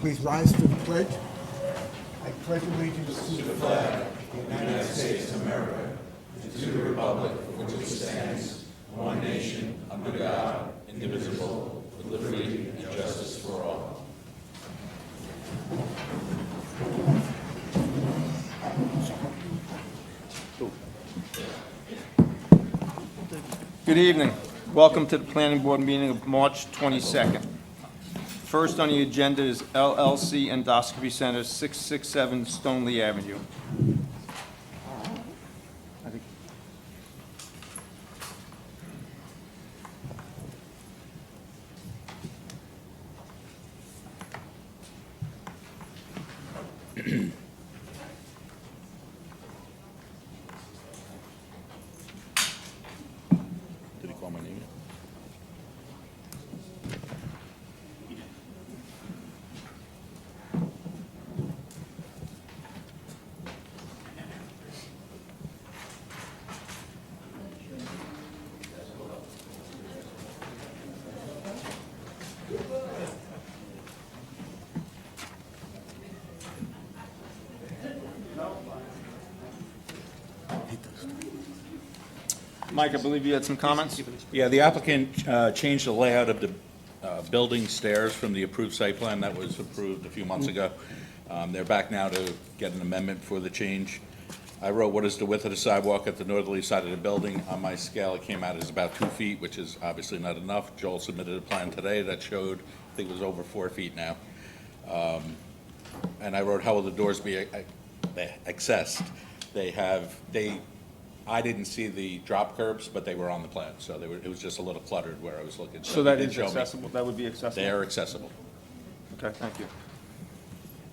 please rise to the pledge. I pledge allegiance to the flag of the United States of America, and to the republic for which it stands, one nation, under God, indivisible, with liberty and justice for all. Good evening. Welcome to the Planning Board meeting of March 22nd. First on the agenda is LLC Endoscopy Center, 667 Stoneleigh Avenue. I think- Did he call my name? Mike, I believe you had some comments? Yeah, the applicant changed the layout of the building stairs from the approved site plan that was approved a few months ago. They're back now to get an amendment for the change. I wrote, what is the width of the sidewalk at the northerly side of the building? On my scale, it came out as about 2 feet, which is obviously not enough. Joel submitted a plan today that showed, I think it was over 4 feet now. And I wrote, how will the doors be accessed? I didn't see the drop curbs, but they were on the plan, so it was just a little cluttered where I was looking. So that it did is show me. accessible, that would be accessible? They are accessible. Okay, thank you.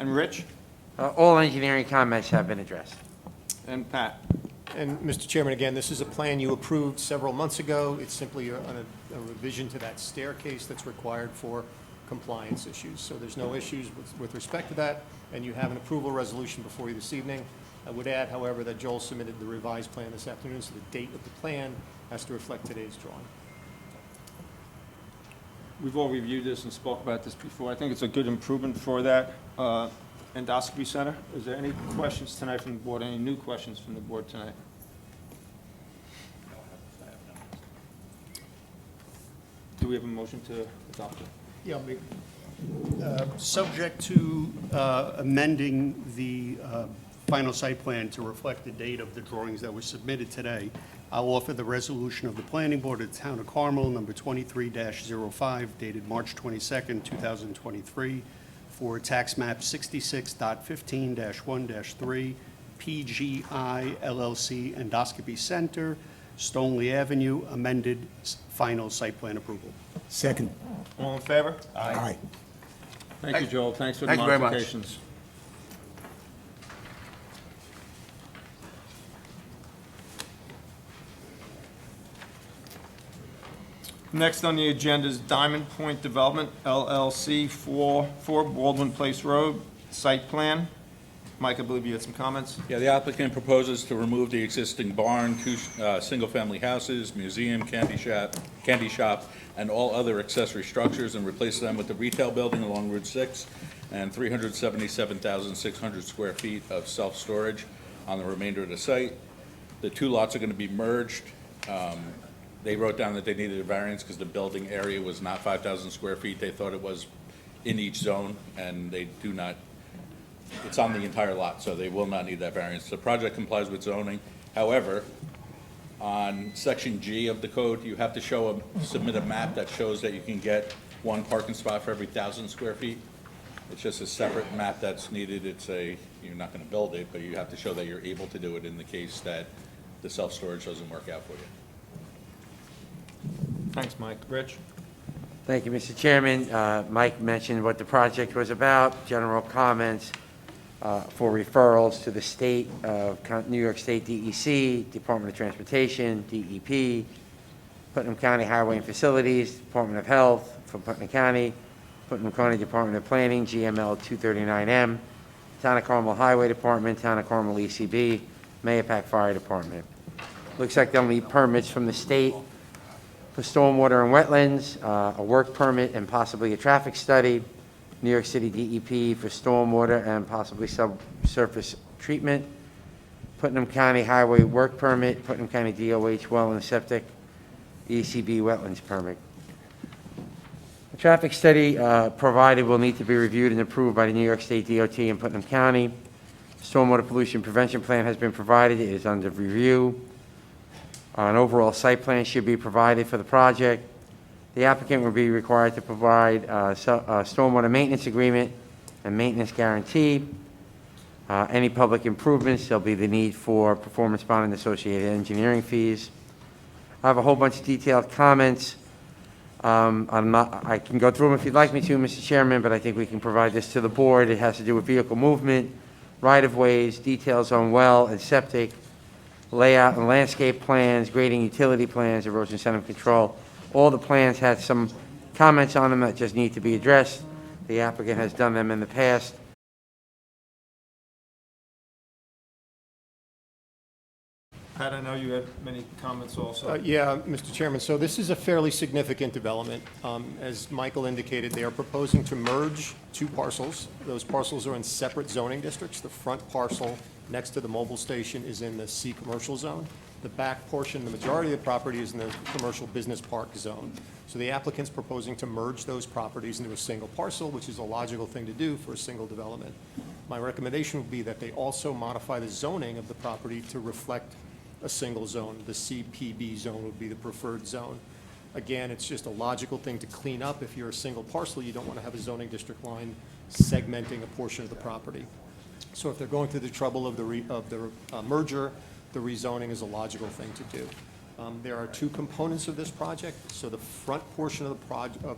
And Rich? All engineering comments have been addressed. And Pat? And, Mr. Chairman, again, this is a plan you approved several months ago. It's simply a revision to that staircase that's required for compliance issues. So there's no issues with respect to that, and you have an approval resolution before you this evening. I would add, however, that Joel submitted the revised plan this afternoon, so the date of the plan has to reflect today's drawing. We've all reviewed this and spoke about this before. I think it's a good improvement for that endoscopy center. Is there any questions tonight from the board? Any new questions from the board tonight? Do we have a motion to adopt it? Yeah, subject to amending the final site plan to reflect the date of the drawings that were submitted today, I'll offer the resolution of the Planning Board of the Town of Carmel, number 23-05, dated March 22nd, 2023, for tax map 66.15-1-3, PGI LLC Endoscopy Center, Stoneleigh Avenue, amended final site plan approval. Second. All in favor? Aye. Thank you, Joel. Thanks for the Thank you very much. modifications. Next on the agenda is Diamond Point Development, LLC, 4 Baldwin Place Road, site plan. Mike, I believe you had some comments? Yeah, the applicant proposes to remove the existing barn, 2 single-family houses, museum, candy shop, and all other accessory structures, and replace them with the retail building along Route 6 and 377,600 square feet of self-storage on the remainder of the site. The 2 lots are going to be merged. They wrote down that they needed a variance because the building area was not 5,000 square feet. They thought it was in each zone, and they do not. It's on the entire lot, so they will not need that variance. The project complies with zoning. However, on section G of the code, you have to submit a map that shows that you can get 1 parking spot for every 1,000 square feet. It's just a separate map that's needed. You're not going to build it, but you have to show that you're able to do it in the case that the self-storage doesn't work out for you. Thanks, Mike. Rich? Thank you, Mr. Chairman. Mike mentioned what the project was about, general comments for referrals to the state of New York State DEC, Department of Transportation, DEP, Putnam County Highway and Facilities, Department of Health from Putnam County, Putnam County Department of Planning, GML 239M, Town of Carmel Highway Department, Town of Carmel ECB, Mayapack Fire Department. Looks like they'll need permits from the state for stormwater and wetlands, a work permit, and possibly a traffic study. New York City DEP for stormwater and possibly subsurface treatment, Putnam County Highway Work Permit, Putnam County DOH Well and Septic, ECB Wetlands Permit. The traffic study provided will need to be reviewed and approved by the New York State DOT and Putnam County. Stormwater pollution prevention plan has been provided. It is under review. An overall site plan should be provided for the project. The applicant will be required to provide a stormwater maintenance agreement and maintenance guarantee. Any public improvements, there'll be the need for performance bond and associated engineering fees. I have a whole bunch of detailed comments. I can go through them if you'd like me to, Mr. Chairman, but I think we can provide this to the board. It has to do with vehicle movement, right-of-ways, details on well and septic, layout and landscape plans, grading utility plans, erosion sediment control. All the plans had some comments on them that just need to be addressed. The applicant has done them in the past. Pat, I know you had many comments also. Yeah, Mr. Chairman, so this is a fairly significant development. As Michael indicated, they are proposing to merge two parcels. Those parcels are in separate zoning districts. The front parcel next to the mobile station is in the C commercial zone. The back portion, the majority of the property is in the commercial business park zone. So the applicant's proposing to merge those properties into a single parcel, which is a logical thing to do for a single development. My recommendation would be that they also modify the zoning of the property to reflect a single zone. The CPB zone would be the preferred zone. Again, it's just a logical thing to clean up. If you're a single parcel, you don't want to have a zoning district line segmenting a portion of the property. So if they're going through the trouble of the merger, the rezoning is a logical thing to do. There are two components of this project. So the front portion of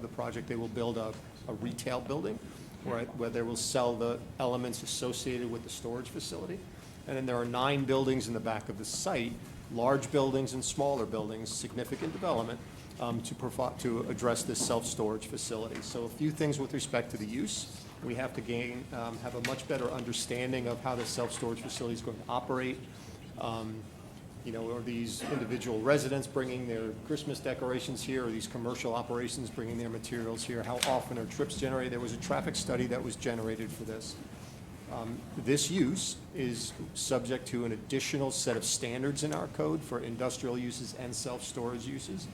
the project, they will build a retail building where they will sell the elements associated with the storage facility. And then there are 9 buildings in the back of the site, large buildings and smaller buildings, significant development, to address this self-storage facility. So a few things with respect to the use. We have to have a much better understanding of how the self-storage facility is going to operate. Are these individual residents bringing their Christmas decorations here? Are these commercial operations bringing their materials here? How often are trips generated? There was a traffic study that was generated for this. This use is subject to an additional set of standards in our code for industrial uses and self-storage uses.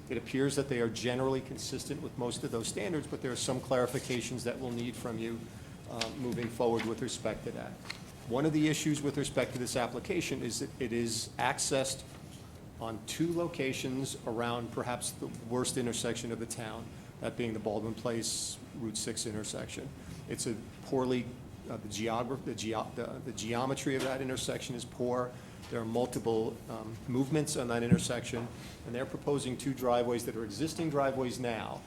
It appears that they are generally consistent with most of those standards, but there are some clarifications that we'll need from you moving forward with respect to that. One of the issues with respect to this application is that it is accessed on 2 locations around perhaps the worst intersection of the town, that being the Baldwin Place Route 6 intersection. It's a poorly the geometry of that intersection is poor. There are multiple movements on that intersection, and they're proposing 2 driveways that are existing driveways now,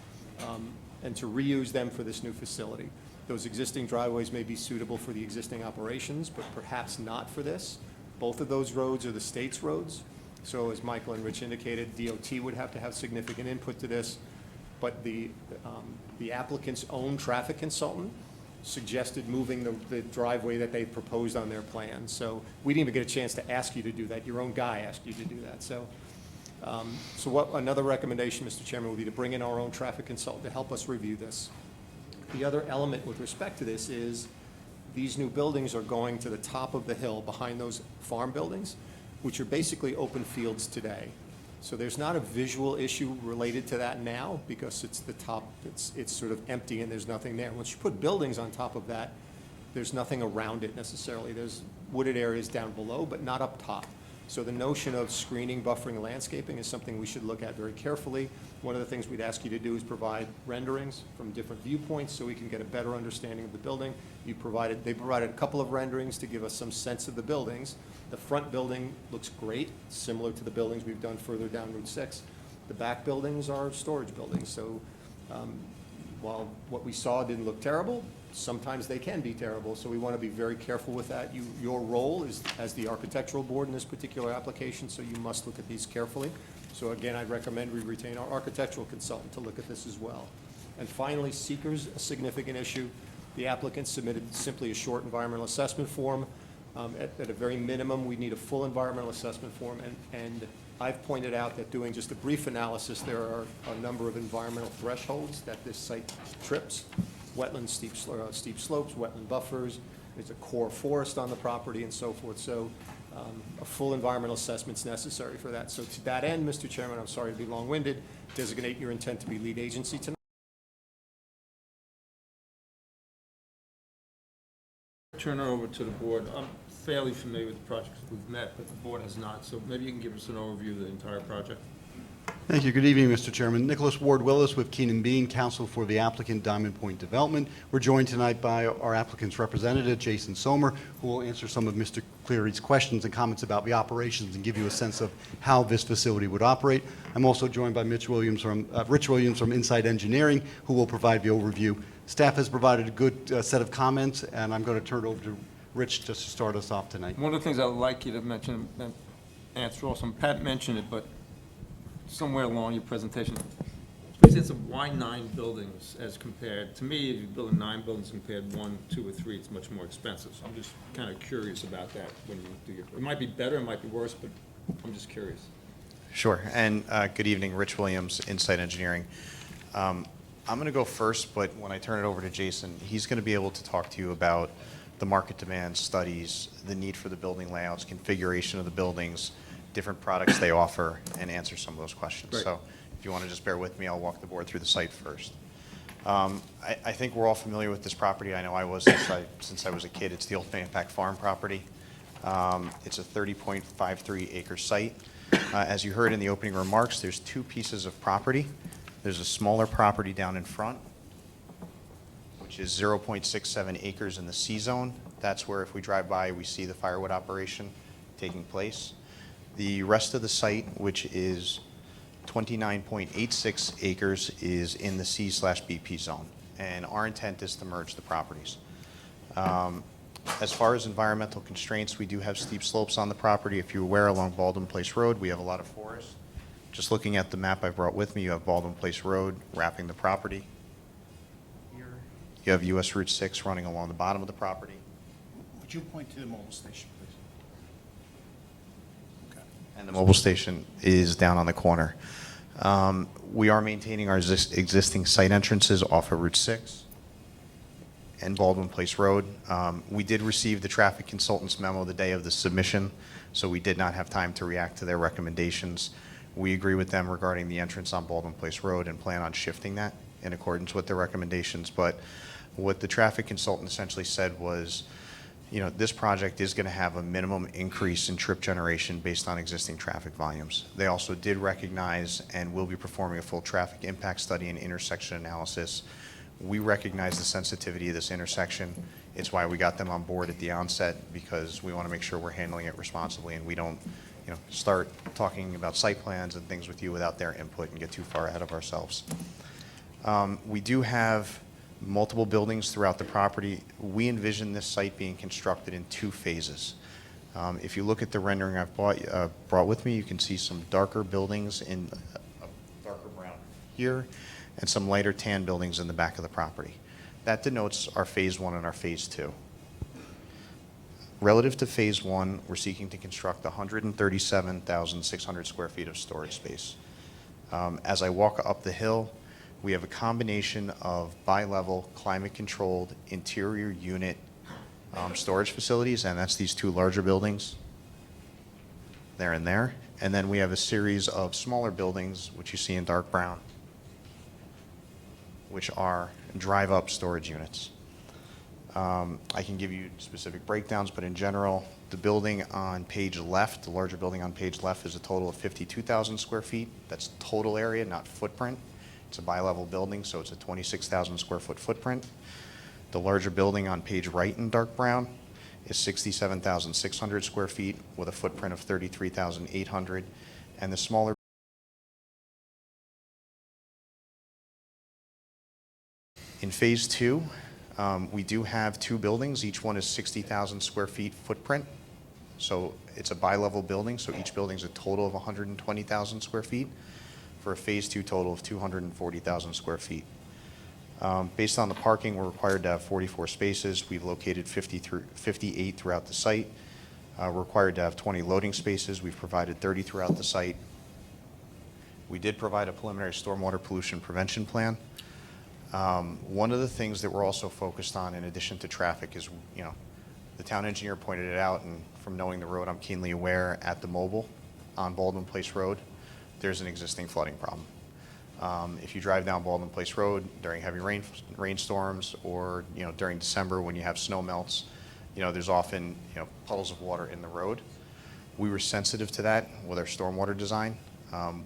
and to reuse them for this new facility. Those existing driveways may be suitable for the existing operations, but perhaps not for this. Both of those roads are the state's roads, so as Michael and Rich indicated, DOT would have to have significant input to this, but the applicant's own traffic consultant suggested moving the driveway that they proposed on their plan. So we didn't even get a chance to ask you to do that. Your own guy asked you to do that. So what another recommendation, Mr. Chairman, would be to bring in our own traffic consultant to help us review this. The other element with respect to this is these new buildings are going to the top of the hill behind those farm buildings, which are basically open fields today. So there's not a visual issue related to that now because it's the top, it's sort of empty and there's nothing there. Once you put buildings on top of that, there's nothing around it necessarily. There's wooded areas down below, but not up top. So the notion of screening, buffering, landscaping is something we should look at very carefully. One of the things we'd ask you to do is provide renderings from different viewpoints so we can get a better understanding of the building. They provided a couple of renderings to give us some sense of the buildings. The front building looks great, similar to the buildings we've done further down Route 6. The back buildings are storage buildings, so while what we saw didn't look terrible, sometimes they can be terrible, so we want to be very careful with that. Your role is as the architectural board in this particular application, so you must look at these carefully. So again, I'd recommend we retain our architectural consultant to look at this as well. And finally, seekers, a significant issue. The applicant submitted simply a short environmental assessment form. At a very minimum, we need a full environmental assessment form, and I've pointed out that doing just a brief analysis, there are a number of environmental thresholds that this site trips. wetlands, steep slopes, wetland buffers. There's a core forest on the property and so forth. So a full environmental assessment's necessary for that. So to that end, Mr. Chairman, I'm sorry to be long-winded, designate your intent to be lead agency tonight. Turn it over to the board. I'm fairly familiar with the projects we've met, but the board has not, so maybe you can give us an overview of the entire project. Thank you. Good evening, Mr. Chairman. Nicholas Ward Willis with Keenan Bean, counsel for the applicant Diamond Point Development. We're joined tonight by our applicant's representative, Jason Sommer, who will answer some of Mr. Cleary's questions and comments about the operations and give you a sense of how this facility would operate. I'm also joined by Rich Williams from Insight Engineering, who will provide the overview. Staff has provided a good set of comments, and I'm going to turn it over to Rich just to start us off tonight. One of the things I'd like you to mention, and answer also, and Pat mentioned it, but somewhere along your presentation, it's why 9 buildings as compared, to me, if you build 9 buildings compared 1, 2, or 3, it's much more expensive. So I'm just kind of curious about that when you do your, it might be better, it might be worse, but I'm just curious. Sure, and good evening, Rich Williams, Insight Engineering. I'm going to go first, but when I turn it over to Jason, he's going to be able to talk to you about the market demand studies, the need for the building layouts, configuration of the buildings, different products they offer, and answer some of those questions. Great. So if you want to just bear with me, I'll walk the board through the site first. I think we're all familiar with this property. I know I was since I was a kid. It's the old Impact Farm property. It's a 30.53 acre site. As you heard in the opening remarks, there's 2 pieces of property. There's a smaller property down in front, which is 0.67 acres in the C zone. That's where if we drive by, we see the firewood operation taking place. The rest of the site, which is 29.86 acres, is in the C/BP zone. And our intent is to merge the properties. As far as environmental constraints, we do have steep slopes on the property. If you're aware, along Baldwin Place Road, we have a lot of forest. Just looking at the map I brought with me, you have Baldwin Place Road wrapping the property. Here, you have US Route 6 running along the bottom of the property. Would you point to the mobile station, please? Okay. And the mobile station is down on the corner. We are maintaining our existing site entrances off of Route 6 and Baldwin Place Road. We did receive the traffic consultant's memo the day of the submission, so we did not have time to react to their recommendations. We agree with them regarding the entrance on Baldwin Place Road and plan on shifting that in accordance with their recommendations. But what the traffic consultant essentially said was, you know, this project is going to have a minimum increase in trip generation based on existing traffic volumes. They also did recognize and will be performing a full traffic impact study and intersection analysis. We recognize the sensitivity of this intersection. It's why we got them on board at the onset, because we want to make sure we're handling it responsibly and we don't, you know, start talking about site plans and things with you without their input and get too far ahead of ourselves. We do have multiple buildings throughout the property. We envision this site being constructed in 2 phases. If you look at the rendering I've brought with me, you can see some darker buildings in darker brown here and some lighter tan buildings in the back of the property. That denotes our phase 1 and our phase 2. Relative to phase 1, we're seeking to construct 137,600 square feet of storage space. As I walk up the hill, we have a combination of bi-level, climate-controlled, interior unit storage facilities, and that's these 2 larger buildings, there and there. And then we have a series of smaller buildings, which you see in dark brown, which are drive-up storage units. I can give you specific breakdowns, but in general, the building on page left, the larger building on page left, is a total of 52,000 square feet. That's total area, not footprint. It's a bi-level building, so it's a 26,000 square foot footprint. The larger building on page right in dark brown is 67,600 square feet with a footprint of 33,800. And the smaller in phase 2, we do have 2 buildings. Each one is 60,000 square feet footprint. So it's a bi-level building, so each building is a total of 120,000 square feet for a phase 2 total of 240,000 square feet. Based on the parking, we're required to have 44 spaces. We've located 58 throughout the site. We're required to have 20 loading spaces. We've provided 30 throughout the site. We did provide a preliminary stormwater pollution prevention plan. One of the things that we're also focused on, in addition to traffic, is, the town engineer pointed it out, and from knowing the road, I'm keenly aware, at the mobile on Baldwin Place Road, there's an existing flooding problem. If you drive down Baldwin Place Road during heavy rainstorms, or, during December when you have snow melts, there's often, puddles of water in the road. We were sensitive to that with our stormwater design.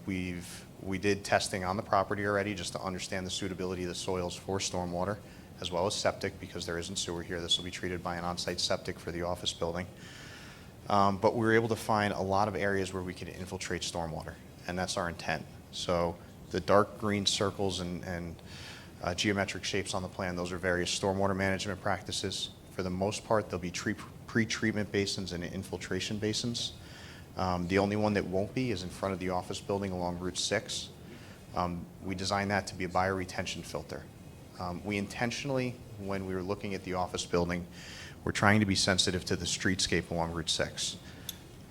We did testing on the property already just to understand the suitability of the soils for stormwater, as well as septic, because there isn't sewer here. This will be treated by an on-site septic for the office building. But we were able to find a lot of areas where we could infiltrate stormwater, and that's our intent. So the dark green circles and geometric shapes on the plan, those are various stormwater management practices. For the most part, there'll be pre-treatment basins and infiltration basins. The only one that won't be is in front of the office building along Route 6. We designed that to be a bioretention filter. We intentionally, when we were looking at the office building, we're trying to be sensitive to the streetscape along Route 6.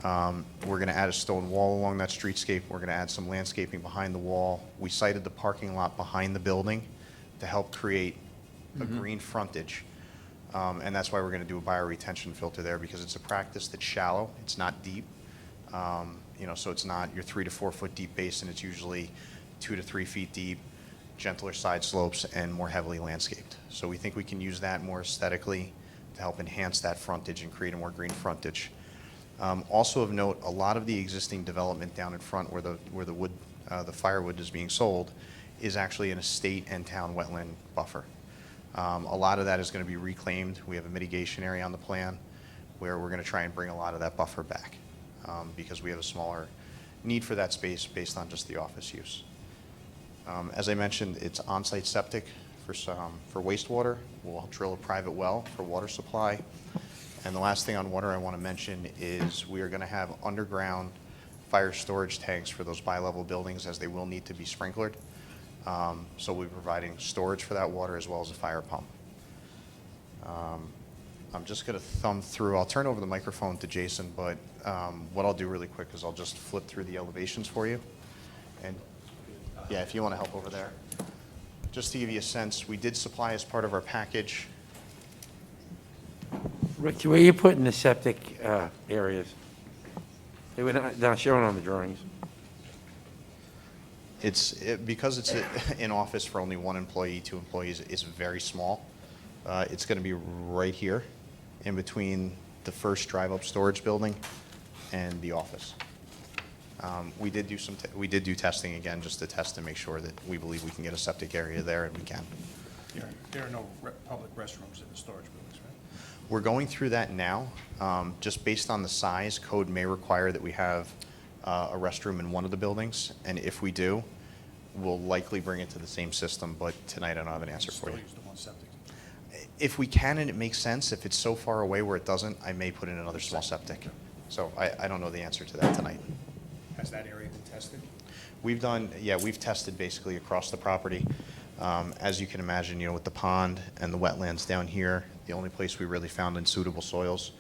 We're going to add a stone wall along that streetscape. We're going to add some landscaping behind the wall. We sited the parking lot behind the building to help create a green frontage. And that's why we're going to do a bioretention filter there, because it's a practice that's shallow. It's not deep. So it's not your 3 to 4 foot deep basin. It's usually 2 to 3 feet deep, gentler side slopes, and more heavily landscaped. So we think we can use that more aesthetically to help enhance that frontage and create a more green frontage. Also of note, a lot of the existing development down in front where the wood, the firewood is being sold, is actually in a state and town wetland buffer. A lot of that is going to be reclaimed. We have a mitigation area on the plan where we're going to try and bring a lot of that buffer back, because we have a smaller need for that space based on just the office use. As I mentioned, it's on-site septic for wastewater. We'll drill a private well for water supply. And the last thing on water I want to mention is we are going to have underground fire storage tanks for those bi-level buildings, as they will need to be sprinklered. So we'll be providing storage for that water as well as a fire pump. I'm just going to thumb through. I'll turn over the microphone to Jason, but what I'll do really quick is I'll just flip through the elevations for you. And yeah, if you want to help over there. Just to give you a sense, we did supply as part of our package. Rich, where you putting the septic areas? They were not shown on the drawings. Because it's an office for only 1 employee, 2 employees, it's very small. It's going to be right here in between the first drive-up storage building and the office. We did do testing again, just to test and make sure that we believe we can get a septic area there, and we can. There are no public restrooms in the storage buildings, right? We're going through that now. Just based on the size, code may require that we have a restroom in one of the buildings, and if we do, we'll likely bring it to the same system, but tonight I don't have an answer for you. Still use the one septic. If we can and it makes sense, if it's so far away where it doesn't, I may put in another small septic. So I don't know the answer to that tonight. Has that area been tested? We've tested basically across the property. As you can imagine, with the pond and the wetlands down here, the only place we really found unsuitable soils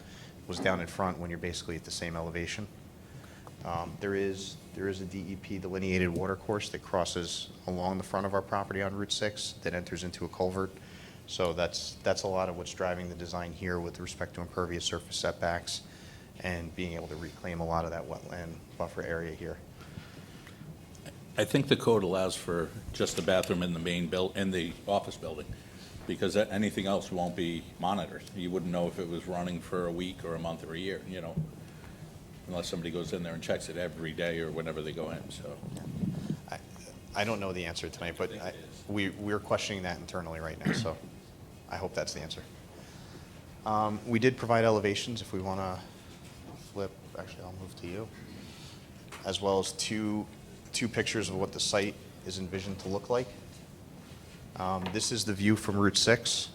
was down in front when you're basically at the same elevation. There is a DEP delineated water course that crosses along the front of our property on Route 6 that enters into a culvert. So that's a lot of what's driving the design here with respect to impervious surface setbacks and being able to reclaim a lot of that wetland buffer area here. I think the code allows for just a bathroom in the in the office building, because anything else won't be monitored. You wouldn't know if it was running for a week or a month or a year, unless somebody goes in there and checks it every day or whenever they go in, so. I don't know the answer tonight, but we're questioning that internally right now, so I hope that's the answer. We did provide elevations. If we want to flip, actually I'll move to you, as well as two pictures of what the site is envisioned to look like. This is the view from Route 6.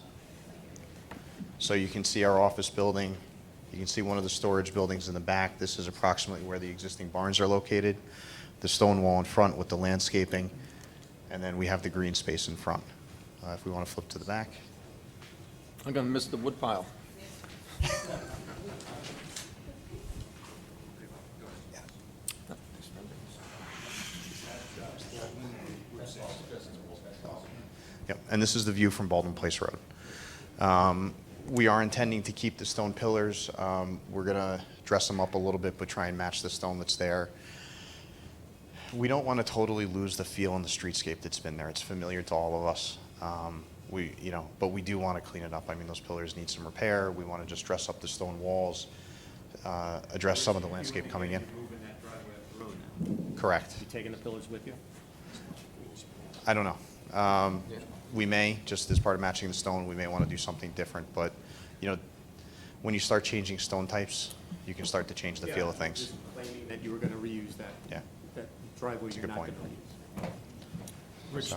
So you can see our office building. You can see one of the storage buildings in the back. This is approximately where the existing barns are located. The stone wall in front with the landscaping. And then we have the green space in front. If we want to flip to the back. I'm going to miss the wood pile. Yep. and this is the view from Baldwin Place Road. We are intending to keep the stone pillars. We're going to dress them up a little bit, but try and match the stone that's there. We don't want to totally lose the feel in the streetscape that's been there. It's familiar to all of us. But we do want to clean it up. I mean, those pillars need some repair. We want to just dress up the stone walls, address some of the landscape coming in. Moving that driveway up the road now. Correct. You taking the pillars with you? I don't know. We may, just as part of matching the stone, we may want to do something different, but, when you start changing stone types, you can start to change the feel of things. Just claiming that you were going to reuse that. Yeah. That driveway That's a you're good not going point. to reuse. Rich,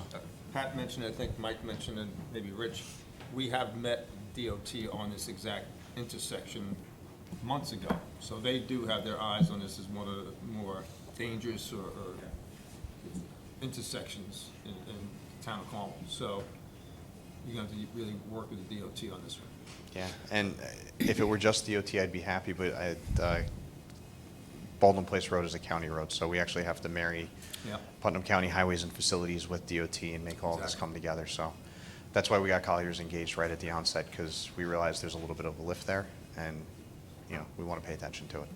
Pat mentioned, I think Mike mentioned, and maybe Rich, we have met DOT on this exact intersection months ago. So they do have their eyes on this as one of the more dangerous or intersections in the town of Carmel. So you're going to have to really work with the DOT on this one. Yeah, and if it were just DOT, I'd be happy, but Baldwin Place Road is a county road, so we actually have to marry Yeah. Putnam County Highways and Facilities with DOT and make all of this come together. So that's why we got Colliers engaged right at the onset, because we realized there's a little bit of a lift there, and, we want to pay attention to it.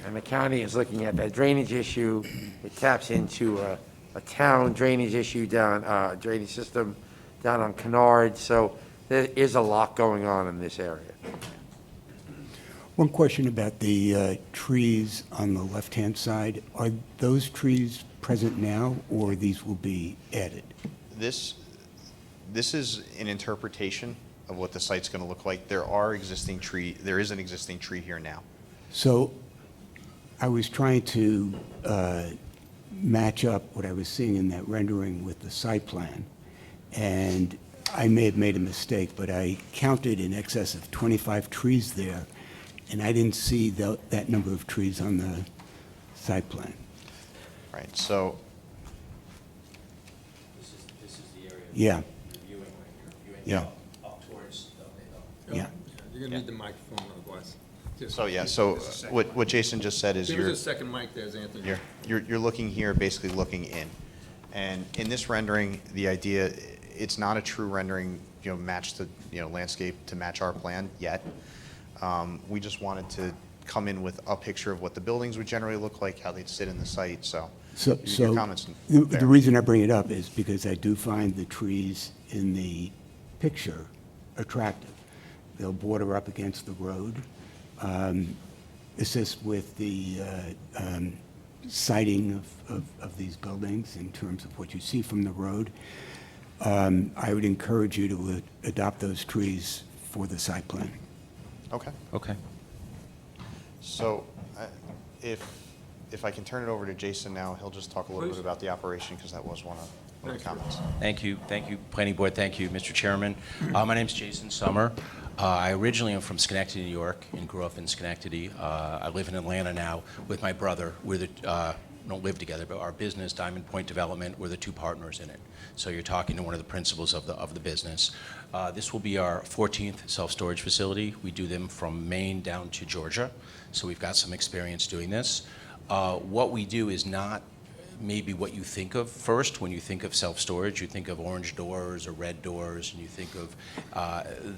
And the county is looking at that drainage issue. It taps into a town drainage issue down, drainage system down on Kennard. So there is a lot going on in this area. One question about the trees on the left-hand side. Are those trees present now, or these will be added? This is an interpretation of what the site's going to look like. There is an existing tree here now. So I was trying to match up what I was seeing in that rendering with the site plan, and I may have made a mistake, but I counted in excess of 25 trees there, and I didn't see that number of trees on the site plan. Right, so, This is the area Yeah, you're viewing, right? You're viewing Yeah. up towards the yeah. You're going to need the microphone otherwise. so what Jason just said is Give us a second mic there, Anthony. you're looking here, basically looking in. And in this rendering, the idea, it's not a true rendering, match the, landscape to match our plan yet. We just wanted to come in with a picture of what the buildings would generally look like, how they'd sit in the site, so. So, your comments the there. reason I bring it up is because I do find the trees in the picture attractive. They'll border up against the road, assist with the sighting of these buildings in terms of what you see from the road. I would encourage you to adopt those trees for the site plan. Okay. Okay. So, if I can turn it over to Jason now, he'll just talk a little bit about the operation, because that was one of the comments. Thank you, Planning Board, thank you, Mr. Chairman. My name's Jason Summer. I originally am from Schenectady, New York, and grew up in Schenectady. I live in Atlanta now with my brother. We don't live together, but our business, Diamond Point Development, we're the two partners in it. So you're talking to one of the principals of the business. This will be our 14th self-storage facility. We do them from Maine down to Georgia, so we've got some experience doing this. What we do is not maybe what you think of first when you think of self-storage. You think of orange doors or red doors, and you think of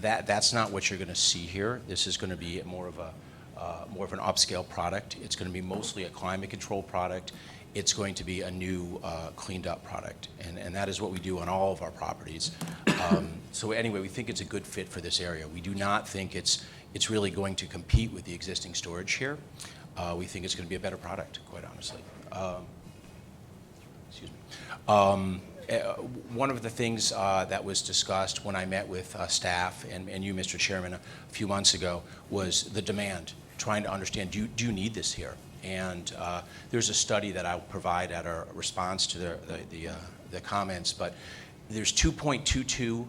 that's not what you're going to see here. This is going to be more of an upscale product. It's going to be mostly a climate control product. It's going to be a new cleaned up product, and that is what we do on all of our properties. So anyway, we think it's a good fit for this area. We do not think it's really going to compete with the existing storage here. We think it's going to be a better product, quite honestly. Excuse me. One of the things that was discussed when I met with staff and you, Mr. Chairman, a few months ago was the demand, trying to understand, do you need this here? And there's a study that I'll provide at our response to the comments, but there's 2.22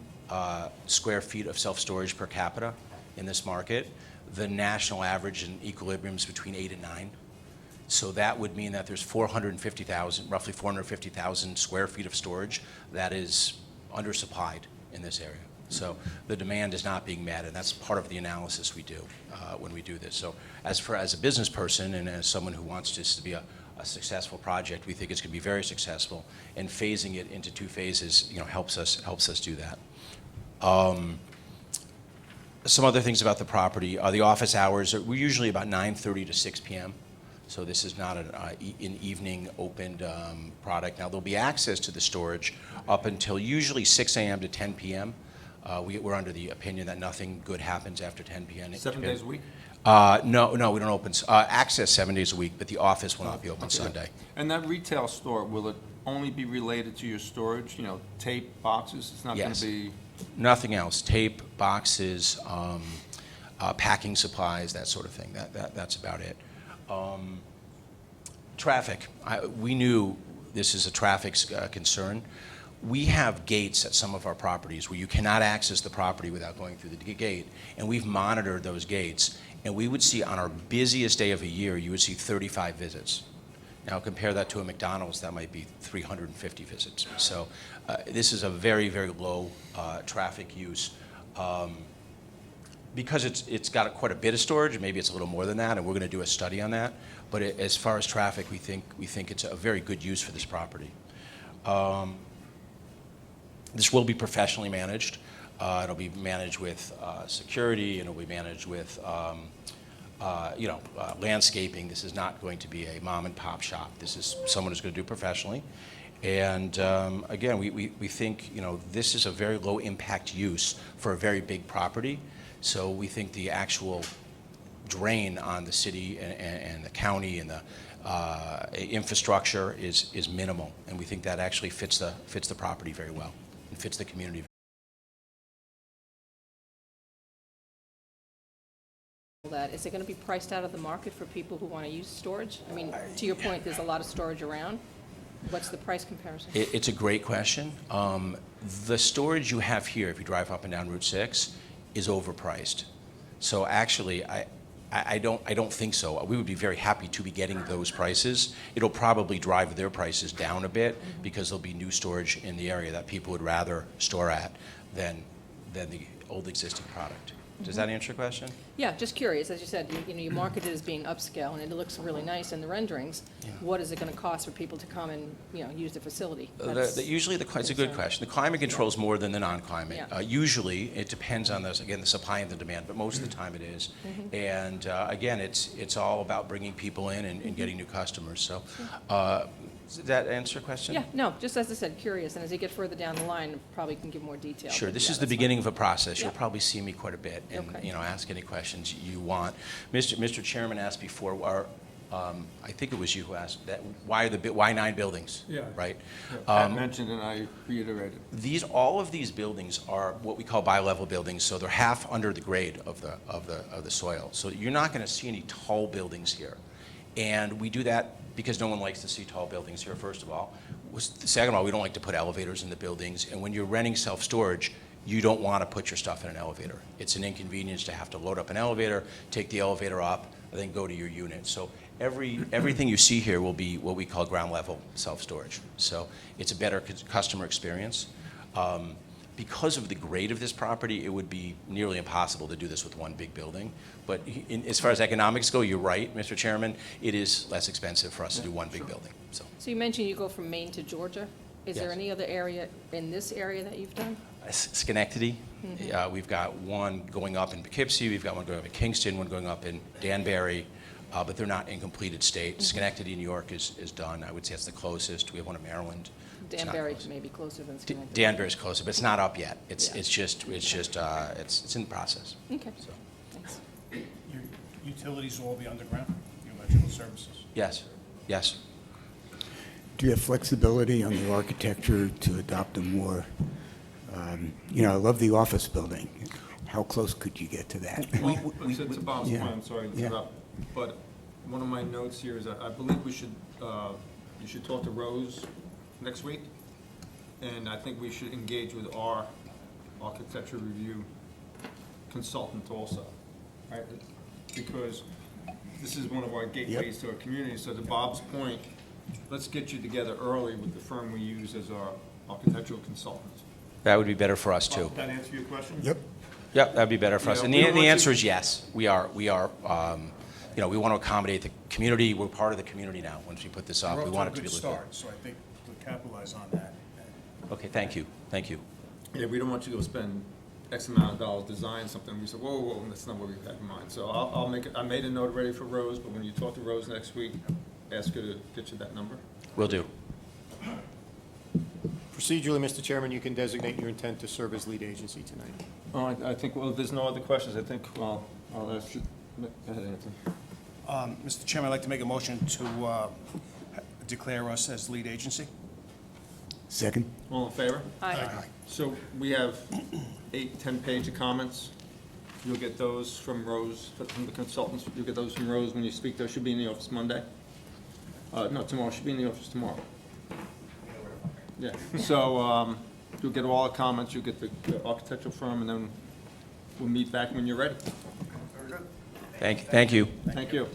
square feet of self-storage per capita in this market. The national average in equilibrium is between 8 and 9. So that would mean that there's roughly 450,000 square feet of storage that is undersupplied in this area. So the demand is not being met, and that's part of the analysis we do when we do this. So as a business person and as someone who wants this to be a a successful project. We think it's going to be very successful, and phasing it into 2 phases, helps us do that. Some other things about the property. The office hours we're usually about 9:30 to 6 p.m. So this is not an evening opened product. Now there'll be access to the storage up until usually 6 a.m. to 10 p.m. We're under the opinion that nothing good happens after 10 p.m. 7 days a week? No, we don't open access 7 days a week, but the office will not be open Sunday. And that retail store, will it only be related to your storage, tape, boxes? It's not going Yes. to be... Nothing else. Tape, boxes, packing supplies, that sort of thing. That's about it. Traffic. We knew this is a traffic concern. We have gates at some of our properties where you cannot access the property without going through the gate, and we've monitored those gates, and we would see on our busiest day of a year, you would see 35 visits. Now compare that to a McDonald's, that might be 350 visits. So this is a very, very low traffic use. Because it's got quite a bit of storage, maybe it's a little more than that, and we're going to do a study on that. But as far as traffic, we think it's a very good use for this property. This will be professionally managed. It'll be managed with security, and it'll be managed with landscaping. This is not going to be a mom and pop shop. This is someone who's going to do professionally. And again, we think this is a very low impact use for a very big property. So we think the actual drain on the city and the county and the infrastructure is minimal, and we think that actually fits the property very well and fits the community. Is it going to be priced out of the market for people who want to use storage? I mean, to your point, there's a lot of storage around. What's the price comparison? It's a great question. The storage you have here, if you drive up and down Route 6, is overpriced. So actually, I don't think so. We would be very happy to be getting those prices. It'll probably drive their prices down a bit because there'll be new storage in the area that people would rather store at than the old existing product. Does that answer your question? Yeah, just curious. As you said, you market it as being upscale, and it looks really nice in the renderings. Yeah. What is it going to cost for people to come and use the facility? Usually, it's a good question. The climate controls more than the non-climate. Yeah. Usually, it depends on the supply and the demand, but most of the time it is. And again, it's all about bringing people in and getting new customers. So, does that answer your question? Yeah, no, just as I said, curious. And as you get further down the line, probably can give more detail. Sure. But This yeah, is the that's beginning fine. of a process. You'll Yeah. probably see me quite a bit and Okay. ask any questions you want. Mr. Chairman asked before, I think it was you who asked that. Why 9 buildings? Yeah. Right. Pat mentioned, and I reiterated. All of these buildings are what we call bi-level buildings, so they're half under the grade of the soil. So you're not going to see any tall buildings here, and we do that because no one likes to see tall buildings here. First of all, second of all, we don't like to put elevators in the buildings, and when you're renting self-storage, you don't want to put your stuff in an elevator. It's an inconvenience to have to load up an elevator, take the elevator up, and then go to your unit. So everything you see here will be what we call ground level self-storage. So it's a better customer experience. Because of the grade of this property, it would be nearly impossible to do this with one big building. But as far as economics go, you're right, Mr. Chairman, it is less expensive for us to do one big building. So So you mentioned you go from Maine to Georgia. Is there Yes. any other area in this area that you've done? Schenectady, we've got one going up in Poughkeepsie, we've got one going up in Kingston, one going up in Danbury, but they're not in completed state. Schenectady, New York is done. I would say it's the closest. We have one in Maryland. It's not Danbury close. may be closer than Schenectady. Danbury's closer, but it's not up yet. It's Yeah. it's in the process. Okay, So, thanks. Your utilities will all be underground, your electrical services? yes, yes. Do you have flexibility on the architecture to adopt a more, I love the office building. How close could you get to that? To Bob's Yeah. point, I'm sorry to Yeah. interrupt, but one of my notes here is that I believe you should talk to Rose next week, and I think we should engage with our architecture review consultant also, right? Because this is one of our gateways to our community, so to Bob's point, let's get you together early with the firm we use as our architectural consultant. That would be better for us, too. Did that answer your question? Yep. Yep, that'd be better for us. Yeah, And we don't the want answer you- is yes. We are you know, we want to accommodate the community. We're part of the community now. Once we put this up, We're we off want to it a to be good lived in. start, so I think we'll capitalize on that. Okay, thank you, thank you. Yeah, we don't want you to go spend X amount of dollars design something. We said, whoa, whoa, whoa, that's not what we had in mind. So I'll make it, I made a note already for Rose, but when you talk to Rose next week, ask her to get you that number. Will do. Procedurally, Mr. Chairman, you can designate your intent to serve as lead agency tonight. Oh, I think, well, if there's no other questions, I think, well, I'll ask you, go ahead, Anthony. Mr. Chairman, I'd like to make a motion to declare us as lead agency. Second? All in favor? Aye. So we have 8, 10 page of comments. You'll get those from Rose, from the consultants. You'll get those from Rose when you speak. Those should be in the office Monday. No, tomorrow. Should be in the office tomorrow. Yeah. So you'll get all the comments. You'll get the architectural firm, and then we'll meet back when you're ready. Thank you. Thank you.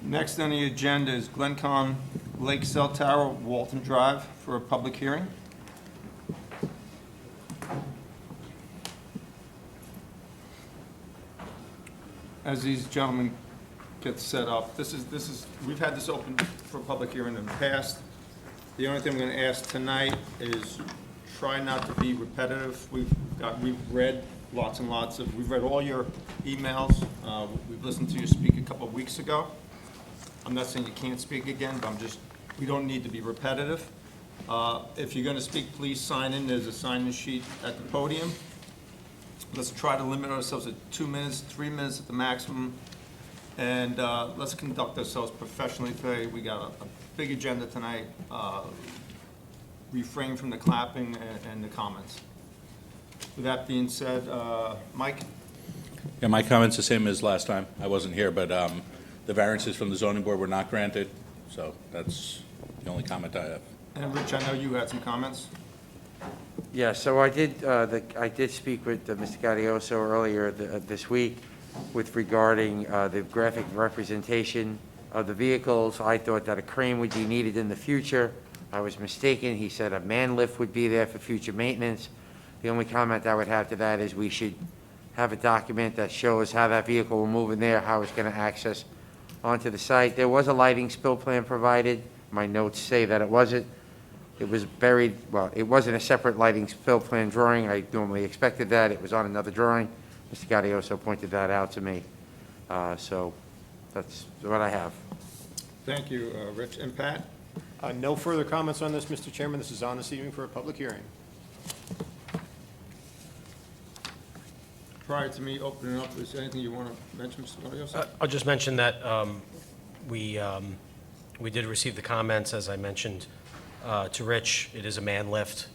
Next on the agenda is Glencom Lake Cell Tower, Walton Drive, for a public hearing. As these gentlemen get set up, this is, we've had this open for a public hearing in the past. The only thing I'm going to ask tonight is try not to be repetitive. We've read lots and lots of, we've read all your emails. We've listened to you speak a couple of weeks ago. I'm not saying you can't speak again, but we don't need to be repetitive. If you're going to speak, please sign in. There's a sign-in sheet at the podium. Let's try to limit ourselves to 2 minutes, 3 minutes at the maximum, and let's conduct ourselves professionally today. We got a big agenda tonight. Refrain from the clapping and the comments. With that being said, Mike? Yeah, my comment's the same as last time. I wasn't here, but the variances from the zoning board were not granted, so that's the only comment I have. And Rich, I know you had some comments. Yeah, so I did speak with Mr. Gaudioso earlier this week with regarding the graphic representation of the vehicles. I thought that a crane would be needed in the future. I was mistaken. He said a man lift would be there for future maintenance. The only comment I would have to that is we should have a document that shows how that vehicle will move in there, how it's going to access onto the site. There was a lighting spill plan provided. My notes say that it wasn't. It was buried, well, it wasn't a separate lighting spill plan drawing. I normally expected that. It was on another drawing. Mr. Gaudioso pointed that out to me. So that's what I have. Thank you, Rich. And Pat? No further comments on this, Mr. Chairman. This is on this evening for a public hearing. Prior to me opening up, is there anything you want to mention, Mr. Gaudioso? I'll just mention that we did receive the comments, as I mentioned to Rich. It is a man lift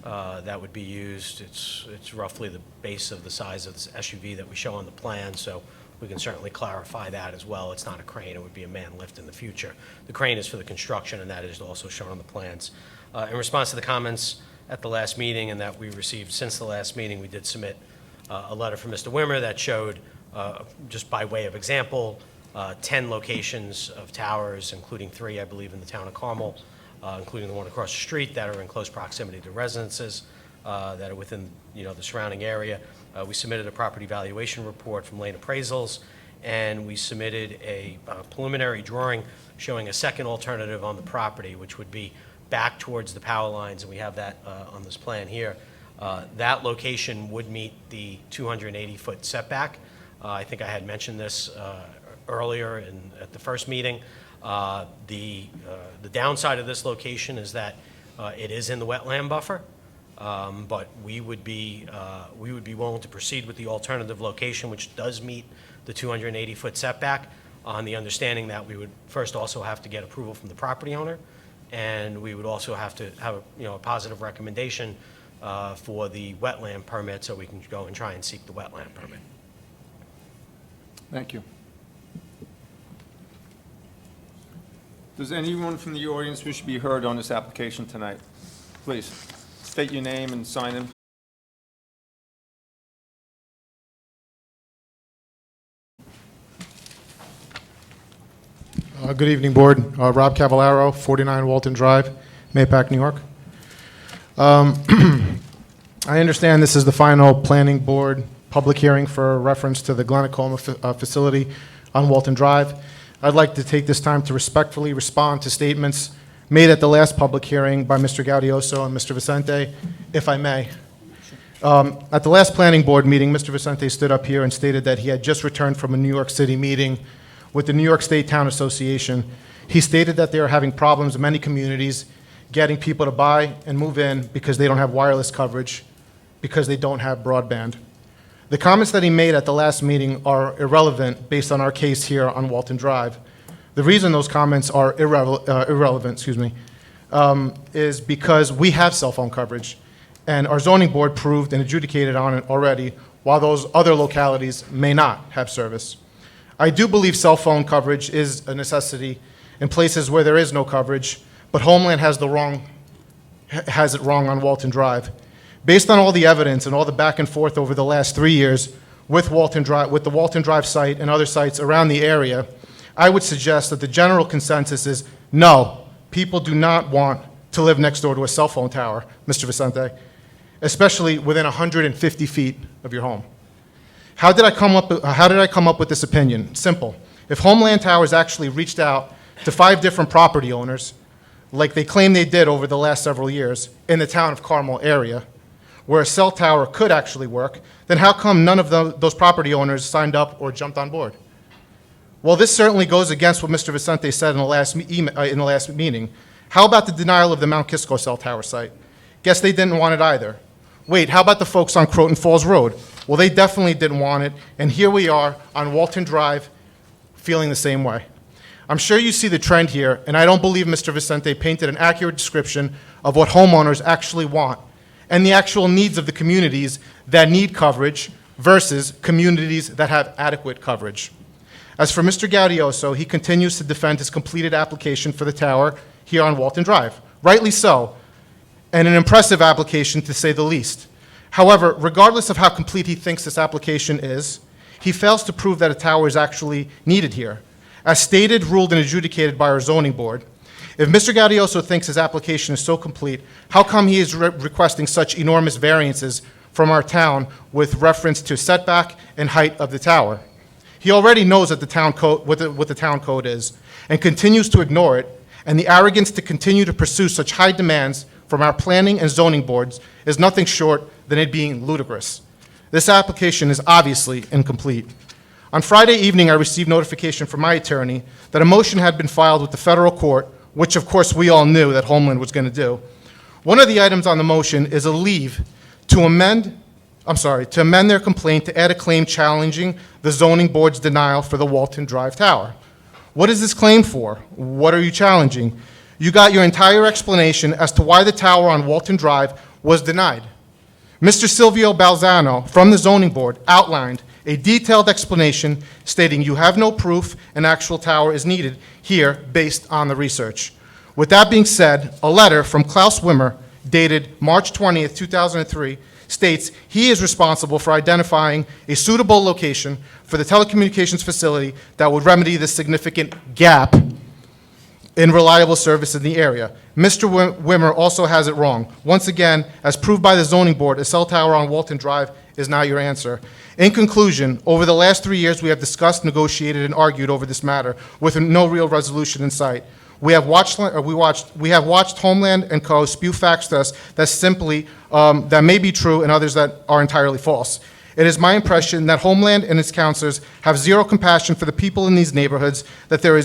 that would be used. It's roughly the base of the size of this SUV that we show on the plan, so we can certainly clarify that as well. It's not a crane. It would be a man lift in the future. The crane is for the construction, and that is also shown on the plans. In response to the comments at the last meeting and that we received since the last meeting, we did submit a letter from Mr. Wimmer that showed, just by way of example, 10 locations of towers, including 3, I believe, in the town of Carmel, including the one across the street, that are in close proximity to residences that are within, the surrounding area. We submitted a property valuation report from Lane Appraisals, and we submitted a preliminary drawing showing a second alternative on the property, which would be back towards the power lines, and we have that on this plan here. That location would meet the 280-foot setback. I think I had mentioned this earlier at the first meeting. The downside of this location is that it is in the wetland buffer, but we would be willing to proceed with the alternative location, which does meet the 280-foot setback, on the understanding that we would first also have to get approval from the property owner, and we would also have to have a positive recommendation for the wetland permit, so we can go and try and seek the wetland permit. Thank you. Does anyone from the audience wish to be heard on this application tonight? Please, state your name and sign in. Good evening, Board. Rob Cavallaro, 49 Walton Drive, Mapac, New York. I understand this is the final Planning Board public hearing for reference to the Glenacoma facility on Walton Drive. I'd like to take this time to respectfully respond to statements made at the last public hearing by Mr. Gaudioso and Mr. Vicente, if I may. At the last Planning Board meeting, Mr. Vicente stood up here and stated that he had just returned from a New York City meeting with the New York State Town Association. He stated that they are having problems in many communities getting people to buy and move in because they don't have wireless coverage, because they don't have broadband. The comments that he made at the last meeting are irrelevant based on our case here on Walton Drive. The reason those comments are irrelevant, is because we have cell phone coverage, and our zoning board proved and adjudicated on it already, while those other localities may not have service. I do believe cell phone coverage is a necessity in places where there is no coverage, but Homeland has it wrong on Walton Drive. Based on all the evidence and all the back and forth over the last 3 years with the Walton Drive site and other sites around the area, I would suggest that the general consensus is no, people do not want to live next door to a cell phone tower, Mr. Vicente, especially within 150 feet of your home. How did I come up with this opinion? Simple. If Homeland Towers actually reached out to 5 different property owners, like they claim they did over the last several years in the town of Carmel area, where a cell tower could actually work, then how come none of those property owners signed up or jumped on board? Well, this certainly goes against what Mr. Vicente said in the last meeting. How about the denial of the Mount Kisco cell tower site? Guess they didn't want it either. Wait, how about the folks on Croton Falls Road? Well, they definitely didn't want it, and here we are on Walton Drive feeling the same way. I'm sure you see the trend here, and I don't believe Mr. Vicente painted an accurate description of what homeowners actually want and the actual needs of the communities that need coverage versus communities that have adequate coverage. As for Mr. Gaudioso, he continues to defend his completed application for the tower here on Walton Drive. Rightly so, and an impressive application to say the least. However, regardless of how complete he thinks this application is, he fails to prove that a tower is actually needed here. As stated, ruled, and adjudicated by our zoning board, if Mr. Gaudioso thinks his application is so complete, how come he is requesting such enormous variances from our town with reference to setback and height of the tower? He already knows that the town code, what the town code is, and continues to ignore it, and the arrogance to continue to pursue such high demands from our planning and zoning boards is nothing short than it being ludicrous. This application is obviously incomplete. On Friday evening, I received notification from my attorney that a motion had been filed with the federal court, which of course we all knew that Homeland was going to do. One of the items on the motion is a leave to amend their complaint to add a claim challenging the zoning board's denial for the Walton Drive Tower. What is this claim for? What are you challenging? You got your entire explanation as to why the tower on Walton Drive was denied. Mr. Silvio Balzano from the zoning board outlined a detailed explanation stating you have no proof an actual tower is needed here based on the research. With that being said, a letter from Klaus Wimmer dated March 20th, 2003 states he is responsible for identifying a suitable location for the telecommunications facility that would remedy the significant gap in reliable service in the area. Mr. Wimmer also has it wrong. Once again, as proved by the zoning board, a cell tower on Walton Drive is not your answer. In conclusion, over the last 3 years, we have discussed, negotiated, and argued over this matter with no real resolution in sight. We have watched Homeland and Co. spew facts to us that may be true and others that are entirely false. It is my impression that Homeland and its counselors have zero compassion for the people in these neighborhoods, that there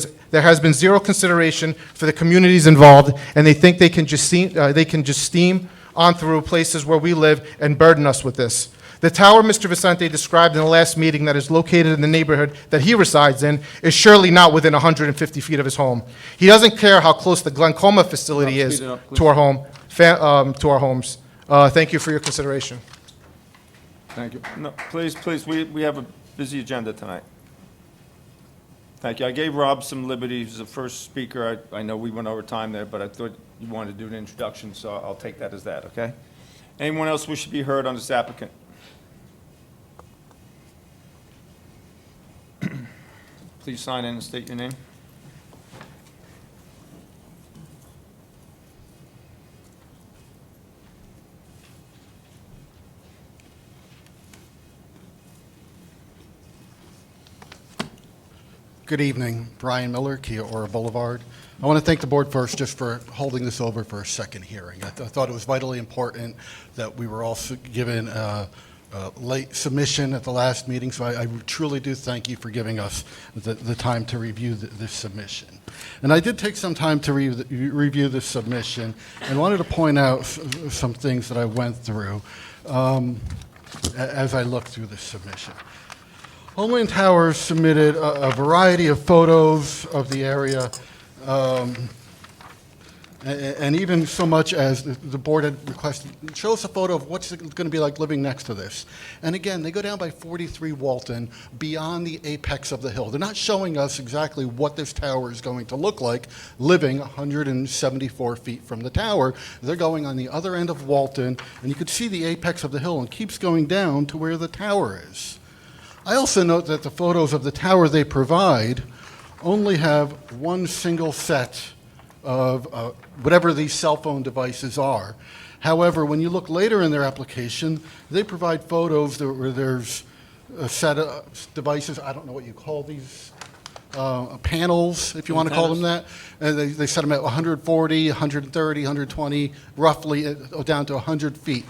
has been zero consideration for the communities involved, and they think they can just steam on through places where we live and burden us with this. The tower Mr. Vicente described in the last meeting that is located in the neighborhood that he resides in is surely not within 150 feet of his home. He doesn't care how close the Glenacoma facility is to our homes. Thank you for your consideration. Thank you. No, please, we have a busy agenda tonight. Thank you. I gave Rob some liberty. He's the first speaker. I know we went over time there, but I thought you wanted to do an introduction, so I'll take that as that, okay? Anyone else wish to be heard on this applicant? Please sign in and state your name. Good evening, Brian Miller, Kia Ora Boulevard. I want to thank the board first just for holding this over for a second hearing. I thought it was vitally important that we were also given a late submission at the last meeting, so I truly do thank you for giving us the time to review this submission. And I did take some time to review this submission and wanted to point out some things that I went through as I looked through this submission. Homeland Towers submitted a variety of photos of the area, and even so much as the board had requested, show us a photo of what's it going to be like living next to this. And again, they go down by 43 Walton, beyond the apex of the hill. They're not showing us exactly what this tower is going to look like living 174 feet from the tower. They're going on the other end of Walton, and you could see the apex of the hill and keeps going down to where the tower is. I also note that the photos of the tower they provide only have one single set of whatever these cell phone devices are. However, when you look later in their application, they provide photos where there's a set of devices, I don't know what you call these, panels, if you want to call them that. And they set them at 140, 130, 120, roughly down to 100 feet.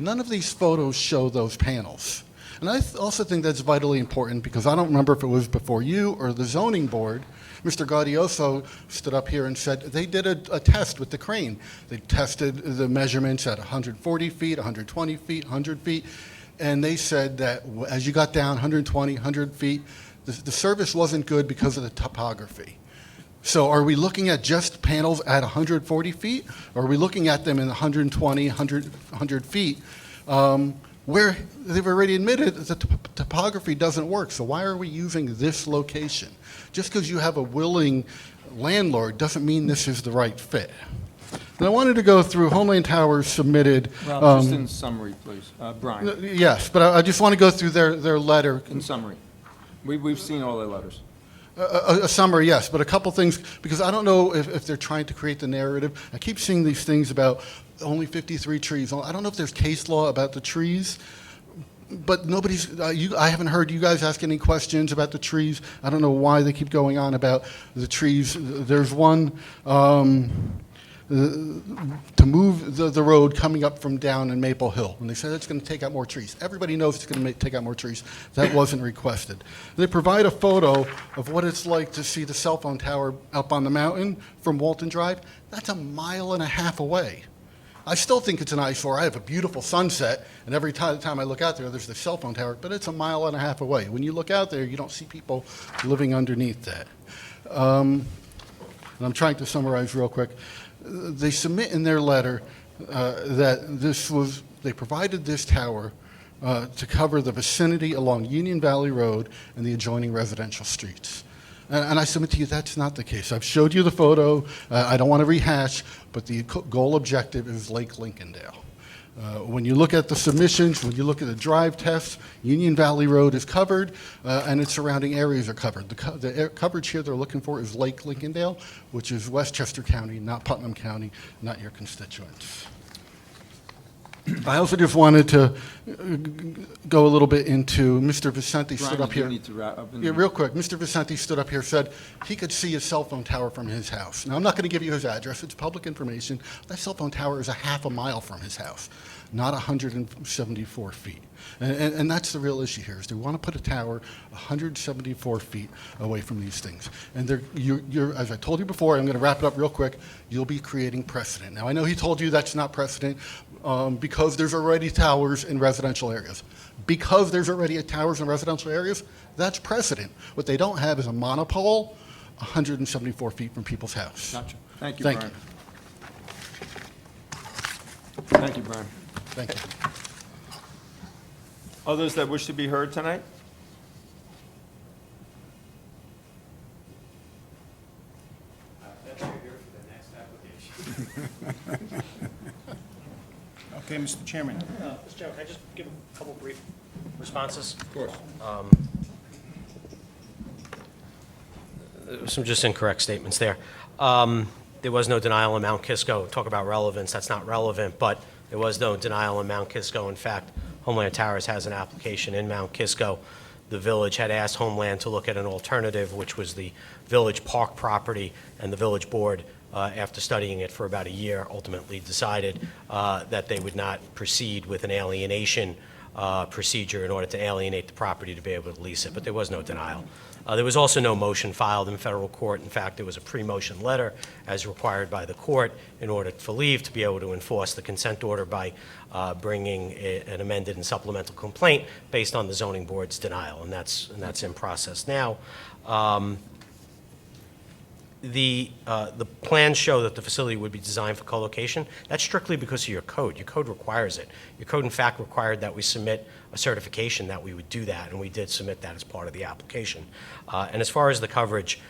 None of these photos show those panels. And I also think that's vitally important because I don't remember if it was before you or the zoning board. Mr. Gaudioso stood up here and said they did a test with the crane. They tested the measurements at 140 feet, 120 feet, 100 feet, and they said that as you got down 120, 100 feet, the service wasn't good because of the topography. So are we looking at just panels at 140 feet, or are we looking at them in 120, 100 feet? Where they've already admitted that the topography doesn't work. So why are we using this location? Just because you have a willing landlord doesn't mean this is the right fit. And I wanted to go through Homeland Towers submitted. Rob, just in summary, please. Brian, Yes, but I just want to go through their letter. in summary. We've seen all their letters. A summary, yes, but a couple things, because I don't know if they're trying to create the narrative. I keep seeing these things about only 53 trees. I don't know if there's case law about the trees, but nobody's, I haven't heard you guys ask any questions about the trees. I don't know why they keep going on about the trees. There's one, to move the road coming up from down in Maple Hill. And they said it's going to take out more trees. Everybody knows it's going to take out more trees. That wasn't requested. They provide a photo of what it's like to see the cell phone tower up on the mountain from Walton Drive. That's 1.5 miles away. I still think it's an eyesore. I have a beautiful sunset, and every time I look out there, there's the cell phone tower, but it's 1.5 miles away. When you look out there, you don't see people living underneath that. And I'm trying to summarize real quick. They submit in their letter that they provided this tower to cover the vicinity along Union Valley Road and the adjoining residential streets. And I submit to you that's not the case. I've showed you the photo. I don't want to rehash, but the goal objective is Lake Lincolndale. When you look at the submissions, when you look at the drive tests, Union Valley Road is covered, and its surrounding areas are covered. The coverage here they're looking for is Lake Lincolndale, which is Westchester County, not Putnam County, not your constituents. I also just wanted to go a little bit into Mr. Vicente stood up here. Need to wrap up. Yeah, real quick. Mr. Vicente stood up here, said he could see a cell phone tower from his house. Now, I'm not going to give you his address. It's public information. That cell phone tower is 0.5 mile from his house, not 174 feet. And that's the real issue here, is they want to put a tower 174 feet away from these things. And you're, as I told you before, I'm going to wrap it up real quick, you'll be creating precedent. Now, I know he told you that's not precedent because there's already towers in residential areas. Because there's already towers in residential areas, that's precedent. What they don't have is a monopole 174 feet from people's house. Gotcha. Thank you, Thank Brian. Thank you, Brian. Thank you. Others that wish to be heard tonight? Okay, Mr. Chairman. Mr. Chairman, can I just give a couple brief responses? Of course. Some just incorrect statements there. There was no denial on Mount Kisco. Talk about relevance, that's not relevant, but there was no denial on Mount Kisco. In fact, Homeland Towers has an application in Mount Kisco. The village had asked Homeland to look at an alternative, which was the village park property, and the village board, after studying it for about a year, ultimately decided that they would not proceed with an alienation procedure in order to alienate the property to be able to lease it, but there was no denial. There was also no motion filed in federal court. In fact, there was a pre-motion letter as required by the court in order for leave to be able to enforce the consent order by bringing an amended and supplemental complaint based on the zoning board's denial, and that's in process now. The plans show that the facility would be designed for co-location. That's strictly because of your code. Your code requires it. Your code, in fact, required that we submit a certification that we would do that, and we did submit that as part of the application. And as far as the coverage,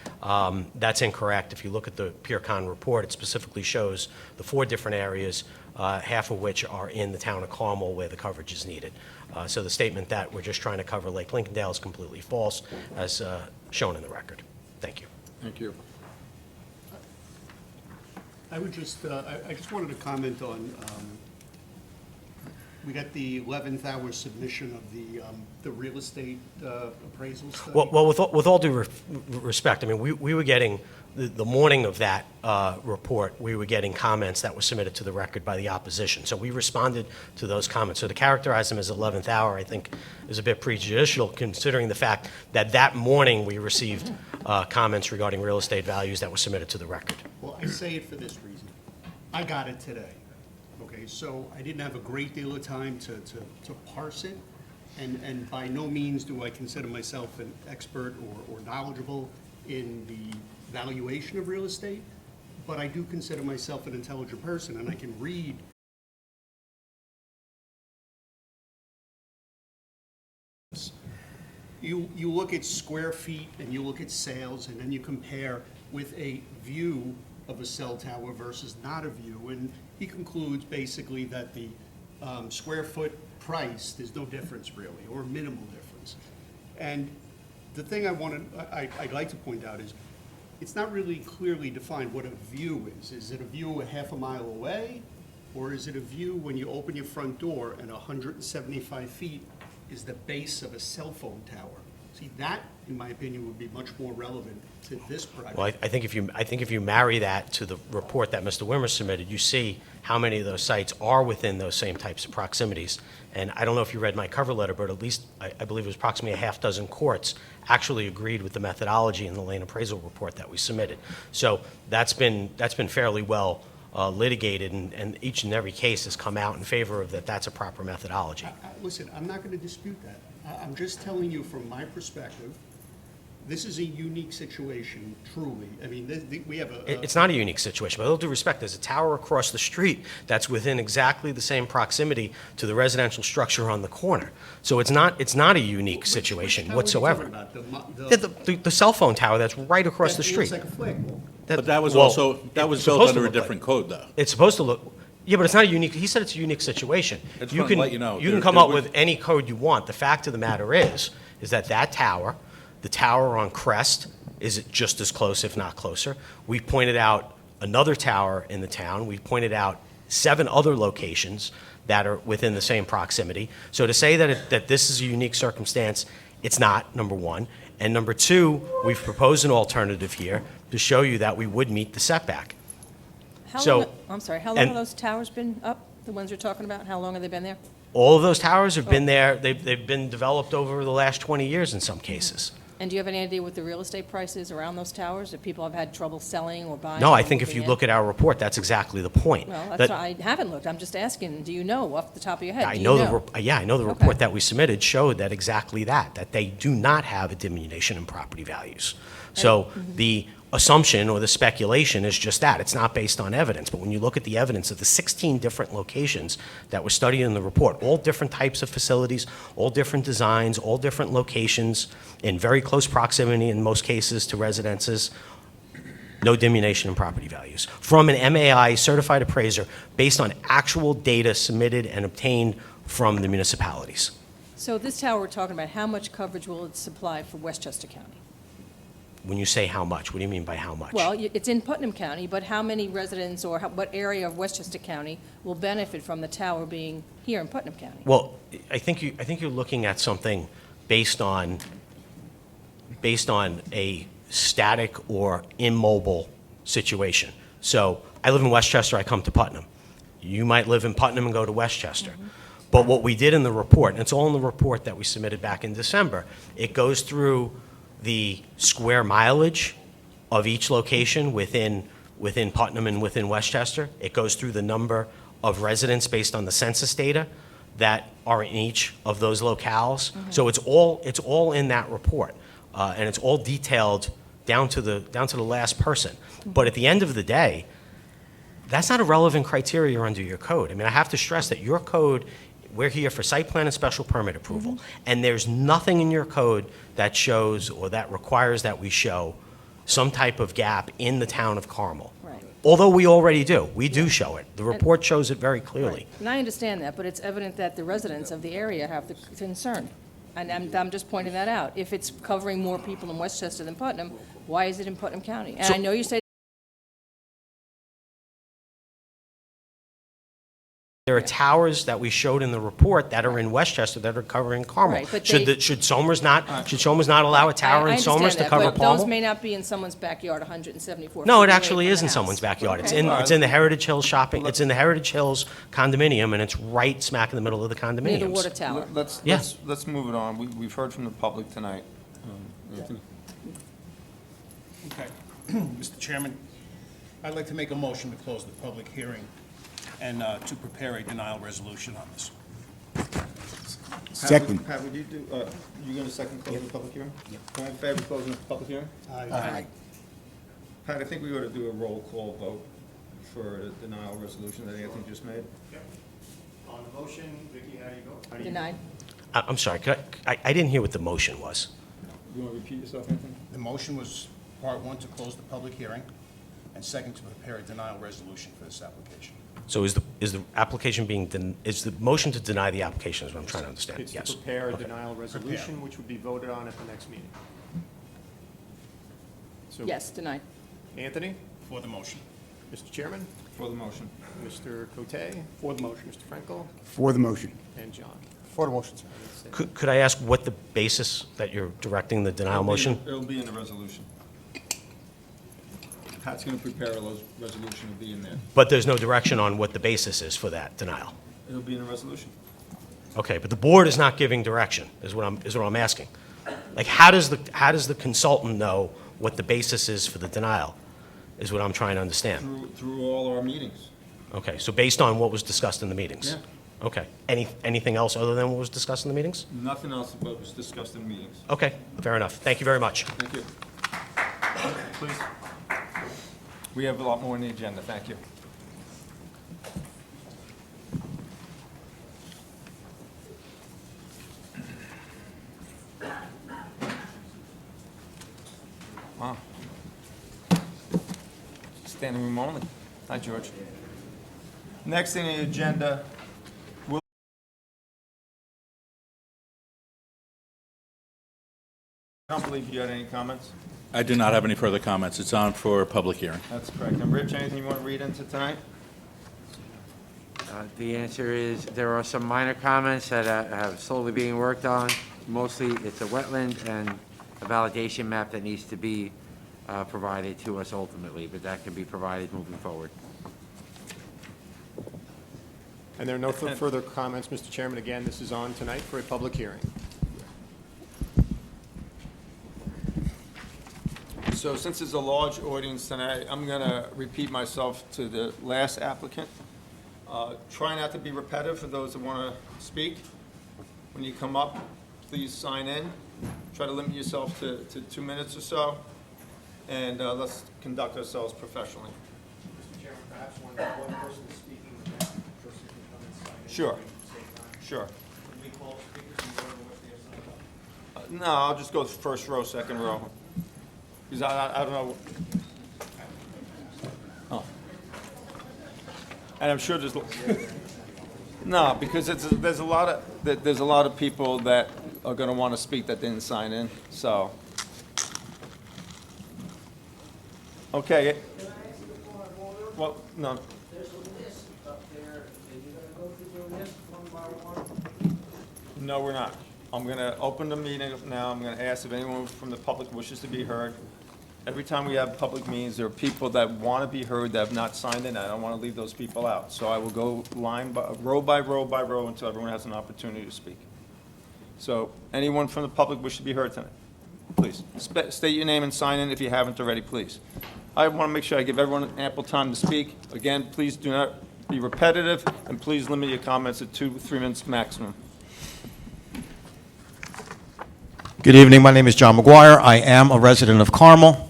that's incorrect. If you look at the PureCon report, it specifically shows the 4 different areas, half of which are in the town of Carmel where the coverage is needed. So the statement that we're just trying to cover Lake Lincolndale is completely false, as shown in the record. Thank you. Thank you. I would just, I just wanted to comment on, we got the 11th hour submission of the real estate appraisal study. Well, with all due respect, I mean, we were getting, the morning of that report, we were getting comments that were submitted to the record by the opposition. So we responded to those comments. So to characterize them as 11th hour, I think, is a bit prejudicial, considering the fact that that morning we received comments regarding real estate values that were submitted to the record. Well, I say it for this reason. I got it today, okay? So I didn't have a great deal of time to parse it, and by no means do I consider myself an expert or knowledgeable in the valuation of real estate, but I do consider myself an intelligent person, and I can read You look at square feet and you look at sales, and then you compare with a view of a cell tower versus not a view, and he concludes basically that the square foot price, there's no difference really, or minimal difference. And the thing I'd like to point out is, it's not really clearly defined what a view is. Is it a view a half a mile away, or is it a view when you open your front door and 175 feet is the base of a cell phone tower? See, that, in my opinion, would be much more relevant to this project. Well, I think if you marry that to the report that Mr. Wimmer submitted, you see how many of those sites are within those same types of proximities. And I don't know if you read my cover letter, but at least I believe it was approximately a half dozen courts actually agreed with the methodology in the land appraisal report that we submitted. So that's been fairly well litigated, and each and every case has come out in favor of that's a proper methodology. Listen, I'm not going to dispute that. I'm just telling you from my perspective, this is a unique situation, truly. I mean, we have a... It's not a unique situation. With all due respect, there's a tower across the street that's within exactly the same proximity to the residential structure on the corner. So it's not a unique situation whatsoever. The cell phone tower that's right across the street. That looks like a flagpole. But that was it's built supposed to under a look different code, though. It's supposed to look... Yeah, but it's not a unique... He said it's a unique situation. It's fine, let you know. You can come up with any code you want. The fact of the matter is that tower... The tower on Crest is just as close, if not closer. We pointed out another tower in the town. We pointed out 7 other locations that are within the same proximity. So to say that this is a unique circumstance, it's not, number one. And number two, we've proposed an alternative here to show you that we would meet the setback. How long have those towers been up, the ones you're talking about? How long have they been there? All of those towers have been there. They've been developed over the last 20 years in some cases. And do you have any idea what the real estate price is around those towers? If people have had trouble selling or buying? No, I think if you look at our report, that's exactly the point. Well, that's why I haven't looked. I'm just asking, do you know off the top of your head? I know the report that we submitted showed that exactly that they do not have a diminution in property values. So the assumption or the speculation is just that. It's not based on evidence. But when you look at the evidence of the 16 different locations that were studied in the report, all different types of facilities, all different designs, all different locations, in very close proximity in most cases to residences, No diminution in property values. From an MAI certified appraiser based on actual data submitted and obtained from the municipalities. So this tower we're talking about, how much coverage will it supply for Westchester County? When you say how much, what do you mean by how much? Well, it's in Putnam County, but how many residents or what area of Westchester County will benefit from the tower being here in Putnam County? Well, I think you're looking at something based on a static or immobile situation. So I live in Westchester, I come to Putnam. You might live in Putnam and go to Westchester. But what we did in the report, and it's all in the report that we submitted back in December, it goes through the square mileage of each location within Putnam and within Westchester. It goes through the number of residents based on the census data that are in each of those locales. So it's all in that report, and it's all detailed down to the last person. But at the end of the day, that's not a relevant criteria under your code. I mean, I have to stress that your code, we're here for site plan and special permit approval, and there's nothing in your code that shows or that requires that we show some type of gap in the town of Carmel. Right. Although we already do. We do show it. The report shows it very clearly. And I understand that, but it's evident that the residents of the area have the concern. And I'm just pointing that out. If it's covering more people in Westchester than Putnam, why is it in Putnam County? And I know you say there are towers that we showed in the report that are in Westchester that are covering Carmel. Right, but Should Somers not allow a tower in Somers to cover but those Palmer? may not be in someone's backyard 174 feet No, it away actually from is the in house. someone's backyard. It's Okay. in the Heritage Hills shopping, it's in the Heritage Hills condominium, and it's right smack in the middle of the condominiums. Near the water tower. Let's move it on. We've heard from the public tonight. Anthony? Okay. Mr. Chairman, I'd like to make a motion to close the public hearing and to prepare a denial resolution on this. Second. Pat, would you do, you going to second close the public hearing? All in favor of closing the public hearing? Aye. Pat, I think we ought to do a roll call vote for the denial resolution that Anthony just made. On the motion, Vicky, how do you vote? Denied. I'm sorry, I didn't hear what the motion was. You want to repeat yourself, Anthony? The motion was part one to close the public hearing, and second to prepare a denial resolution for this application. So is the application is the motion to deny the application is what I'm trying to understand? It's Yes. to prepare a Okay. denial resolution, which would be voted on at the next meeting. So, Yes, denied. Anthony, For the motion. Mr. Chairman, For the motion. Mr. Cote, for the motion, Mr. Frankel, For the motion. and John. For the motion, sir. Could I ask what the basis that you're directing the denial motion? It'll be in the resolution. Pat's going to prepare a resolution, it'll be in there. But there's no direction on what the basis is for that denial. It'll be in the resolution. Okay, but the board is not giving direction, is what I'm asking. Like, how does the consultant know what the basis is for the denial, is what I'm trying to understand. Through all our meetings. Okay, so based on what was discussed in the meetings? Yeah. Okay. Anything else other than what was discussed in the meetings? Nothing else about was discussed in meetings. Okay, fair enough. Thank you very much. Thank you. Please. We have a lot more on the agenda. Thank you. Wow. Standing room only. Hi, George. Next thing on the agenda. I don't believe you had any comments. I do not have any further comments. It's on for public hearing. That's correct. And Rich, anything you want to read into tonight? The answer is, there are some minor comments that have slowly being worked on. Mostly, it's a wetland and a validation map that needs to be provided to us ultimately, but that can be provided moving forward. And there are no further comments, Mr. Chairman. Again, this is on tonight for a public hearing. So since there's a large audience tonight, I'm going to repeat myself to the last applicant. Try not to be repetitive for those that want to speak. When you come up, please sign in. Try to limit yourself to 2 minutes or so, and let's conduct ourselves professionally. Mr. Chairman, perhaps one person is speaking, the next person can come and sign in. Sure. at the same time. Sure. Can we call speakers and go over what they're saying? No, I'll just go first row, second row. Because I don't know. And I'm sure no, because there's a lot of people that are going to want to speak that didn't sign in, so. Okay. Well, no. There's a list up there, and you're gonna go through the list one by one? No, we're not. I'm going to open the meeting up now. I'm going to ask if anyone from the public wishes to be heard. Every time we have public meetings, there are people that want to be heard that have not signed in. I don't want to leave those people out. So I will go row by row by row until everyone has an opportunity to speak. So anyone from the public wish to be heard tonight? Please, state your name and sign in if you haven't already, please. I want to make sure I give everyone ample time to speak. Again, please do not be repetitive, and please limit your comments to 2 to 3 minutes maximum. Good evening. My name is John McGuire. I am a resident of Carmel.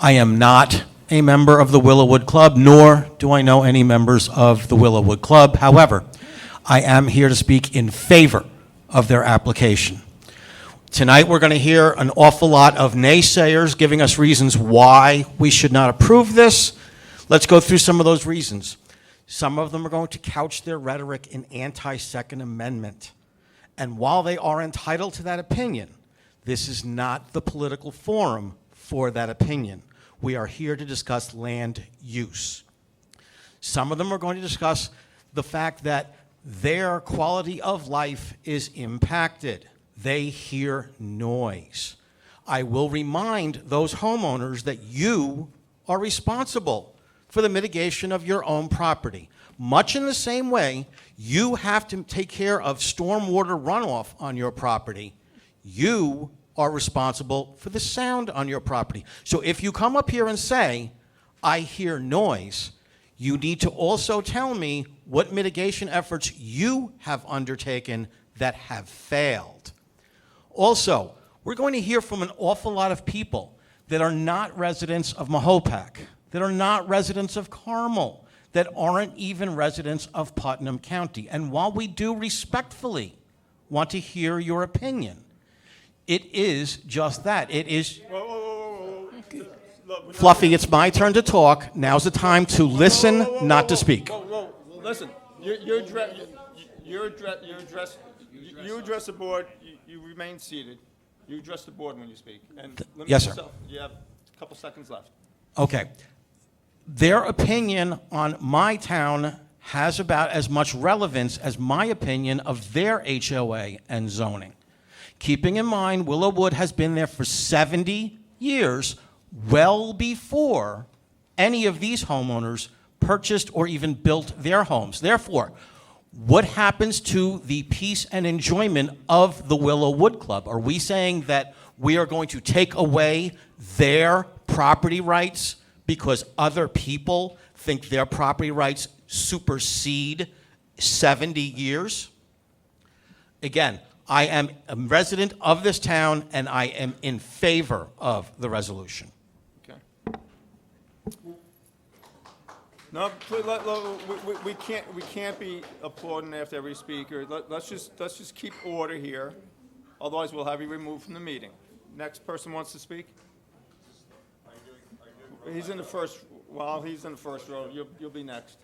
I am not a member of the Willowwood Club, nor do I know any members of the Willowwood Club. However, I am here to speak in favor of their application. Tonight, we're going to hear an awful lot of naysayers giving us reasons why we should not approve this. Let's go through some of those reasons. Some of them are going to couch their rhetoric in anti-Second Amendment. And while they are entitled to that opinion, this is not the political forum for that opinion. We are here to discuss land use. Some of them are going to discuss the fact that their quality of life is impacted. They hear noise. I will remind those homeowners that you are responsible for the mitigation of your own property. Much in the same way, you have to take care of stormwater runoff on your property. You are responsible for the sound on your property. So if you come up here and say, I hear noise, you need to also tell me what mitigation efforts you have undertaken that have failed. Also, we're going to hear from an awful lot of people that are not residents of Mahopac, that are not residents of Carmel, that aren't even residents of Putnam County. And while we do respectfully want to hear your opinion, it is just that. It is... Fluffy, it's my turn to talk. Now's the time to listen, not to speak. Listen, you address the board, you remain seated. You address the board when you speak. And Yes, sir. You have a couple seconds left. Okay. Their opinion on my town has about as much relevance as my opinion of their HOA and zoning. Keeping in mind, Willowwood has been there for 70 years, well before any of these homeowners purchased or even built their homes. Therefore, what happens to the peace and enjoyment of the Willowwood Club? Are we saying that we are going to take away their property rights because other people think their property rights supersede 70 years? Again, I am a resident of this town, and I am in favor of the resolution. Okay. No, we can't be applauding after every speaker. Let's just keep order here. Otherwise, we'll have you removed from the meeting. Next person wants to speak? He's in the first. While he's in the first row, you'll be next.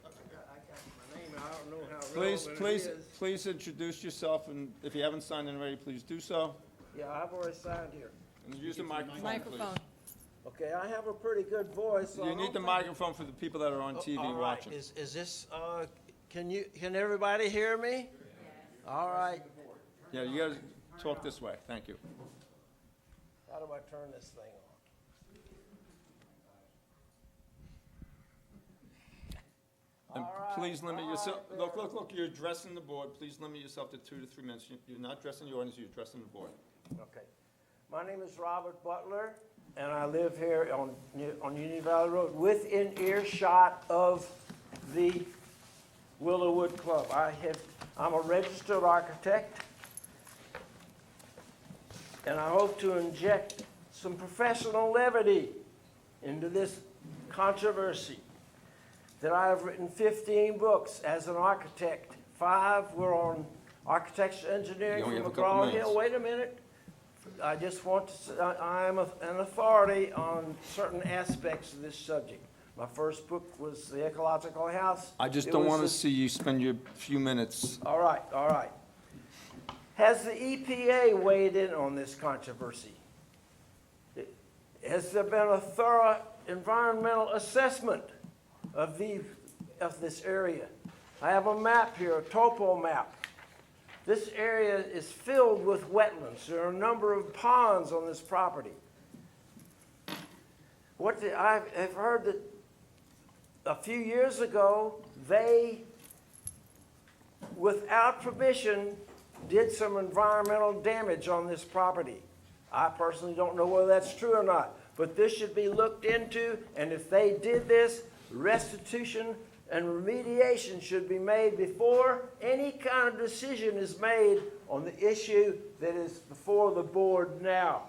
Please introduce yourself, and if you haven't signed in already, please do so. Yeah, I've already signed here. And use the microphone, please. Okay, I have a pretty good voice. So You need the microphone for the people that are on TV all right. watching. Is this, can everybody hear me? All right. Yeah, you gotta talk this way. Thank you. How do I turn this thing on? And please limit yourself, look, you're addressing the board. Please limit yourself to 2 to 3 minutes. You're not addressing the audience, you're addressing the board. Okay. My name is Robert Butler, and I live here on Union Valley Road, within earshot of the Willowwood Club. I'm a registered architect, and I hope to inject some professional levity into this controversy. That I have written 15 books as an architect. 5 were on architecture engineering You only from have a couple McGraw-Hill. minutes. Wait a minute. I just want to say I am an authority on certain aspects of this subject. My first book was The Ecological House. I just It don't was want to the- see you spend your few minutes. All right, all right. Has the EPA weighed in on this controversy? Has there been a thorough environmental assessment of this area? I have a map here, a topo map. This area is filled with wetlands. There are a number of ponds on this property. I've heard that a few years ago, they, without permission, did some environmental damage on this property. I personally don't know whether that's true or not, but this should be looked into, and if they did this, restitution and remediation should be made before any kind of decision is made on the issue that is before the board now.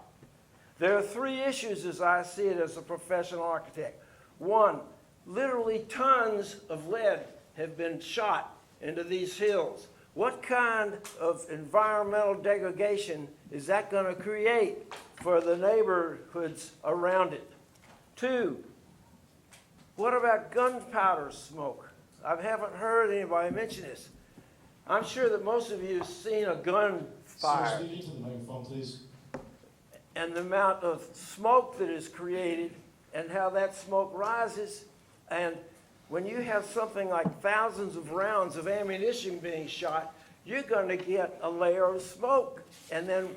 There are three issues as I see it as a professional architect. One, literally tons of lead have been shot into these hills. What kind of environmental degradation is that going to create for the neighborhoods around it? Two, what about gunpowder smoke? I haven't heard anybody mention this. I'm sure that most of you have seen a gunfire. Speaking to the microphone, please. And the amount of smoke that is created and how that smoke rises. And when you have something like thousands of rounds of ammunition being shot, you're going to get a layer of smoke. And then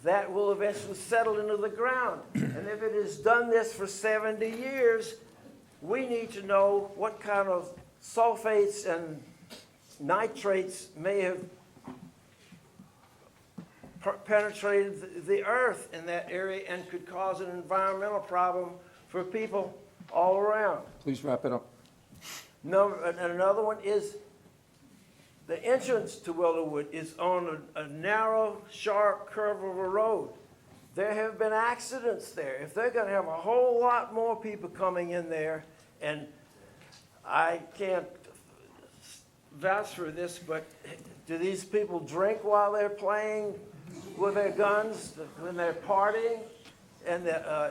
that will eventually settle into the ground. And if it has done this for 70 years, we need to know what kind of sulfates and nitrates may have penetrated the earth in that area and could cause an environmental problem for people all around. Please wrap it up. And another one is the entrance to Willowwood is on a narrow, sharp curve of a road. There have been accidents there. If they're going to have a whole lot more people coming in there, and I can't vouch for this, but do these people drink while they're playing with their guns when they're partying? And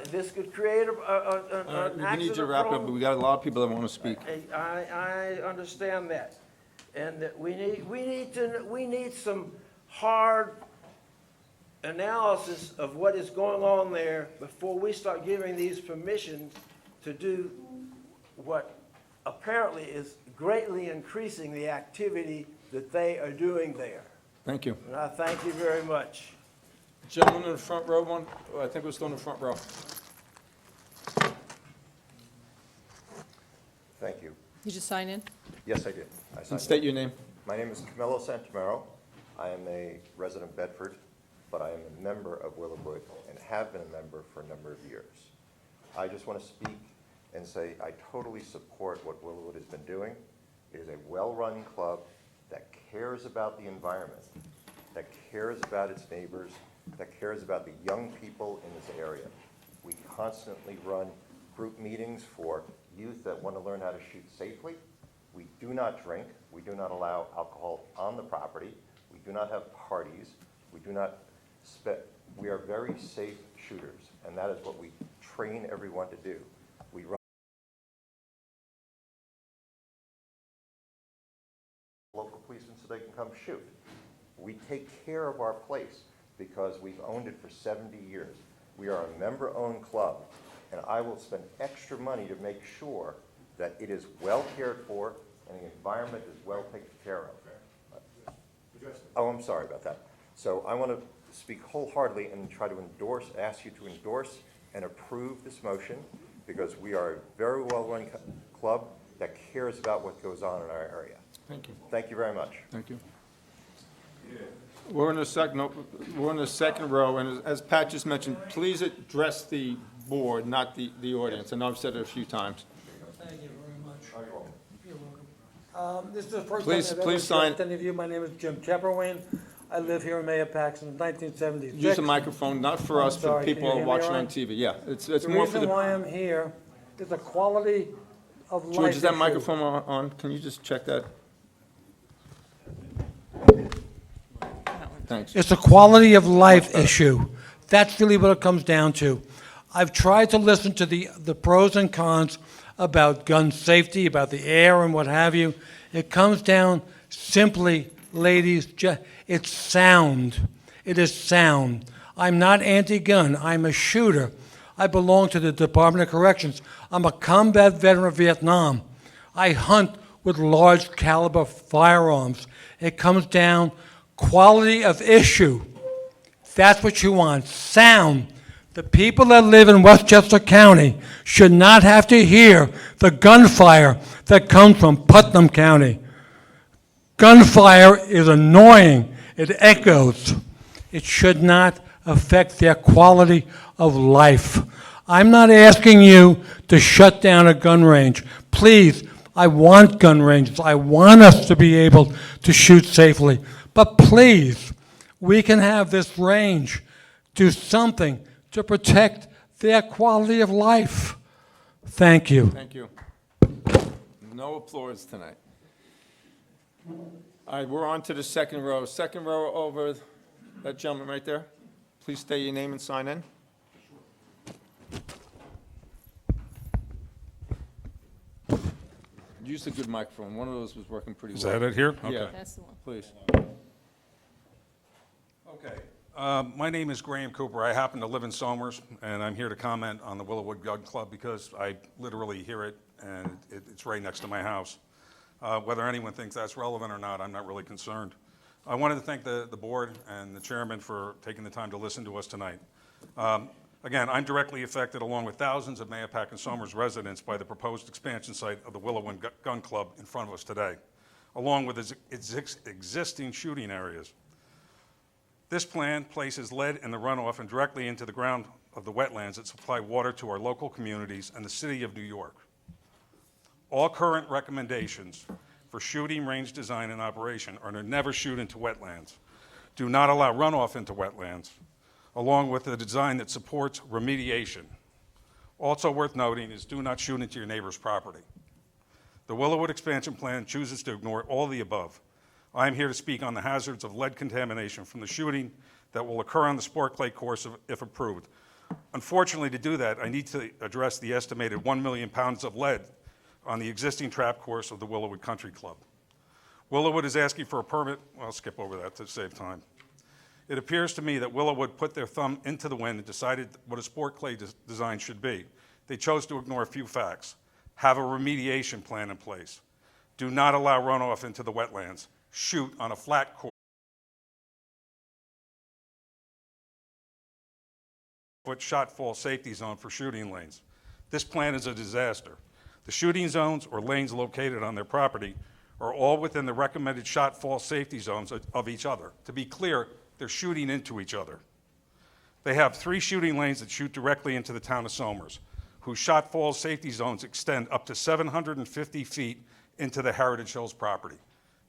this could create an accident. We need to wrap up, but we got a lot of people that want to speak. I understand that, and that we need some hard analysis of what is going on there before we start giving these permissions to do what apparently is greatly increasing the activity that they are doing there. Thank you. And I thank you very much. Gentleman in the front row, one, I think we're still in the front row. Thank you. You just sign in? Yes, I did. And state your name. My name is Camilo Santamero. I am a resident of Bedford, but I am a member of Willowwood and have been a member for a number of years. I just want to speak and say I totally support what Willowwood has been doing. It is a well-run club that cares about the environment, that cares about its neighbors, that cares about the young people in this area. We constantly run group meetings for youth that want to learn how to shoot safely. We do not drink. We do not allow alcohol on the property. We do not have parties. We do not we are very safe shooters, and that is what we train everyone to do. We run local policemen so they can come shoot. We take care of our place because we've owned it for 70 years. We are a member-owned club, and I will spend extra money to make sure that it is well cared for and the environment is well taken care of. Oh, I'm sorry about that. So I want to speak wholeheartedly and try to ask you to endorse and approve this motion because we are a very well-run club that cares about what goes on in our area. Thank you. Thank you very much. Thank you. We're in the second row, and as Pat just mentioned, please address the board, not the audience. I know I've said it a few times. Thank you very much. You're welcome. This is the first Please- time I've please ever sign. addressed any of you. My name is Jim Chepperwain. I live here in Mayapack since 1976. Use the microphone, not for us, for sorry, can people you hear me watching all on right? TV. Yeah, it's The more for reason why the... I'm here is the quality of life George, is that issue. microphone on? Can you just check that? Thanks. It's a quality of life issue. That's really what it comes down to. I've tried to listen to the pros and cons about gun safety, about the air and what have you. It comes down simply, ladies, it's sound. It is sound. I'm not anti-gun. I'm a shooter. I belong to the Department of Corrections. I'm a combat veteran of Vietnam. I hunt with large caliber firearms. It comes down quality of issue. That's what you want, sound. The people that live in Westchester County should not have to hear the gunfire that comes from Putnam County. Gunfire is annoying. It echoes. It should not affect their quality of life. I'm not asking you to shut down a gun range. Please, I want gun ranges. I want us to be able to shoot safely. But please, we can have this range do something to protect their quality of life. Thank you. Thank you. No applause tonight. All right, we're on to the second row. Second row over, that gentleman right there. Please state your name and sign in. Use a good microphone. One of those was working pretty well. Is that it here? Yeah. Okay. That's the one. Please. Okay. My name is Graham Cooper. I happen to live in Somers, and I'm here to comment on the Willowwood Gun Club because I literally hear it, and it's right next to my house. Whether anyone thinks that's relevant or not, I'm not really concerned. I wanted to thank the board and the chairman for taking the time to listen to us tonight. Again, I'm directly affected, along with thousands of Mahopac and Somers residents, by the proposed expansion site of the Willowwood Gun Club in front of us today, along with its existing shooting areas. This plan places lead in the runoff and directly into the ground of the wetlands that supply water to our local communities and the city of New York. All current recommendations for shooting range design and operation are to never shoot into wetlands, do not allow runoff into wetlands, along with a design that supports remediation. Also worth noting is do not shoot into your neighbor's property. The Willowwood expansion plan chooses to ignore all the above. I am here to speak on the hazards of lead contamination from the shooting that will occur on the sport clay course if approved. Unfortunately, to do that, I need to address the estimated 1 million pounds of lead on the existing trap course of the Willowwood Country Club. Willowwood is asking for a permit. I'll skip over that to save time. It appears to me that Willowwood put their thumb into the wind and decided what a sport clay design should be. They chose to ignore a few facts. Have a remediation plan in place. Do not allow runoff into the wetlands. Shoot on a flat course. Foot shot fall safety zone for shooting lanes. This plan is a disaster. The shooting zones or lanes located on their property are all within the recommended shot fall safety zones of each other. To be clear, they're shooting into each other. They have 3 shooting lanes that shoot directly into the town of Somers, whose shot fall safety zones extend up to 750 feet into the Heritage Hills property.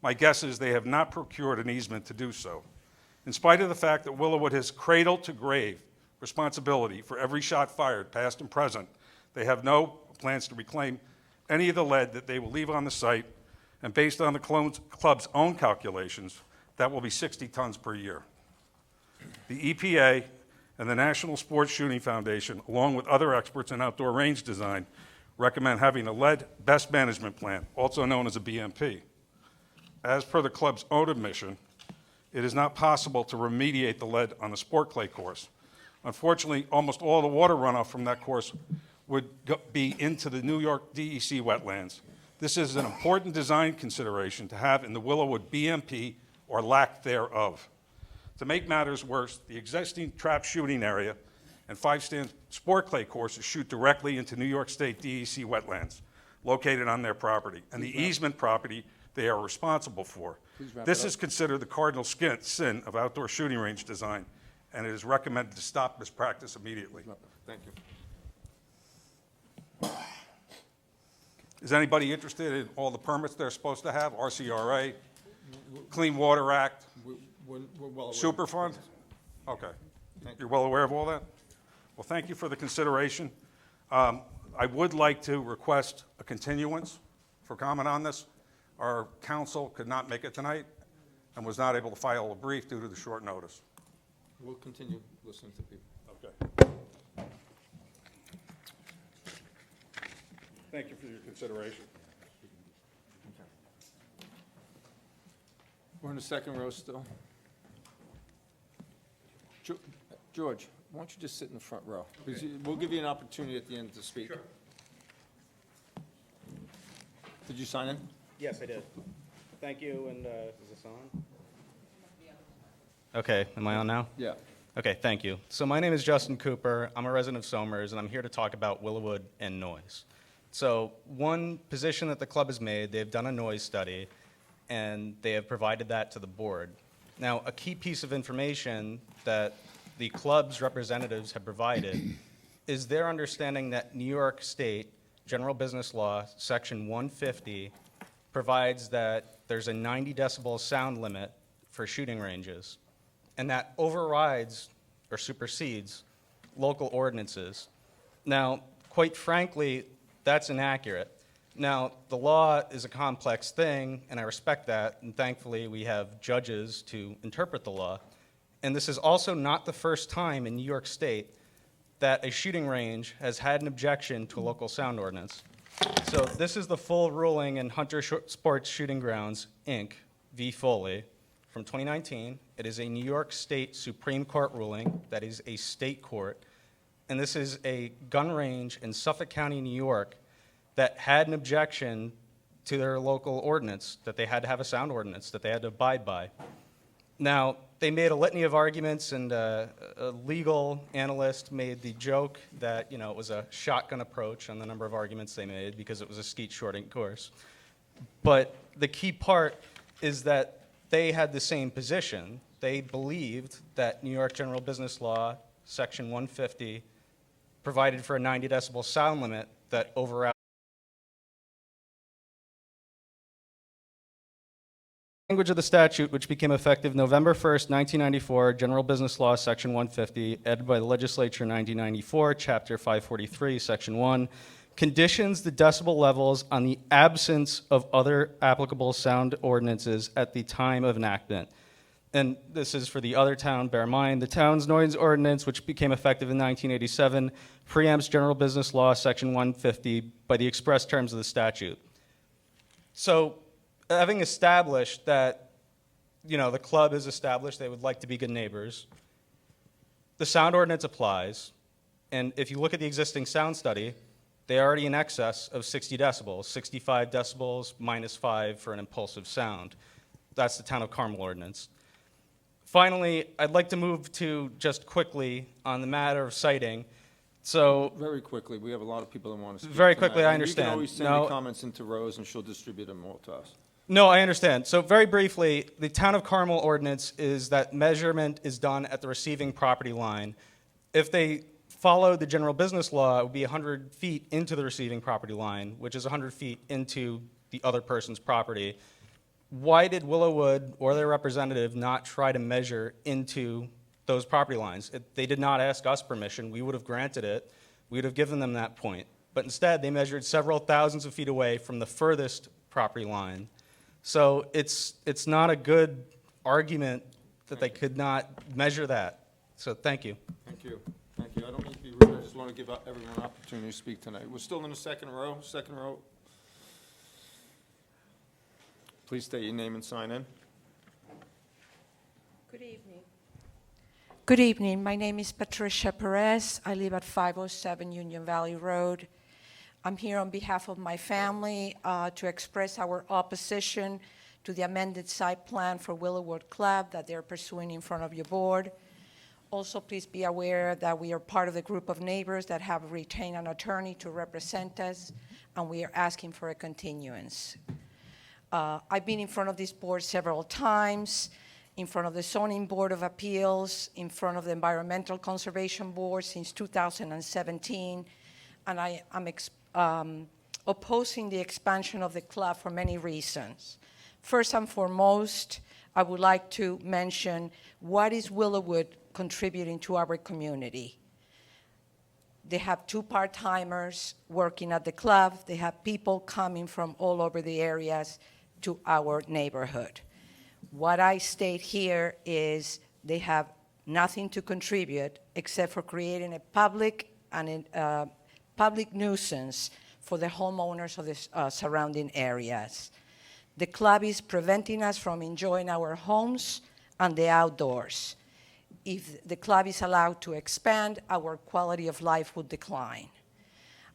My guess is they have not procured an easement to do so. In spite of the fact that Willowwood has cradle to grave responsibility for every shot fired, past and present, they have no plans to reclaim any of the lead that they will leave on the site, and based on the club's own calculations, that will be 60 tons per year. The EPA and the National Sports Shooting Foundation, along with other experts in outdoor range design, recommend having a lead best management plan, also known as a BMP. As per the club's own admission, it is not possible to remediate the lead on the sport clay course. Unfortunately, almost all the water runoff from that course would be into the New York DEC wetlands. This is an important design consideration to have in the Willowwood BMP or lack thereof. To make matters worse, the existing trap shooting area and 5-stand sport clay courses shoot directly into New York State DEC wetlands located on their property, and the easement property they are responsible for. This is considered the cardinal sin of outdoor shooting range design, and it is recommended to stop this practice immediately. Thank you. Is anybody interested in all the permits they're supposed to have? RCRA, Clean Water Act, We're well aware. Superfund? Okay. You're well aware of all that? Well, thank you for the consideration. I would like to request a continuance for comment on this. Our counsel could not make it tonight and was not able to file a brief due to the short notice. We'll continue listening to people. Okay. Thank you for your consideration. We're in the second row still. George, why don't you just sit in the front row? Because we'll give you an opportunity at the end to speak. Sure. Did you sign in? Yes, I did. Thank you, and is this on? Okay, am I on now? Yeah. Okay, thank you. So my name is Justin Cooper. I'm a resident of Somers, and I'm here to talk about Willowwood and noise. So one position that the club has made, they've done a noise study, and they have provided that to the board. Now, a key piece of information that the club's representatives have provided is their understanding that New York State General Business Law, Section 150, provides that there's a 90 decibel sound limit for shooting ranges, and that overrides or supersedes local ordinances. Now, quite frankly, that's inaccurate. Now, the law is a complex thing, and I respect that, and thankfully we have judges to interpret the law. And this is also not the first time in New York State that a shooting range has had an objection to a local sound ordinance. So this is the full ruling in Hunter Sports Shooting Grounds, Inc., v. Foley, from 2019. It is a New York State Supreme Court ruling that is a state court, and this is a gun range in Suffolk County, New York, that had an objection to their local ordinance, that they had to have a sound ordinance, that they had to abide by. Now, they made a litany of arguments, and a legal analyst made the joke that, it was a shotgun approach on the number of arguments they made because it was a skeet shorting course. But the key part is that they had the same position. They believed that New York General Business Law, Section 150, provided for a 90 decibel sound limit that overrides language of the statute, which became effective November 1st, 1994, General Business Law, Section 150, added by the legislature in 1994, Chapter 543, Section 1, conditions the decibel levels on the absence of other applicable sound ordinances at the time of enactment. And this is for the other town. Bear in mind, the town's noise ordinance, which became effective in 1987, preempts General Business Law, Section 150, by the express terms of the statute. So, having established that, the club has established they would like to be good neighbors, the sound ordinance applies, and if you look at the existing sound study, they're already in excess of 60 decibels, 65 decibels minus 5 for an impulsive sound. That's the Town of Carmel ordinance. Finally, I'd like to move to just quickly on the matter of citing. So very quickly, we have a lot of people that want to speak. Very quickly, tonight. I And understand. You can always send No. your comments into Rose, and she'll distribute them all to us. No, I understand. So very briefly, the Town of Carmel ordinance is that measurement is done at the receiving property line. If they follow the general business law, it would be 100 feet into the receiving property line, which is 100 feet into the other person's property. Why did Willowwood or their representative not try to measure into those property lines? They did not ask us permission. We would have granted it. We would have given them that point. But instead, they measured several thousands of feet away from the furthest property line. So it's not a good argument that they could not measure that. So thank you. Thank you. Thank you. I don't mean to be rude. I just want to give everyone an opportunity to speak tonight. We're still in the second row. Second row. Please state your name and sign in. Good evening. Good evening. My name is Patricia Perez. I live at 507 Union Valley Road. I'm here on behalf of my family to express our opposition to the amended site plan for Willowwood Club that they're pursuing in front of your board. Also, please be aware that we are part of the group of neighbors that have retained an attorney to represent us, and we are asking for a continuance. I've been in front of this board several times, in front of the Zoning Board of Appeals, in front of the Environmental Conservation Board since 2017, and I am opposing the expansion of the club for many reasons. First and foremost, I would like to mention what is Willowwood contributing to our community. They have 2 part-timers working at the club. They have people coming from all over the areas to our neighborhood. What I state here is they have nothing to contribute except for creating a public nuisance for the homeowners of the surrounding areas. The club is preventing us from enjoying our homes and the outdoors. If the club is allowed to expand, our quality of life would decline.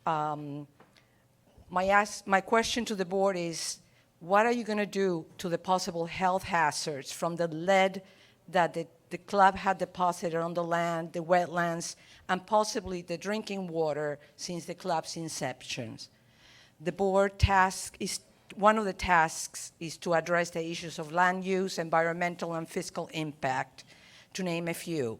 My question to the board is, what are you going to do to the possible health hazards from the lead that the club had deposited on the land, the wetlands, and possibly the drinking water since the club's inception? The board task is, one of the tasks is to address the issues of land use, environmental, and fiscal impact, to name a few.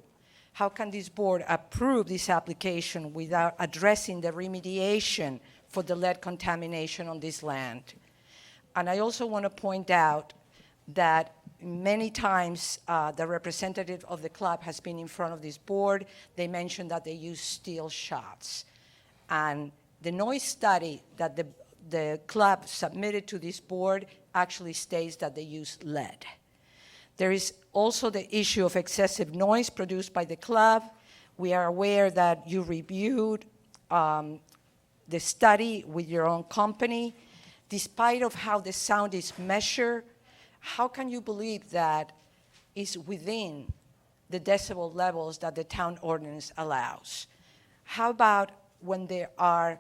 How can this board approve this application without addressing the remediation for the lead contamination on this land? And I also want to point out that many times the representative of the club has been in front of this board. They mentioned that they use steel shots. And the noise study that the club submitted to this board actually states that they use lead. There is also the issue of excessive noise produced by the club. We are aware that you reviewed the study with your own company. Despite of how the sound is measured, how can you believe that is within the decibel levels that the town ordinance allows? How about when there are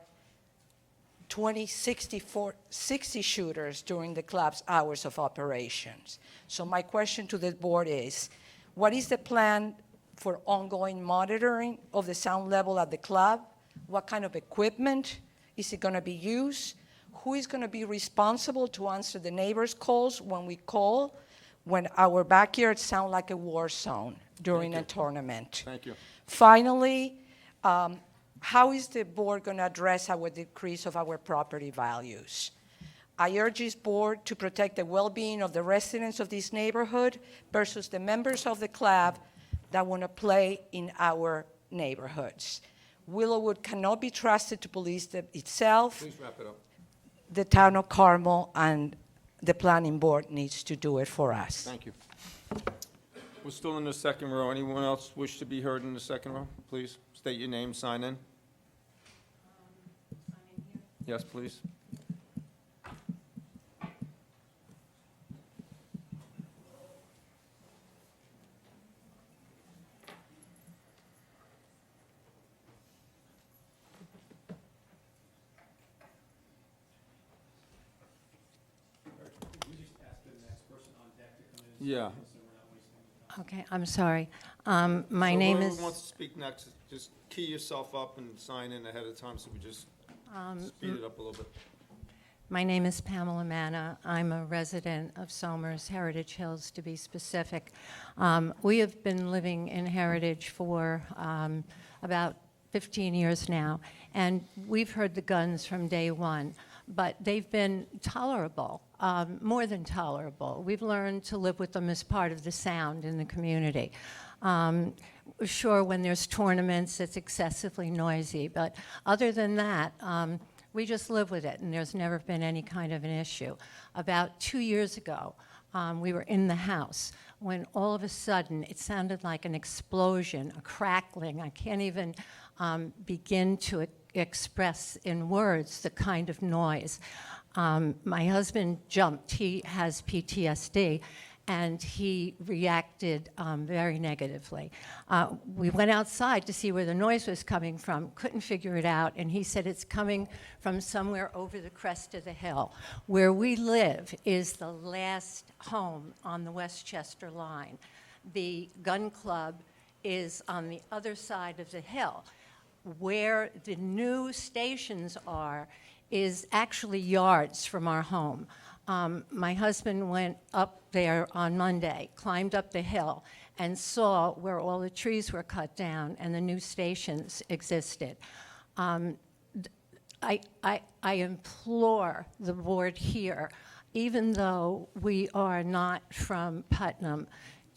20, 60 shooters during the club's hours of operations? So my question to the board is, what is the plan for ongoing monitoring of the sound level at the club? What kind of equipment is it going to be used? Who is going to be responsible to answer the neighbors' calls when we call, when our backyards sound like a war zone during a tournament? Thank you. Finally, how is the board going to address our decrease of our property values? I urge this board to protect the well-being of the residents of this neighborhood versus the members of the club that want to play in our neighborhoods. Willowwood cannot be trusted to police itself. Please wrap it up. The town of Carmel and the planning board needs to do it for us. Thank you. We're still in the second row. Anyone else wish to be heard in the second row? Please state your name, sign in. Yes, please. Yeah. Okay, I'm sorry. My name is... Whoever wants to speak next, just key yourself up and sign in ahead of time so we just speed it up a little bit. My name is Pamela Manna. I'm a resident of Somers, Heritage Hills, to be specific. We have been living in Heritage for about 15 years now, and we've heard the guns from day one, but they've been tolerable, more than tolerable. We've learned to live with them as part of the sound in the community. Sure, when there's tournaments, it's excessively noisy, but other than that, we just live with it, and there's never been any kind of an issue. About 2 years ago, we were in the house when all of a sudden it sounded like an explosion, a crackling. I can't even begin to express in words the kind of noise. My husband jumped. He has PTSD, and he reacted very negatively. We went outside to see where the noise was coming from, couldn't figure it out, and he said it's coming from somewhere over the crest of the hill. Where we live is the last home on the Westchester line. The gun club is on the other side of the hill. Where the new stations are is actually yards from our home. My husband went up there on Monday, climbed up the hill, and saw where all the trees were cut down and the new stations existed. I implore the board here, even though we are not from Putnam,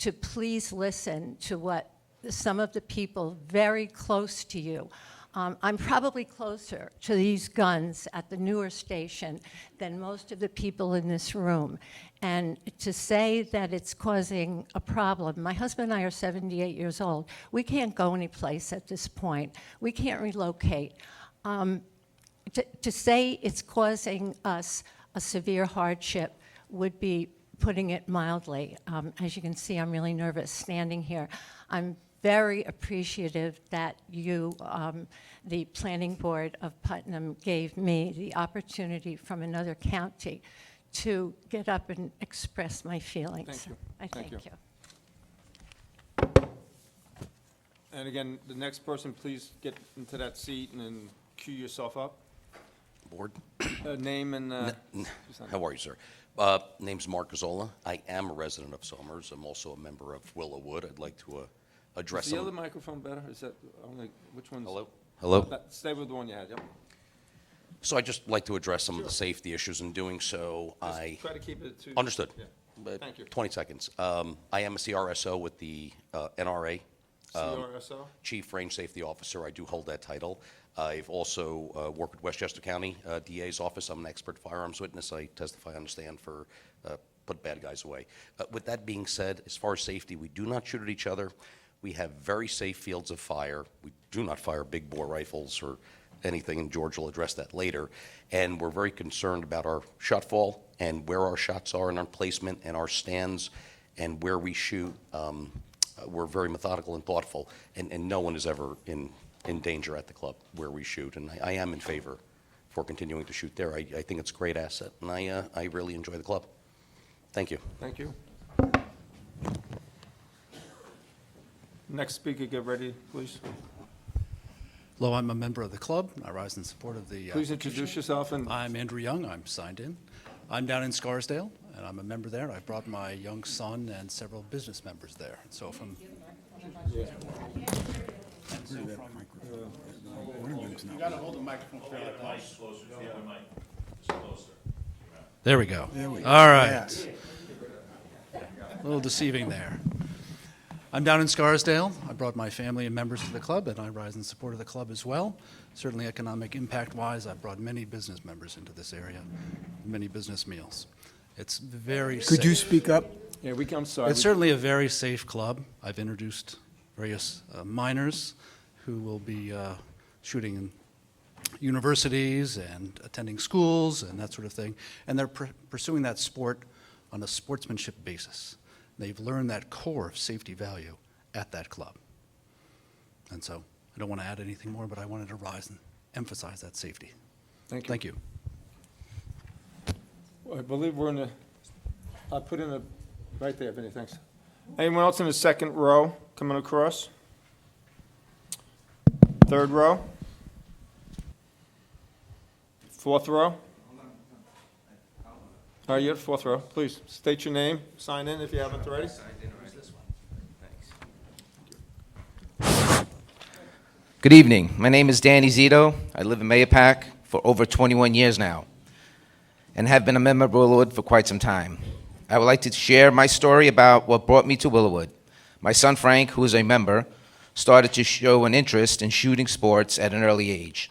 to please listen to what some of the people very close to you. I'm probably closer to these guns at the newer station than most of the people in this room. And to say that it's causing a problem, my husband and I are 78 years old. We can't go anyplace at this point. We can't relocate. to say it's causing us a severe hardship would be putting it mildly. As you can see, I'm really nervous standing here. I'm very appreciative that you, the Planning Board of Putnam, gave me the opportunity from another county to get up and express my feelings. Thank you. I thank you. And again, the next person, please get into that seat and then cue yourself up. Board. Name and... How are you, sir? Name's Mark Gazzola. I am a resident of Somers. I'm also a member of Willowwood. I'd like to address Is the some... other microphone better? Is that only, which one's... Hello? Hello? Stay with the one you had, yep. So I'd just like to address some of the safety issues. In doing so, Just try to keep it to... Understood. Yeah. But Thank you. 20 seconds. I am a CRSO with the NRA. CRSO? Chief Range Safety Officer. I do hold that title. I've also worked with Westchester County DA's office. I'm an expert firearms witness. I testify on the stand for put bad guys away. With that being said, as far as safety, we do not shoot at each other. We have very safe fields of fire. We do not fire big bore rifles or anything, and George will address that later. And we're very concerned about our shot fall and where our shots are and our placement and our stands and where we shoot. We're very methodical and thoughtful, and no one is ever in danger at the club where we shoot. And I am in favor for continuing to shoot there. I think it's a great asset, and I really enjoy the club. Thank you. Thank you. Next speaker, get ready, please. Hello, I'm a member of the club. I rise in support of the... Please introduce yourself. And I'm Andrew Young. I'm signed in. I'm down in Scarsdale, and I'm a member there. I brought my young son and several business members there. So from... You gotta hold the microphone fairly close. There we go. There we go. All right. A little deceiving there. I'm down in Scarsdale. I brought my family and members to the club, and I rise in support of the club as well. Certainly economic impact-wise, I've brought many business members into this area, many business meals. It's very safe. Could you speak up? Yeah, I'm sorry. It's certainly a very safe club. I've introduced various minors who will be shooting in universities and attending schools and that sort of thing, and they're pursuing that sport on a sportsmanship basis. They've learned that core of safety value at that club. And so I don't want to add anything more, but I wanted to rise and emphasize that safety. Thank you. Thank you. I believe we're in the, I put in a, right there, Vinny, thanks. Anyone else in the second row coming across? Third row? Fourth row? All right, you're at fourth row. Please state your name, sign in if you haven't already. Good evening. My name is Danny Zito. I live in Mayapack for over 21 years now and have been a member of Willowwood for quite some time. I would like to share my story about what brought me to Willowwood. My son Frank, who is a member, started to show an interest in shooting sports at an early age.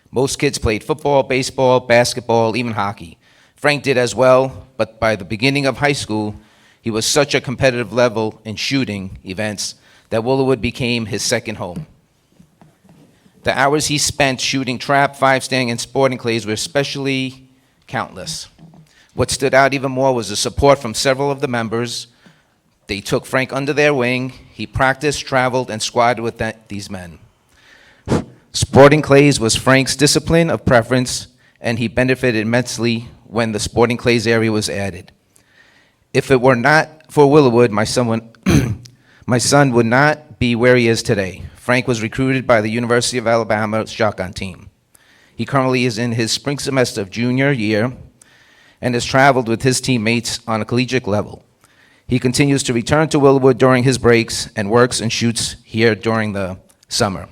Most kids played football, baseball, basketball, even hockey. Frank did as well, but by the beginning of high school, he was such a competitive level in shooting events that Willowwood became his second home. The hours he spent shooting trap, five-stang, and sporting clays were especially countless. What stood out even more was the support from several of the members. They took Frank under their wing. He practiced, traveled, and squatted with these men. Sporting clays was Frank's discipline of preference, and he benefited immensely when the sporting clays area was added. If it were not for Willowwood, my son would not be where he is today. Frank was recruited by the University of Alabama shotgun team. He currently is in his spring semester of junior year and has traveled with his teammates on a collegiate level. He continues to return to Willowwood during his breaks and works and shoots here during the summer.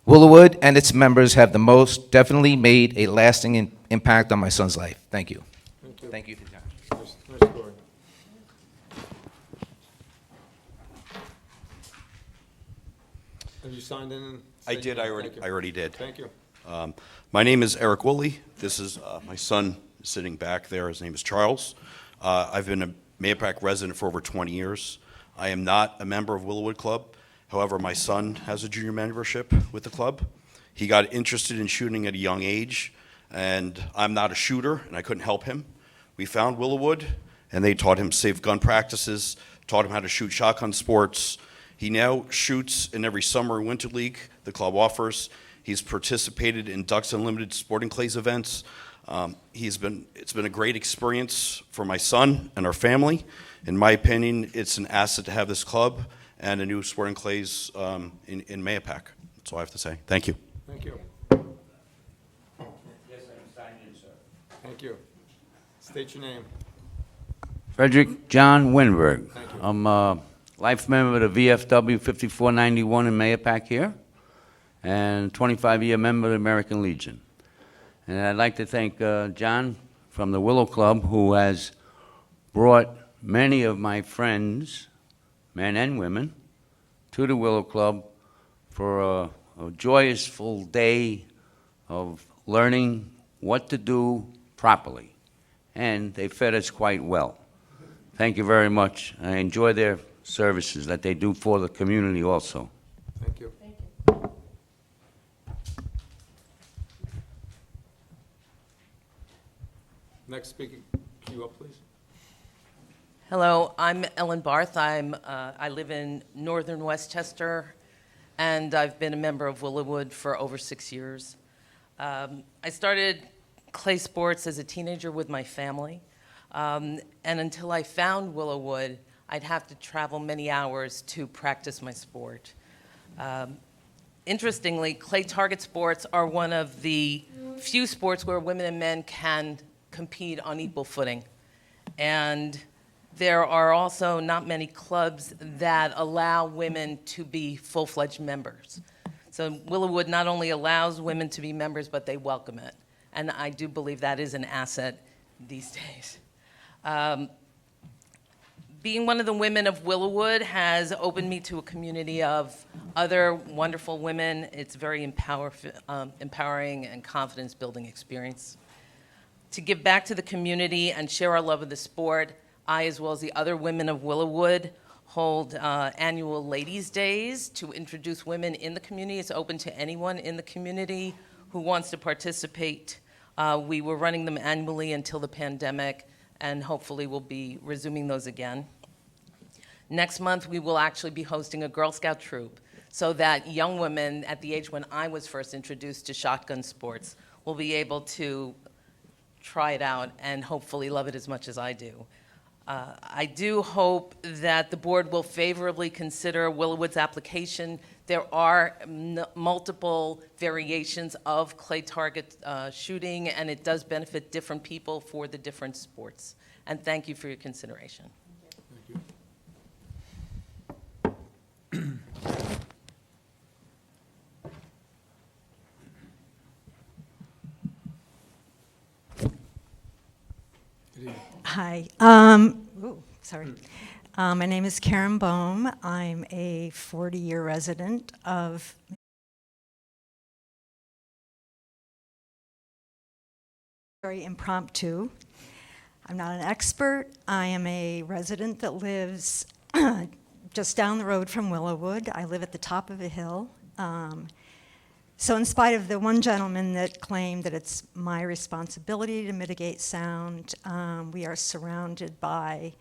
Willowwood and its members have the most definitely made a lasting impact on my son's life. Thank you. Thank you. Thank you for your time. Nice story. Have you signed in? I did. I already did. Thank you. My name is Eric Woolley. This is my son sitting back there. His name is Charles. I've been a Mayapack resident for over 20 years. I am not a member of Willowwood Club. However, my son has a junior membership with the club. He got interested in shooting at a young age, and I'm not a shooter, and I couldn't help him. We found Willowwood, and they taught him safe gun practices, taught him how to shoot shotgun sports. He now shoots in every summer and winter league the club offers. He's participated in Ducks Unlimited Sporting Clays events. It's been a great experience for my son and our family. In my opinion, it's an asset to have this club and a new Sporting Clays in Mayapack. That's all I have to say. Thank you. Thank you. Yes, I'm signing in, sir. Thank you. State your name. Frederick John Winberg. Thank you. I'm a life member of the VFW 5491 in Mayapack here, and 25-year member of the American Legion. And I'd like to thank John from the Willow Club, who has brought many of my friends, men and women, to the Willow Club for a joyous full day of learning what to do properly. And they fed us quite well. Thank you very much. I enjoy their services that they do for the community also. Thank you. Thank you. Next speaker, queue up, please. Hello, I'm Ellen Barth. I live in northern Westchester, and I've been a member of Willowwood for over 6 years. I started clay sports as a teenager with my family, and until I found Willowwood, I'd have to travel many hours to practice my sport. Interestingly, clay target sports are one of the few sports where women and men can compete on equal footing. And there are also not many clubs that allow women to be full-fledged members. So Willowwood not only allows women to be members, but they welcome it. And I do believe that is an asset these days. Being one of the women of Willowwood has opened me to a community of other wonderful women. It's a very empowering and confidence-building experience. To give back to the community and share our love of the sport, I, as well as the other women of Willowwood, hold annual Ladies' Days to introduce women in the community. It's open to anyone in the community who wants to participate. We were running them annually until the pandemic, and hopefully we'll be resuming those again. Next month, we will actually be hosting a Girl Scout troop so that young women at the age when I was first introduced to shotgun sports will be able to try it out and hopefully love it as much as I do. I do hope that the board will favorably consider Willowwood's application. There are multiple variations of clay target shooting, and it does benefit different people for the different sports. And thank you for your consideration. Hi. Sorry. My name is Karen Bohm. I'm a 40-year resident of very impromptu. I'm not an expert. I am a resident that lives just down the road from Willowwood. I live at the top of a hill. So in spite of the one gentleman that claimed that it's my responsibility to mitigate sound, we are surrounded by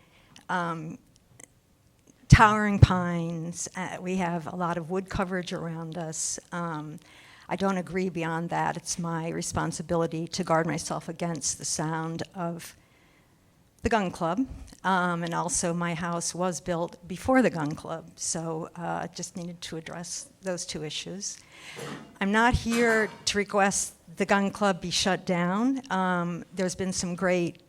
towering pines. We have a lot of wood coverage around us. I don't agree beyond that. It's my responsibility to guard myself against the sound of the gun club. And also my house was built before the gun club, so I just needed to address those two issues. I'm not here to request the gun club be shut down. There's been some great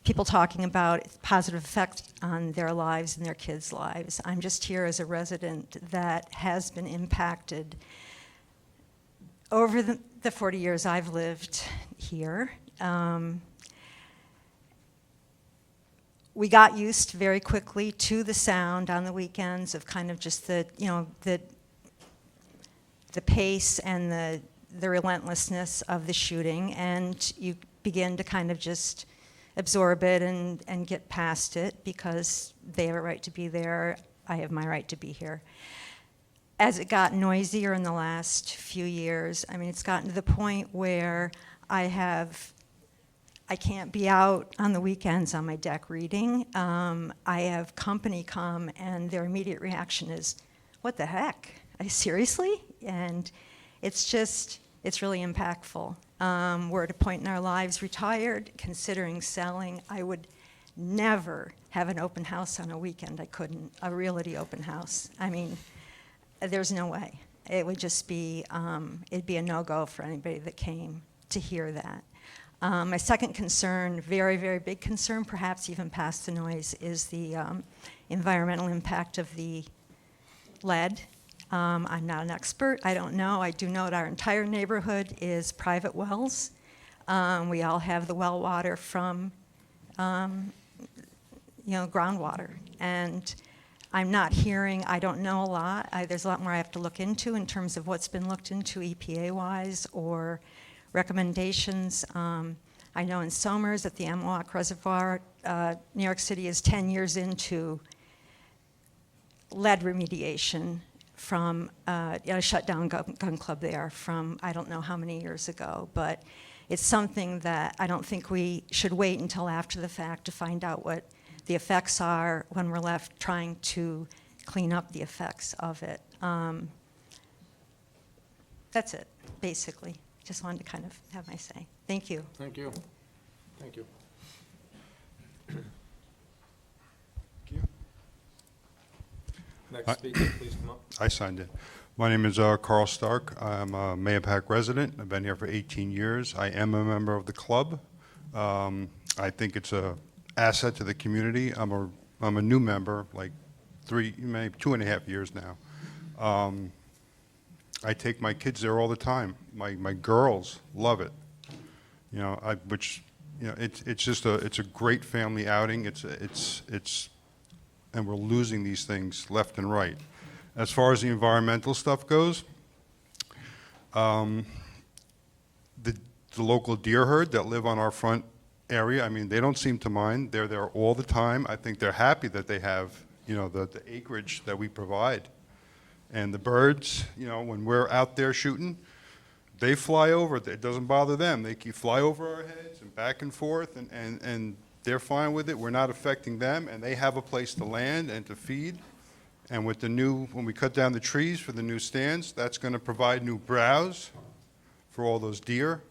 people talking about its positive effect on their lives and their kids' lives. I'm just here as a resident that has been impacted over the 40 years I've lived here. We got used very quickly to the sound on the weekends of kind of just the pace and the relentlessness of the shooting, and you begin to kind of just absorb it and get past it because they have a right to be there, I have my right to be here. as it got noisier in the last few years, I mean, it's gotten to the point where I can't be out on the weekends on my deck reading. I have company come, and their immediate reaction is, "What the heck? Seriously?" And it's really impactful. We're at a point in our lives, retired, considering selling. I would never have an open house on a weekend. I couldn't. A realty open house. I mean, there's no way. It would just be, it'd be a no-go for anybody that came to hear that. My second concern, very, very big concern, perhaps even past the noise, is the environmental impact of the lead. I'm not an expert. I don't know. I do know that our entire neighborhood is private wells. We all have the well water from, groundwater. And I'm not hearing, I don't know a lot. There's a lot more I have to look into in terms of what's been looked into EPA-wise or recommendations. I know in Somers at the Amwalk Reservoir, New York City is 10 years into lead remediation from a shut-down gun club there from I don't know how many years ago. But it's something that I don't think we should wait until after the fact to find out what the effects are when we're left trying to clean up the effects of it. That's it, basically. Just wanted to kind of have my say. Thank you. Thank you. Thank you. Next speaker, please come up. I signed in. My name is Carl Stark. I'm a Mayapack resident. I've been here for 18 years. I am a member of the club. I think it's a asset to the community. I'm a new member, like maybe 2.5 years now. I take my kids there all the time. My girls love it. It's just a great family outing. And we're losing these things left and right. As far as the environmental stuff goes, the local deer herd that live on our front area, I mean, they don't seem to mind. They're there all the time. I think they're happy that they have, the acreage that we provide. And the birds, when we're out there shooting, they fly over. It doesn't bother them. They keep fly over our heads and back and forth, and they're fine with it. We're not affecting them, and they have a place to land and to feed. And with when we cut down the trees for the new stands, that's going to provide new browse for all those deer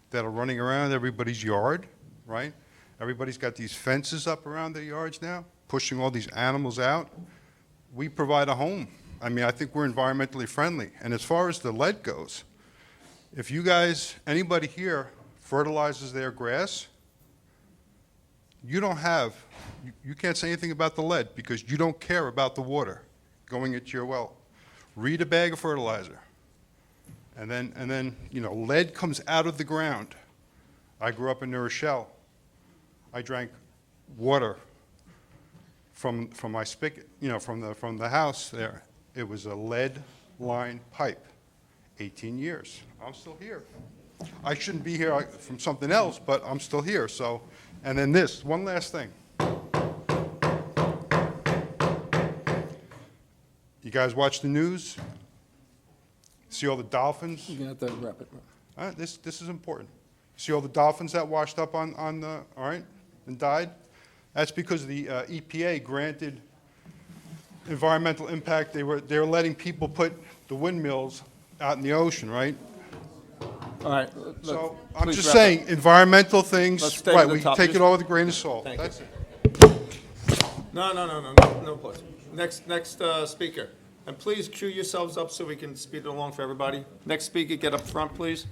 that are running around everybody's yard, right? Everybody's got these fences up around their yards now, pushing all these animals out. We provide a home. I mean, I think we're environmentally friendly. And as far as the lead goes, if you guys, anybody here fertilizes their grass, you can't say anything about the lead because you don't care about the water going into your well. Read a bag of fertilizer. And then, lead comes out of the ground. I grew up in New Rochelle. I drank water from my spigot, from the house there. It was a lead-lined pipe, 18 years. I'm still here. I shouldn't be here from something else, but I'm still here. So, and then this, one last thing. You guys watch the news? See all the dolphins? You have to wrap it. This is important. See all the dolphins that washed up all right, and died? That's because the EPA granted environmental impact. They were letting people put the windmills out in the ocean, right? All right. So I'm just saying, environmental things, right, we take it all with a grain of salt. That's it. No place. Next speaker. And please cue yourselves up so we can speed it along for everybody. Next speaker, get up front, please.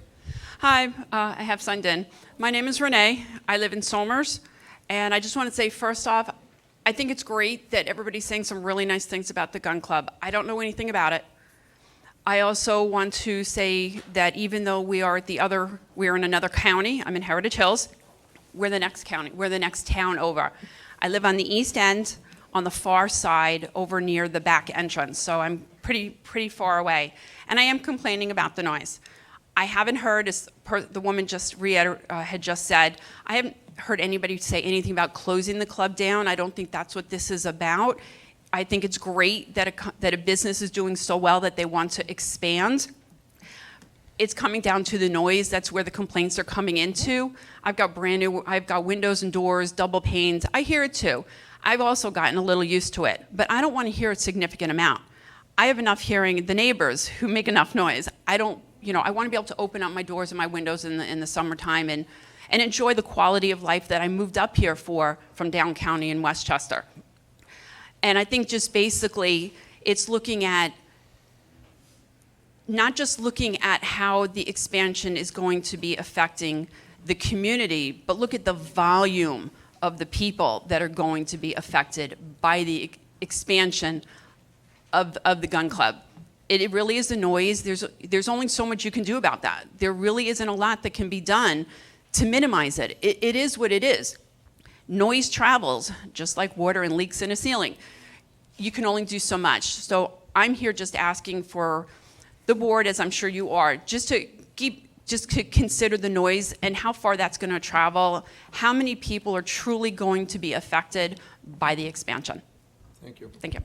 Hi, I have signed in. My name is Renee. I live in Somers. And I just want to say, first off, I think it's great that everybody's saying some really nice things about the gun club. I don't know anything about it. I also want to say that even though we're in another county, I'm in Heritage Hills, we're the next county, we're the next town over. I live on the east end, on the far side, over near the back entrance, so I'm pretty far away. And I am complaining about the noise. I haven't heard, as the woman had just said, I haven't heard anybody say anything about closing the club down. I don't think that's what this is about. I think it's great that that a business is doing so well that they want to expand. It's coming down to the noise. That's where the complaints are coming into. I've got windows and doors, double panes. I hear it too. I've also gotten a little used to it, but I don't want to hear a significant amount. I have enough hearing the neighbors who make enough noise. I don't, I want to be able to open up my doors and my windows in the summertime and enjoy the quality of life that I moved up here from down county in Westchester. And I think just basically it's looking at, not just looking at how the expansion is going to be affecting the community, but look at the volume of the people that are going to be affected by the expansion of the gun club. It really is a noise. There's only so much you can do about that. There really isn't a lot that can be done to minimize it. It is what it is. Noise travels, just like water and leaks in a ceiling. You can only do so much. So I'm here just asking for the board, as I'm sure you are, just to consider the noise and how far that's going to travel, how many people are truly going to be affected by the expansion. Thank you. Thank you.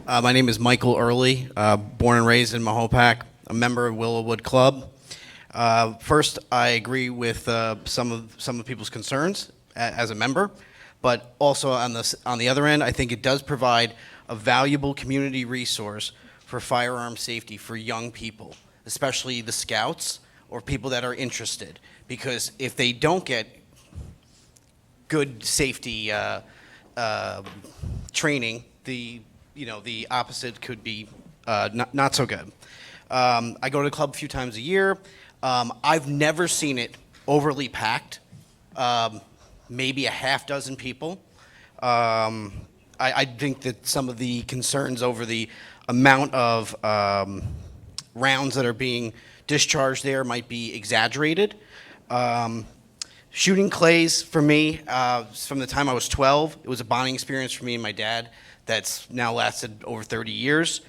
My name is Michael Early, born and raised in Mahopac, a member of Willowwood Club. First, I agree with some of people's concerns as a member, but also on the other end, I think it does provide a valuable community resource for firearm safety for young people, especially the scouts or people that are interested. Because if they don't get good safety training, the opposite could be not so good. I go to the club a few times a year. I've never seen it overly packed, maybe a half dozen people. I think that some of the concerns over the amount of rounds that are being discharged there might be exaggerated. Shooting clays, for me, from the time I was 12, it was a bonding experience for me and my dad that's now lasted over 30 years.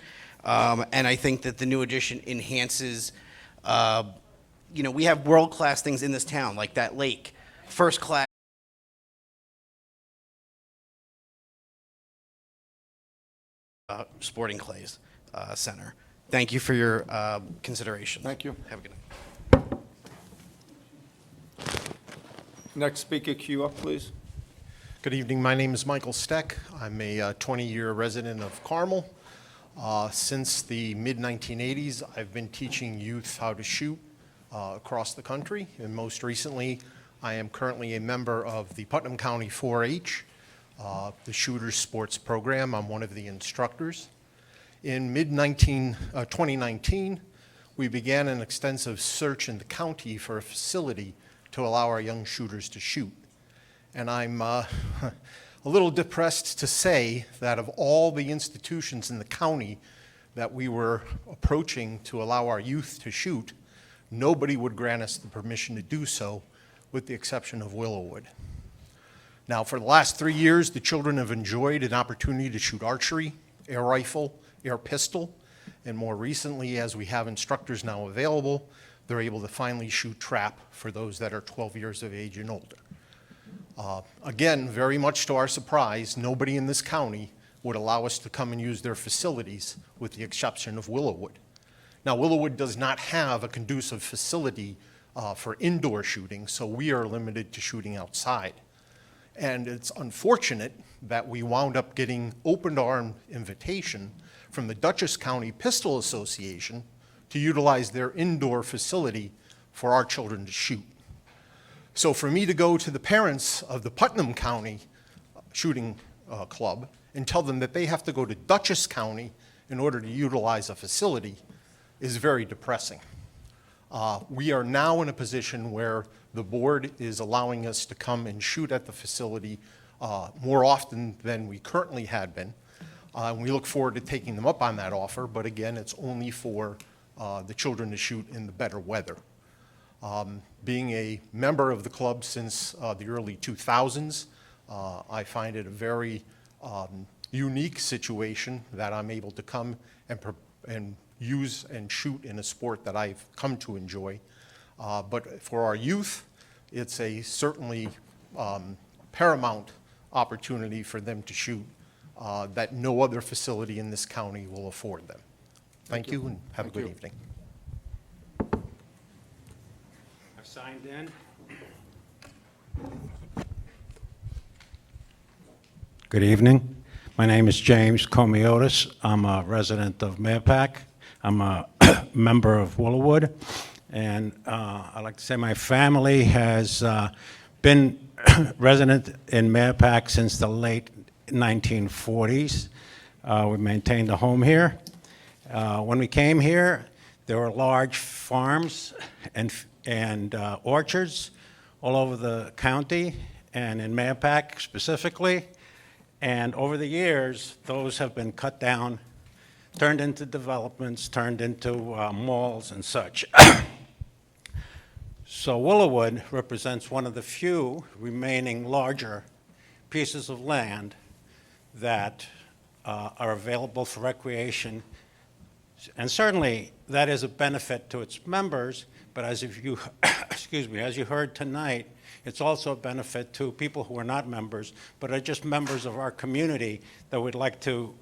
And I think that the new addition enhances, we have world-class things in this town, like that lake, first-class. Sporting Clays Center. Thank you for your consideration. Thank you. Have a good night. Next speaker, queue up, please. Good evening. My name is Michael Steck. I'm a 20-year resident of Carmel. Since the mid-1980s, I've been teaching youth how to shoot across the country, and most recently, I am currently a member of the Putnam County 4-H, the Shooters Sports Program. I'm one of the instructors. In mid-2019, we began an extensive search in the county for a facility to allow our young shooters to shoot. And I'm a little depressed to say that of all the institutions in the county that we were approaching to allow our youth to shoot, nobody would grant us the permission to do so, with the exception of Willowwood. Now, for the last 3 years, the children have enjoyed an opportunity to shoot archery, air rifle, air pistol, and more recently, as we have instructors now available, they're able to finally shoot trap for those that are 12 years of age and older. Again, very much to our surprise, nobody in this county would allow us to come and use their facilities, with the exception of Willowwood. Now, Willowwood does not have a conducive facility for indoor shooting, so we are limited to shooting outside. And it's unfortunate that we wound up getting open-arm invitation from the Dutchess County Pistol Association to utilize their indoor facility for our children to shoot. So for me to go to the parents of the Putnam County Shooting Club and tell them that they have to go to Dutchess County in order to utilize a facility is very depressing. We are now in a position where the board is allowing us to come and shoot at the facility more often than we currently had been. And we look forward to taking them up on that offer, but again, it's only for the children to shoot in the better weather. Being a member of the club since the early 2000s, I find it a very unique situation that I'm able to come and use and shoot in a sport that I've come to enjoy. But for our youth, it's a certainly paramount opportunity for them to shoot that no other facility in this county will afford them. Thank you, and have a good evening. I've signed in. Good evening. My name is James Comiotis. I'm a resident of Mayapack. I'm a member of Willowwood. And I'd like to say my family has been resident in Mayapack since the late 1940s. We maintained a home here. When we came here, there were large farms and orchards all over the county and in Mayapack specifically. And over the years, those have been cut down, turned into developments, turned into malls and such. So Willowwood represents one of the few remaining larger pieces of land that are available for recreation. And certainly that is a benefit to its members, but as if you, excuse me, as you heard tonight, it's also a benefit to people who are not members, but are just members of our community that we'd like to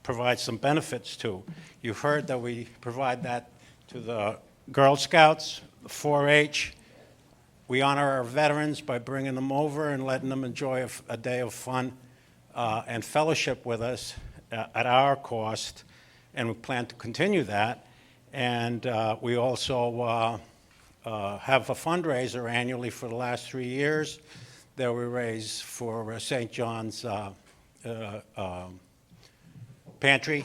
provide some benefits to. You've heard that we provide that to the Girl Scouts, the 4-H. We honor our veterans by bringing them over and letting them enjoy a day of fun and fellowship with us at our cost, and we plan to continue that. And we also have a fundraiser annually for the last 3 years that we raise for St. John's Pantry,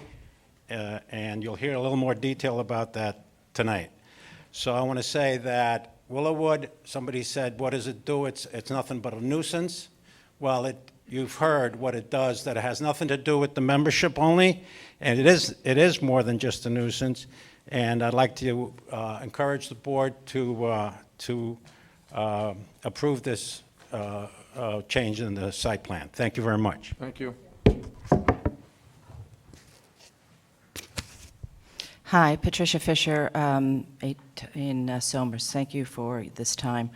and you'll hear a little more detail about that tonight. So I want to say that Willowwood, somebody said, what does it do? It's nothing but a nuisance. Well, you've heard what it does, that it has nothing to do with the membership only, and it is more than just a nuisance. And I'd like to encourage the board to approve this change in the site plan. Thank you very much. Thank you. Hi, Patricia Fisher, in Somers. Thank you for this time.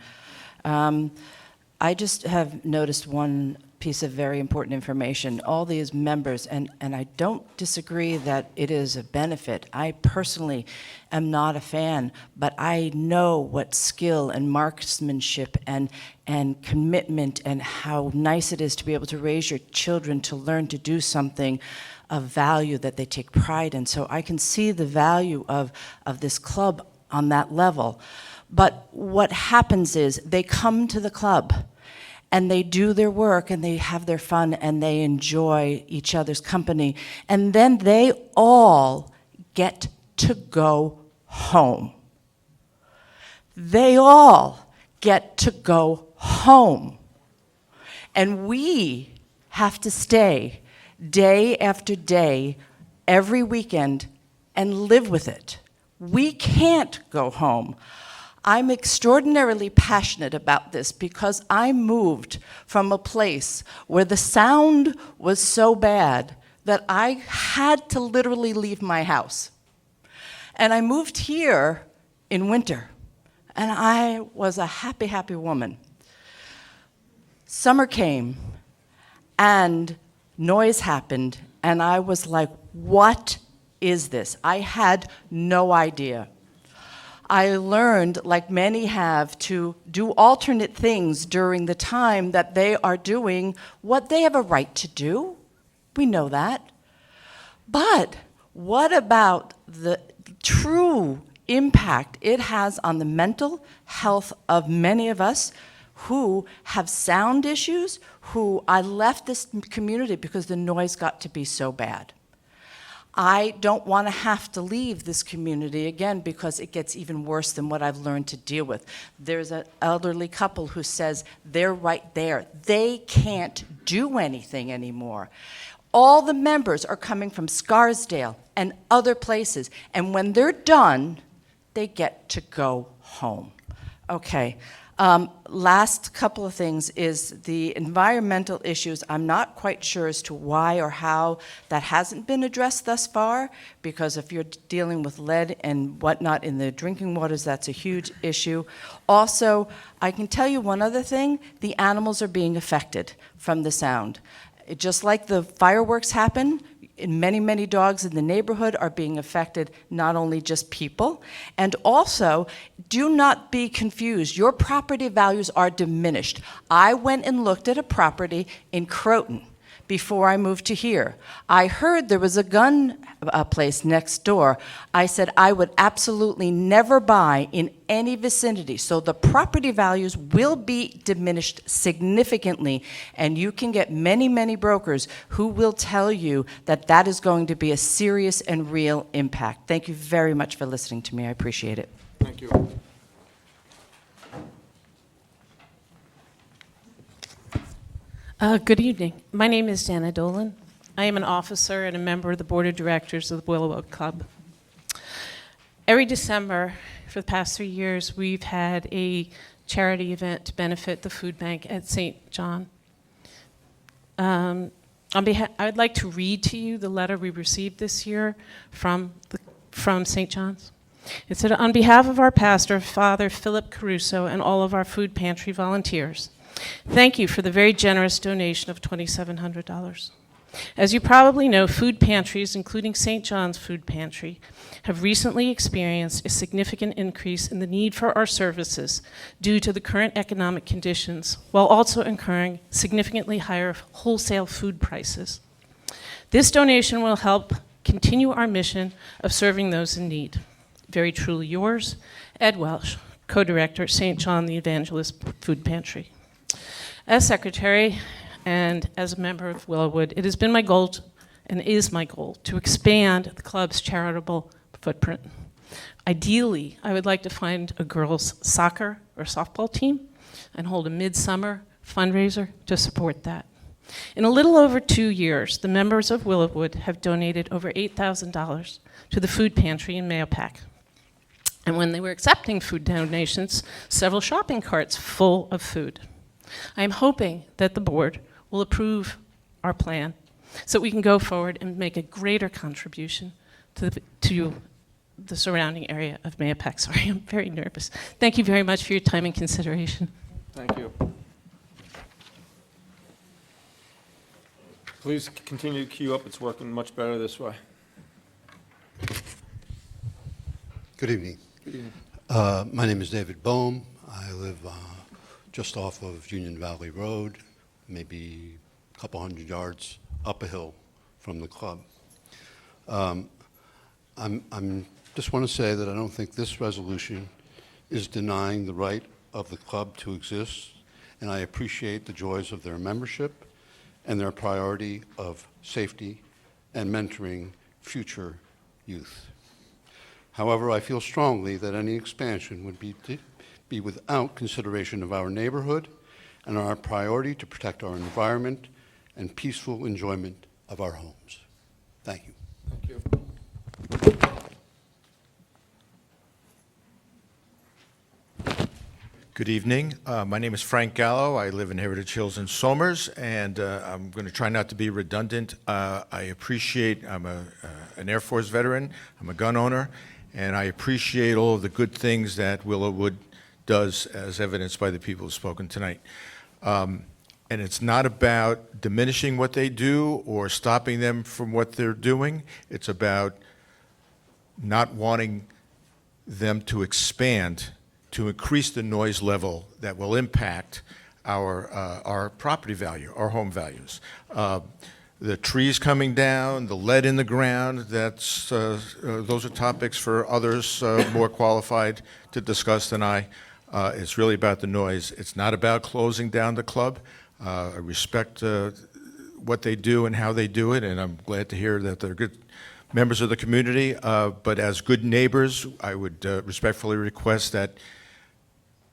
I just have noticed one piece of very important information. All these members, and I don't disagree that it is a benefit. I personally am not a fan, but I know what skill and marksmanship and commitment and how nice it is to be able to raise your children to learn to do something of value that they take pride in. So I can see the value of this club on that level. But what happens is they come to the club and they do their work and they have their fun and they enjoy each other's company. And then they all get to go home. They all get to go home. And we have to stay day after day, every weekend, and live with it. We can't go home. I'm extraordinarily passionate about this because I moved from a place where the sound was so bad that I had to literally leave my house. And I moved here in winter, and I was a happy, happy woman. Summer came, and noise happened, and I was like, what is this? I had no idea. I learned, like many have, to do alternate things during the time that they are doing what they have a right to do. We know that. But what about the true impact it has on the mental health of many of us who have sound issues, who I left this community because the noise got to be so bad. I don't want to have to leave this community again because it gets even worse than what I've learned to deal with. There's an elderly couple who says they're right there. They can't do anything anymore. All the members are coming from Scarsdale and other places, and when they're done, they get to go home. Okay. Last couple of things is the environmental issues. I'm not quite sure as to why or how that hasn't been addressed thus far, because if you're dealing with lead and whatnot in the drinking waters, that's a huge issue. Also, I can tell you one other thing, the animals are being affected from the sound. Just like the fireworks happen, many, many dogs in the neighborhood are being affected, not only just people. And also, do not be confused. Your property values are diminished. I went and looked at a property in Croton before I moved to here. I heard there was a gun place next door. I said I would absolutely never buy in any vicinity. So the property values will be diminished significantly, and you can get many, many brokers who will tell you that that is going to be a serious and real impact. Thank you very much for listening to me. I appreciate it. Thank you. Good evening. My name is Dana Dolan. I am an officer and a member of the Board of Directors of the Willowwood Club. Every December for the past 3 years, we've had a charity event to benefit the food bank at St. John. I would like to read to you the letter we received this year from St. John's. It said, on behalf of our pastor, Father Philip Caruso, and all of our food pantry volunteers, thank you for the very generous donation of $2,700. As you probably know, food pantries, including St. John's Food Pantry, have recently experienced a significant increase in the need for our services due to the current economic conditions, while also incurring significantly higher wholesale food prices. This donation will help continue our mission of serving those in need. Very truly yours, Ed Welsh, co-director, St. John the Evangelist Food Pantry. As secretary and as a member of Willowwood, it has been my goal and is my goal to expand the club's charitable footprint. Ideally, I would like to find a girls' soccer or softball team and hold a midsummer fundraiser to support that. In a little over 2 years, the members of Willowwood have donated over $8,000 to the food pantry in Mahopac. And when they were accepting food donations, several shopping carts full of food. I am hoping that the board will approve our plan so we can go forward and make a greater contribution to the surrounding area of Mahopac. Sorry, I'm very nervous. Thank you very much for your time and consideration. Thank you. Please continue to queue up. It's working much better this way. Good evening. Good evening. My name is David Bohm. I live just off of Union Valley Road, maybe a couple hundred yards up a hill from the club. I'm just want to say that I don't think this resolution is denying the right of the club to exist, and I appreciate the joys of their membership and their priority of safety and mentoring future youth. However, I feel strongly that any expansion would be without consideration of our neighborhood and our priority to protect our environment and peaceful enjoyment of our homes. Thank you. Thank you. Good evening. My name is Frank Gallo. I live in Heritage Hills in Somers, and I'm going to try not to be redundant. I appreciate, I'm an Air Force veteran, I'm a gun owner, and I appreciate all of the good things that Willowwood does, as evidenced by the people who've spoken tonight. And it's not about diminishing what they do or stopping them from what they're doing. It's about not wanting them to expand, to increase the noise level that will impact our property value, our home values. The trees coming down, the lead in the ground, those are topics for others more qualified to discuss than I. It's really about the noise. It's not about closing down the club. I respect what they do and how they do it, and I'm glad to hear that they're good members of the community. But as good neighbors, I would respectfully request that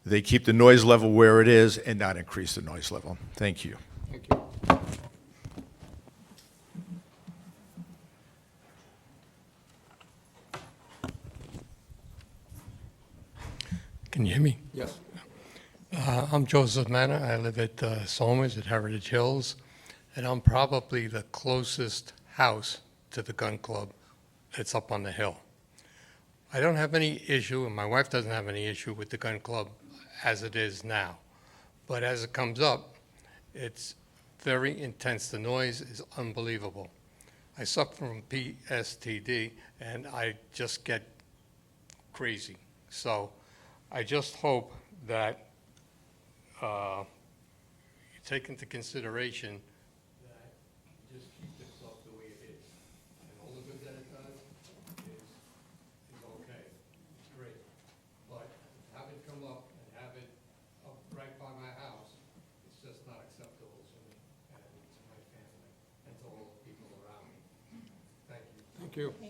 they keep the noise level where it is and not increase the noise level. Thank you. Thank you. Can you hear me? Yes. I'm Joseph Manor. I live at Somers at Heritage Hills, and I'm probably the closest house to the gun club that's up on the hill. I don't have any issue, and my wife doesn't have any issue with the gun club as it is now. But as it comes up, it's very intense. The noise is unbelievable. I suffer from PSTD, and I just get crazy. So I just hope that you take into consideration that you just keep the club the way it is. And all the good that it does is okay, it's great. But have it come up and have it up right by my house, it's just not acceptable to me and to my family and to all the people around me. Thank you. Thank you.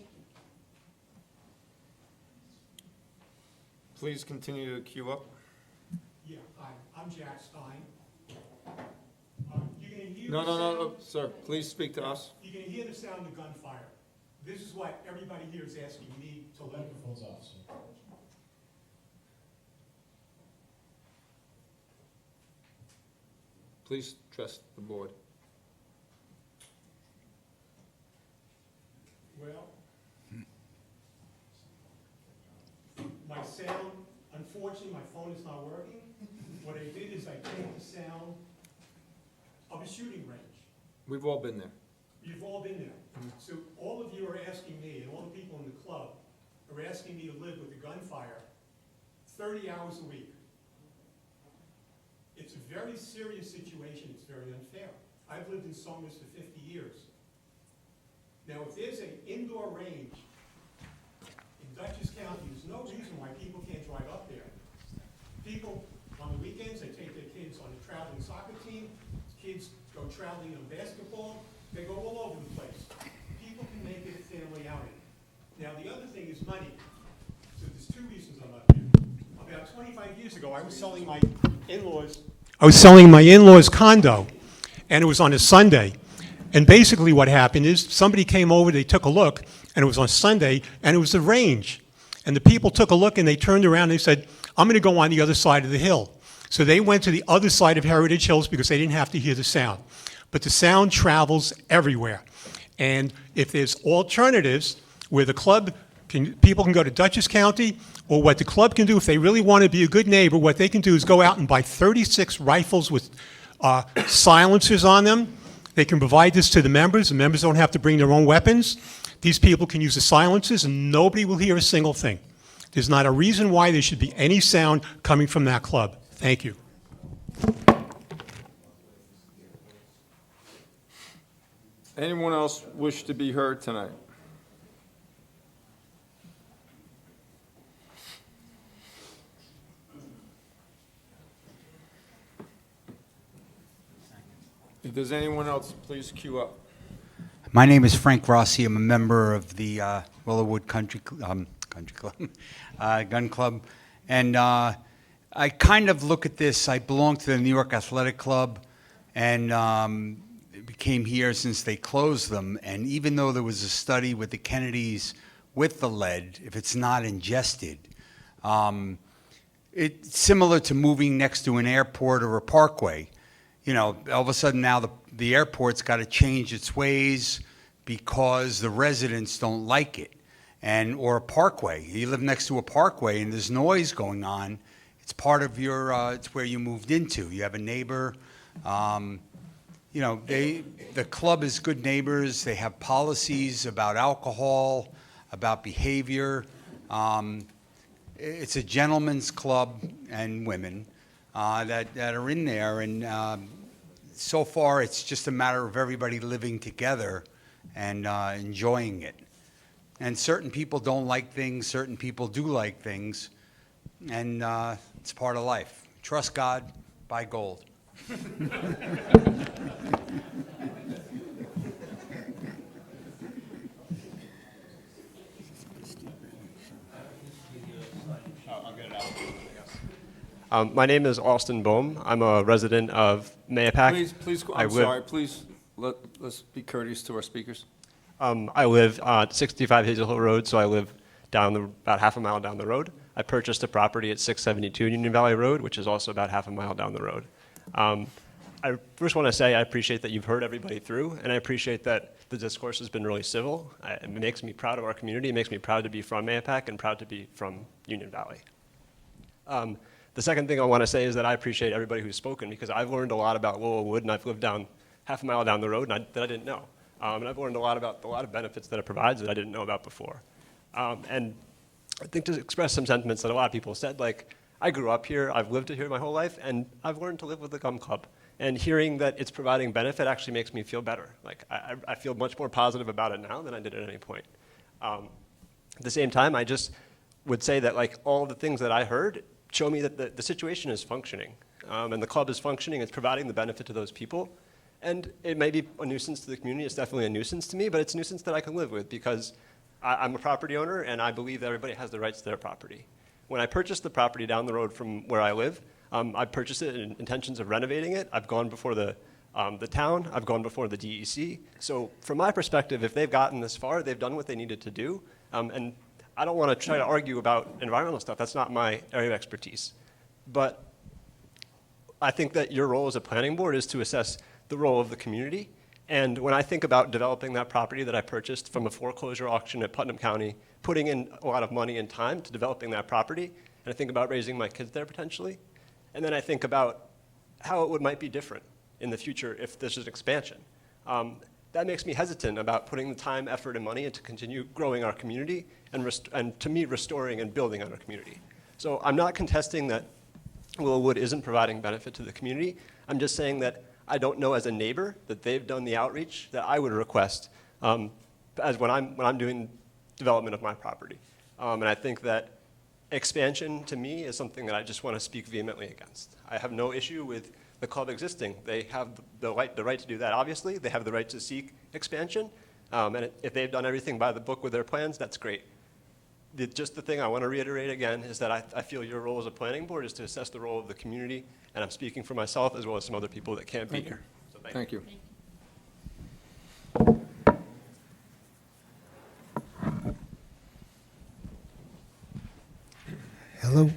Please continue to queue up. Yeah, hi, I'm Jack Stein. You're gonna hear No, the no, no, sound- no, sir, please speak to us. You're gonna hear the sound of gunfire. This is what everybody here is asking me to let. Microphone's off, sir. Please trust the board. Well, my sound, unfortunately, my phone is not working. What I did is I take the sound of a shooting range. We've all been there. You've all been there. So all of you are asking me, and all the people in the club are asking me to live with the gunfire 30 hours a week. It's a very serious situation. It's very unfair. I've lived in Somers for 50 years. Now, if there's an indoor range in Dutchess County, there's no reason why people can't drive up there. People, on the weekends, they take their kids on a traveling soccer team. Kids go traveling on basketball. They go all over the place. People can make it a family outing. Now, the other thing is money. So there's two reasons I'm up here. About 25 years ago, I was selling my in-laws condo, and it was on a Sunday. And basically what happened is somebody came over, they took a look, and it was on Sunday, and it was the range. And the people took a look, and they turned around, and they said, I'm going to go on the other side of the hill. So they went to the other side of Heritage Hills because they didn't have to hear the sound. But the sound travels everywhere. And if there's alternatives where the club people can go to Dutchess County, or what the club can do if they really want to be a good neighbor, what they can do is go out and buy 36 rifles with silencers on them. They can provide this to the members. The members don't have to bring their own weapons. These people can use the silencers, and nobody will hear a single thing. There's not a reason why there should be any sound coming from that club. Thank you. Anyone else wish to be heard tonight? If there's anyone else, please queue up. My name is Frank Rossi. I'm a member of the Willowwood Country Club, Gun Club. And I kind of look at this, I belong to the New York Athletic Club, and came here since they closed them. And even though there was a study with the Kennedys with the lead, if it's not ingested, it's similar to moving next to an airport or a parkway. You know, all of a sudden now the airport's got to change its ways because the residents don't like it. Or a parkway. You live next to a parkway and there's noise going on. It's part of your, it's where you moved into. You have a neighbor. You know, the club is good neighbors. They have policies about alcohol, about behavior. It's a gentleman's club and women that are in there. And so far, it's just a matter of everybody living together and enjoying it. And certain people don't like things, certain people do like things, and it's part of life. Trust God, buy gold. My name is Austin Bohm. I'm a resident of Mayapack. Please, I'm sorry, please, let's be courteous to our speakers. I live on 65 Hazel Hill Road, so I live about half a mile down the road. I purchased a property at 672 Union Valley Road, which is also about half a mile down the road. I first want to say I appreciate that you've heard everybody through, and I appreciate that the discourse has been really civil. It makes me proud of our community. It makes me proud to be from Mahopac and proud to be from Union Valley. The second thing I want to say is that I appreciate everybody who's spoken, because I've learned a lot about Willowwood, and I've lived down half a mile down the road that I didn't know. And I've learned a lot about a lot of benefits that it provides that I didn't know about before. And I think to express some sentiments that a lot of people said, like, I grew up here, I've lived here my whole life, and I've learned to live with the Gun Club. And hearing that it's providing benefit actually makes me feel better. Like, I feel much more positive about it now than I did at any point. At the same time, I just would say that, like, all the things that I heard show me that the situation is functioning. And the club is functioning, it's providing the benefit to those people. And it may be a nuisance to the community, it's definitely a nuisance to me, but it's a nuisance that I can live with, because I'm a property owner and I believe that everybody has the rights to their property. When I purchased the property down the road from where I live, I purchased it in intentions of renovating it. I've gone before the town, I've gone before the DEC. So from my perspective, if they've gotten this far, they've done what they needed to do. And I don't want to try to argue about environmental stuff. That's not my area of expertise. But I think that your role as a planning board is to assess the role of the community. And when I think about developing that property that I purchased from a foreclosure auction at Putnam County, putting in a lot of money and time to developing that property, and I think about raising my kids there potentially, and then I think about how it might be different in the future if there's an expansion. That makes me hesitant about putting the time, effort, and money into continue growing our community and to me, restoring and building on our community. So I'm not contesting that Willowwood isn't providing benefit to the community. I'm just saying that I don't know as a neighbor that they've done the outreach that I would request as when I'm doing development of my property. And I think that expansion to me is something that I just want to speak vehemently against. I have no issue with the club existing. They have the right to do that, obviously. They have the right to seek expansion. And if they've done everything by the book with their plans, that's great. Just the thing I want to reiterate again is that I feel your role as a planning board is to assess the role of the community, and I'm speaking for myself as well as some other people that can't be here. So Thank you. Hello.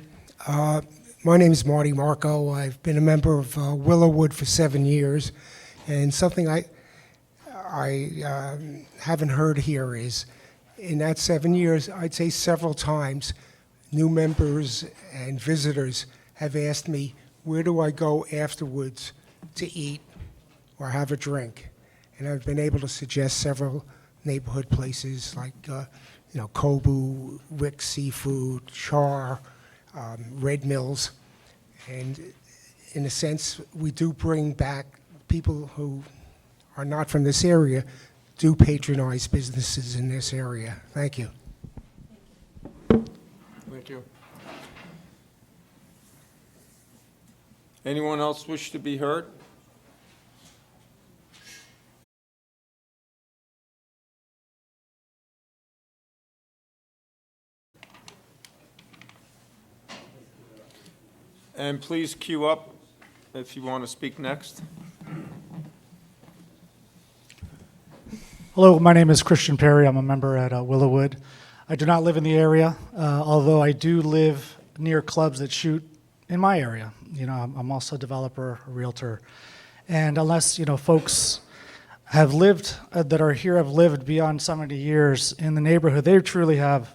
My name is Marty Marco. I've been a member of Willowwood for 7 years, and something I haven't heard here is, in that 7 years, I'd say several times, new members and visitors have asked me, where do I go afterwards to eat or have a drink? And I've been able to suggest several neighborhood places like, Kobu, Wick Seafood, Char, Red Mills. And in a sense, we do bring back people who are not from this area, do patronize businesses in this area. Thank you. Thank you. Anyone else wish to be heard? And please queue up if you want to speak next. Hello, my name is Christian Perry. I'm a member at Willowwood. I do not live in the area, although I do live near clubs that shoot in my area. I'm also a developer, a realtor. And unless, folks have lived, that are here, have lived beyond 70 years in the neighborhood, they truly have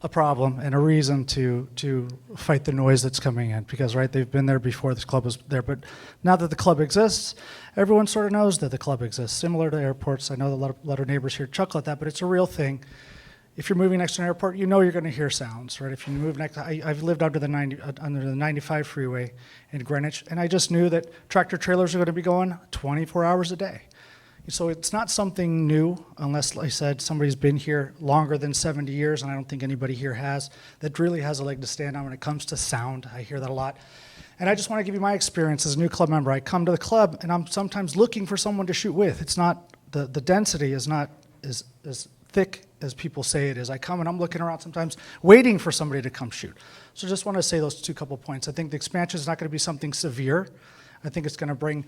a problem and a reason to fight the noise that's coming in, because they've been there before this club was there. But now that the club exists, everyone sort of knows that the club exists. Similar to airports, I know a lot of neighbors here chuckle at that, but it's a real thing. If you're moving next to an airport, you know you're going to hear sounds, right? If you move next, I've lived under the 95 freeway in Greenwich, and I just knew that tractor trailers are going to be going 24 hours a day. So it's not something new, unless, like I said, somebody's been here longer than 70 years, and I don't think anybody here has, that really has a leg to stand on when it comes to sound. I hear that a lot. And I just want to give you my experience as a new club member. I come to the club, and I'm sometimes looking for someone to shoot with. It's not, the density is not as thick as people say it is. I come and I'm looking around sometimes waiting for somebody to come shoot. So just want to say those couple points. I think the expansion is not going to be something severe. I think it's going to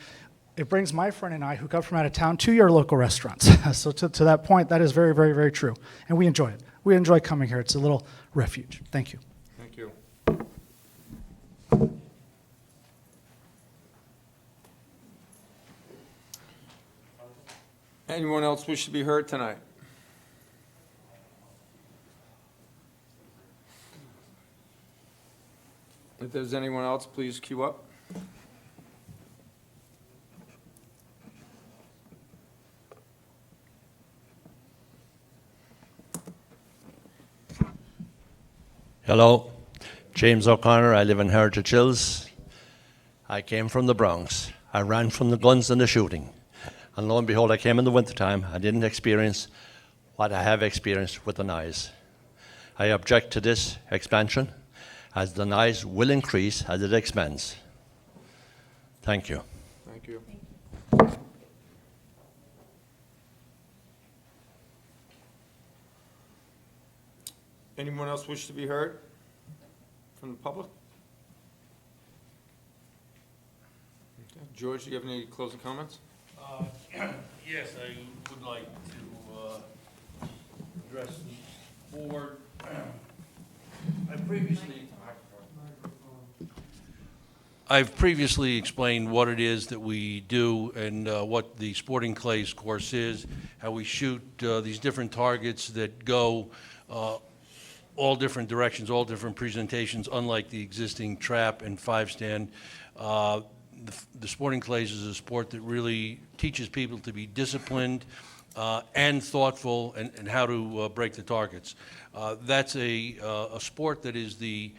brings my friend and I, who come from out of town, to your local restaurants. So to that point, that is very, very, very true. And we enjoy it. We enjoy coming here. It's a little refuge. Thank you. Thank you. Anyone else wish to be heard tonight? If there's anyone else, please queue up. Hello, James O'Connor. I live in Heritage Hills. I came from the Bronx. I ran from the guns and the shooting. And lo and behold, I came in the wintertime. I didn't experience what I have experienced with the noise. I object to this expansion, as the noise will increase as it expands. Thank you. Thank you. Anyone else wish to be heard from the public? Okay. George, do you have any closing comments? Yes, I would like to address the board. I've previously explained what it is that we do and what the sporting clays course is, how we shoot these different targets that go all different directions, all different presentations, unlike the existing trap and five stand. The sporting clays is a sport that really teaches people to be disciplined and thoughtful and how to break the targets. That's a sport that is the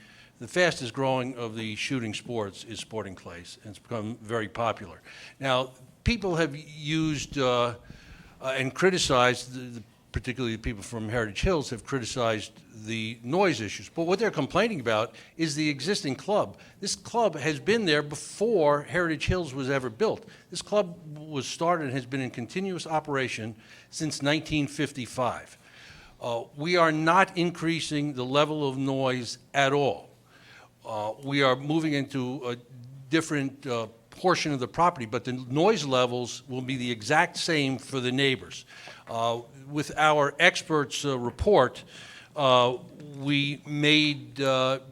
fastest growing of the shooting sports is sporting clays, and it's become very popular. Now, people have used and criticized, particularly the people from Heritage Hills have criticized the noise issues. But what they're complaining about is the existing club. This club has been there before Heritage Hills was ever built. This club was started and has been in continuous operation since 1955. We are not increasing the level of noise at all. We are moving into a different portion of the property, but the noise levels will be the exact same for the neighbors. With our experts' report, we made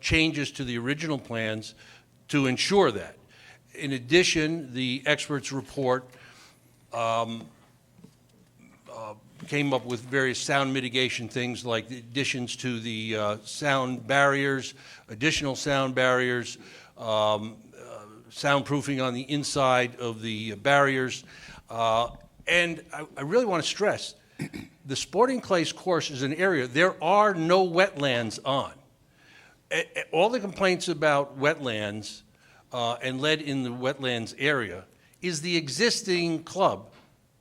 changes to the original plans to ensure that. In addition, the experts' report came up with various sound mitigation things like additions to the sound barriers, additional sound barriers, soundproofing on the inside of the barriers. And I really want to stress, the sporting clays course is an area, there are no wetlands on. All the complaints about wetlands and lead in the wetlands area is the existing club,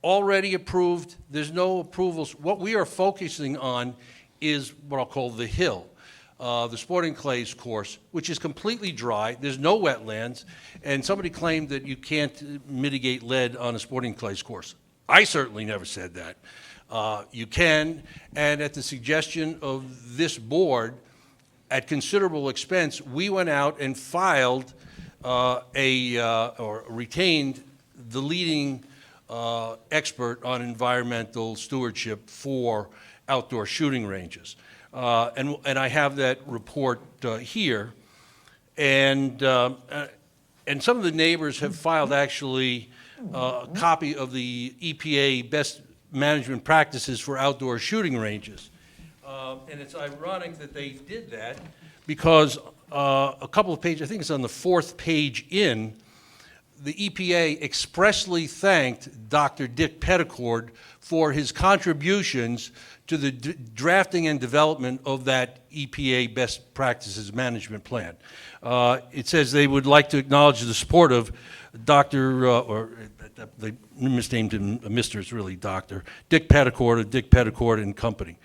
already approved. There's no approvals. What we are focusing on is what I'll call the hill, the sporting clays course, which is completely dry. There's no wetlands, and somebody claimed that you can't mitigate lead on a sporting clays course. I certainly never said that. You can, and at the suggestion of this board, at considerable expense, we went out and filed or retained the leading expert on environmental stewardship for outdoor shooting ranges. And I have that report here. And some of the neighbors have filed actually a copy of the EPA best management practices for outdoor shooting ranges. And it's ironic that they did that because a couple of pages, I think it's on the fourth page in, the EPA expressly thanked Dr. Dick Petticord for his contributions to the drafting and development of that EPA best practices management plan. It says they would like to acknowledge the support of Dr. Or they misnamed him Mr. It's really Dr. Dick Petticord of Dick Petticord and Company.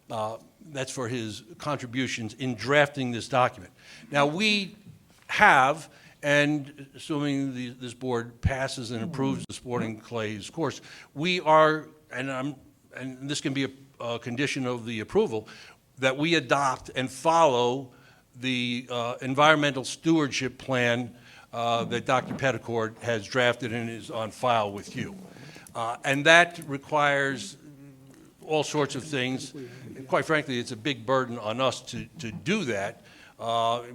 That's for his contributions in drafting this document. Now we have, and assuming this board passes and approves the sporting clays course, we are, and this can be a condition of the approval, that we adopt and follow the environmental stewardship plan that Dr. Petticord has drafted and is on file with you. And that requires all sorts of things. And quite frankly, it's a big burden on us to do that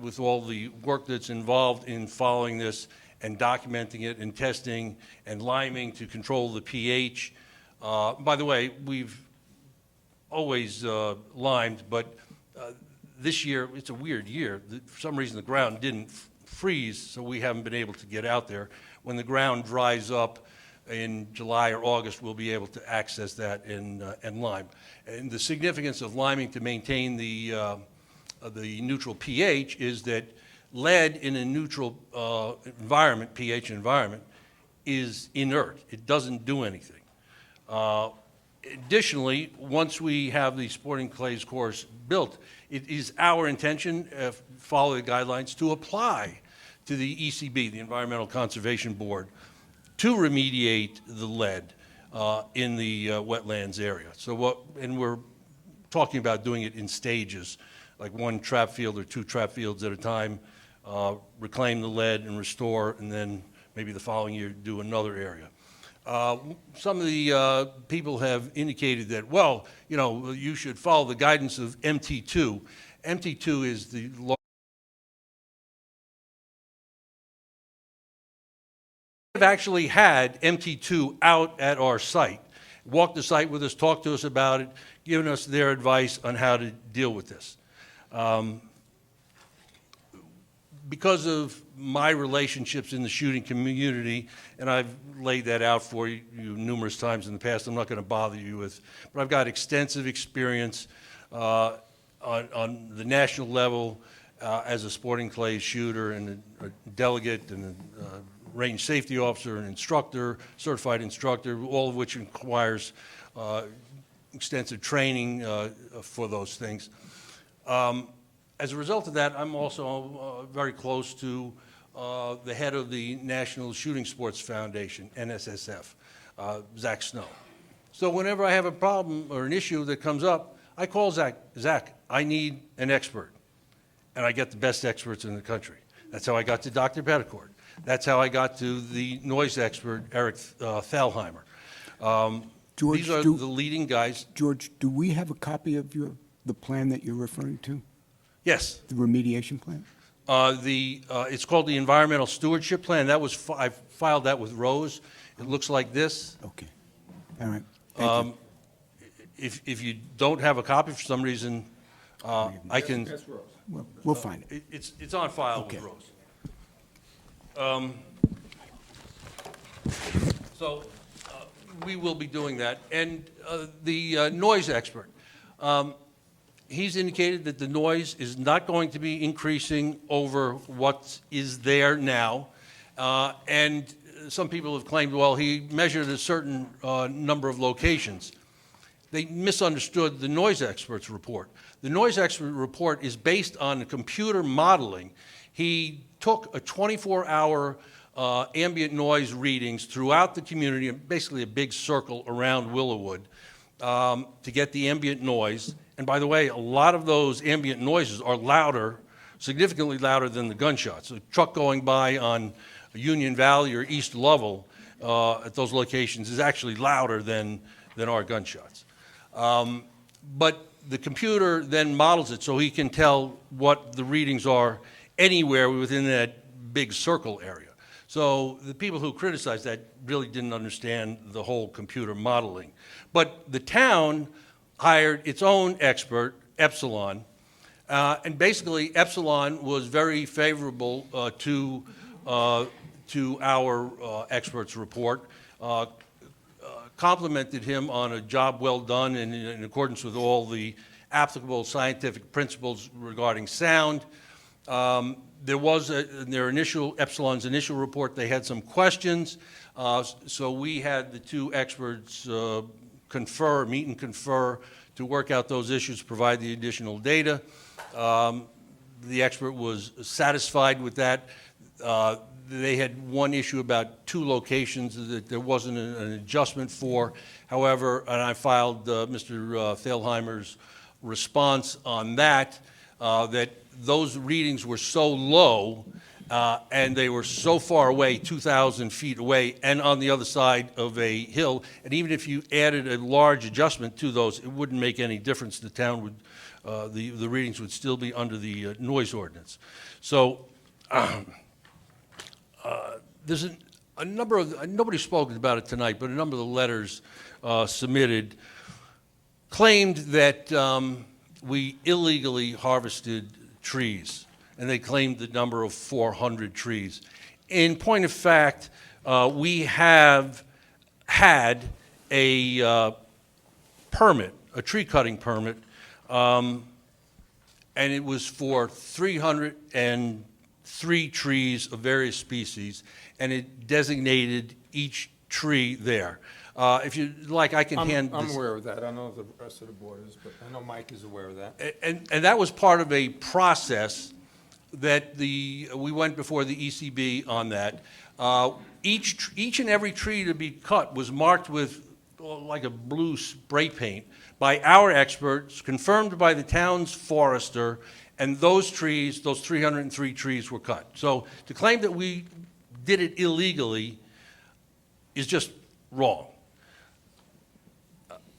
with all the work that's involved in following this and documenting it and testing and liming to control the pH. By the way, we've always limed, but this year, it's a weird year. For some reason, the ground didn't freeze, so we haven't been able to get out there. When the ground dries up in July or August, we'll be able to access that and lime. And the significance of liming to maintain the neutral pH is that lead in a neutral environment, pH environment, is inert. It doesn't do anything. Additionally, once we have the sporting clays course built, it is our intention, follow the guidelines, to apply to the ECB, the Environmental Conservation Board, to remediate the lead in the wetlands area. And we're talking about doing it in stages, like one trap field or two trap fields at a time, reclaim the lead and restore, and then maybe the following year do another area. Some of the people have indicated that, well, you know, you should follow the guidance of MT2. MT2 is the law. We've actually had MT2 out at our site, walked the site with us, talked to us about it, given us their advice on how to deal with this. Because of my relationships in the shooting community, and I've laid that out for you numerous times in the past, I'm not going to bother you with, but I've got extensive experience on the national level as a sporting clays shooter and a delegate and a range safety officer, an instructor, certified instructor, all of which requires extensive training for those things. As a result of that, I'm also very close to the head of the National Shooting Sports Foundation, NSSF, Zach Snow. So whenever I have a problem or an issue that comes up, I call Zach. Zach, I need an expert. And I get the best experts in the country. That's how I got to Dr. Petticourt. That's how I got to the noise expert, Eric Thalheimer. George, these are the leading guys. George, do we have a copy of the plan that you're referring to? Yes. The remediation plan? It's called the Environmental Stewardship Plan. That was I filed that with Rose. It looks like this. Okay. All right. Thank you. If you don't have a copy for some reason, I can. That's Rose. We'll find it. It's on file with Rose. So we will be doing that. And the noise expert, he's indicated that the noise is not going to be increasing over what is there now. And some people have claimed, well, he measured a certain number of locations. They misunderstood the noise expert's report. The noise expert report is based on computer modeling. He took a 24-hour ambient noise readings throughout the community, basically a big circle around Willowwood, to get the ambient noise. And by the way, a lot of those ambient noises are louder, significantly louder than the gunshots. A truck going by on Union Valley or East Lovell at those locations is actually louder than our gunshots. But the computer then models it so he can tell what the readings are anywhere within that big circle area. So the people who criticized that really didn't understand the whole computer modeling. But the town hired its own expert, Epsilon, and basically Epsilon was very favorable to our expert's report, complimented him on a job well done and in accordance with all the applicable scientific principles regarding sound. There was, in their Epsilon's initial report, they had some questions, so we had the two experts meet and confer to work out those issues, provide the additional data. The expert was satisfied with that. They had one issue about two locations that there wasn't an adjustment for. However, and I filed Mr. Thalheimer's response on that, that those readings were so low and they were so far away, 2,000 feet away, and on the other side of a hill. And even if you added a large adjustment to those, it wouldn't make any difference. The town would, the readings would still be under the noise ordinance. So nobody spoke about it tonight, but a number of the letters submitted claimed that we illegally harvested trees, and they claimed the number of 400 trees. In point of fact, we have had a permit, a tree cutting permit, and it was for 303 trees of various species, and it designated each tree there. If you like, I can hand I'm this. aware of that. I don't know if the rest of the board is, but I know Mike is aware of that. And that was part of a process that we went before the ECB on that. Each and every tree to be cut was marked with like a blue spray paint by our experts, confirmed by the town's forester, and those trees, those 303 trees were cut. So to claim that we did it illegally is just wrong.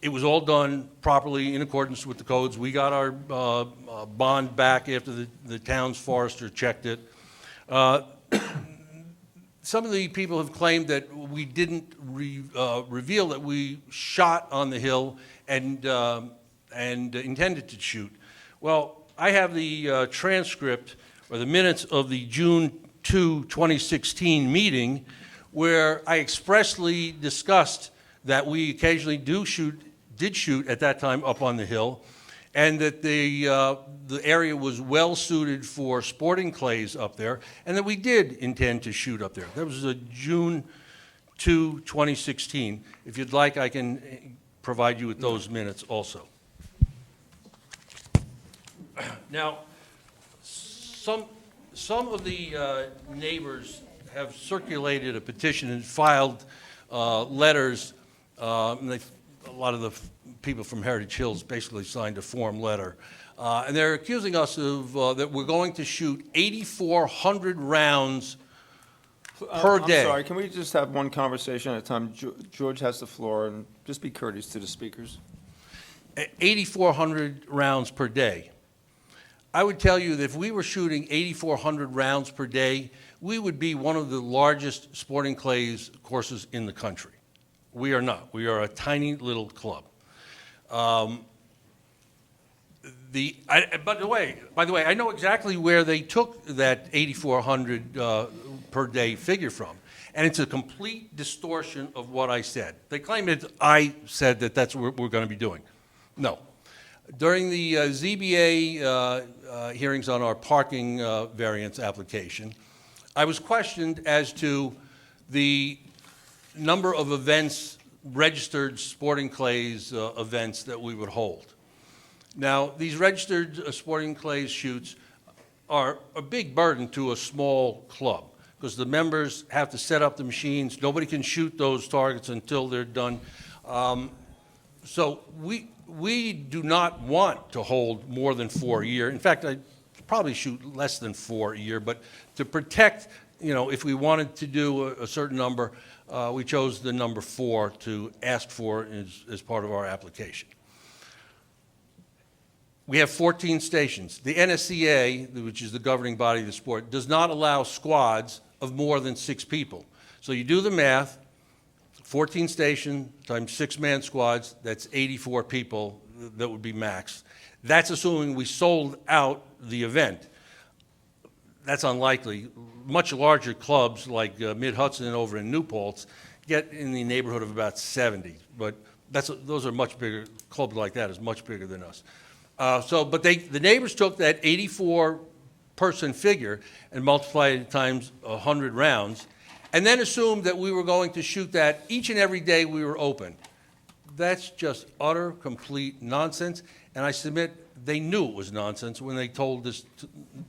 It was all done properly in accordance with the codes. We got our bond back after the town's forester checked it. Some of the people have claimed that we didn't reveal that we shot on the hill and intended to shoot. Well, I have the transcript or the minutes of the June 2, 2016 meeting where I expressly discussed that we occasionally did shoot at that time up on the hill, and that the area was well suited for sporting clays up there, and that we did intend to shoot up there. That was June 2, 2016. If you'd like, I can provide you with those minutes also. Now, some of the neighbors have circulated a petition and filed letters, and a lot of the people from Heritage Hills basically signed a form letter. And they're accusing us of that we're going to shoot 8,400 rounds per day. I'm sorry, can we just have one conversation at a time? George has the floor, and just be courteous to the speakers. 8,400 rounds per day. I would tell you that if we were shooting 8,400 rounds per day, we would be one of the largest sporting clays courses in the country. We are not. We are a tiny little club. By the way, I know exactly where they took that 8,400 per day figure from, and it's a complete distortion of what I said. They claim that I said that that's what we're going to be doing. No. During the ZBA hearings on our parking variance application, I was questioned as to the number of events, registered sporting clays events that we would hold. Now, these registered sporting clays shoots are a big burden to a small club because the members have to set up the machines. Nobody can shoot those targets until they're done. So we do not want to hold more than 4 a year. In fact, I probably shoot less than 4 a year, but to protect, if we wanted to do a certain number, we chose the number 4 to ask for as part of our application. We have 14 stations. The NSCA, which is the governing body of the sport, does not allow squads of more than 6 people. So you do the math, 14 station times 6-man squads, that's 84 people, that would be max. That's assuming we sold out the event. That's unlikely. Much larger clubs like Mid-Hudson over in New Paltz get in the neighborhood of about 70, but those are much bigger. Clubs like that is much bigger than us. But the neighbors took that 84-person figure and multiplied it times 100 rounds, and then assumed that we were going to shoot that each and every day we were open. That's just utter, complete nonsense, and I submit they knew it was nonsense when they told this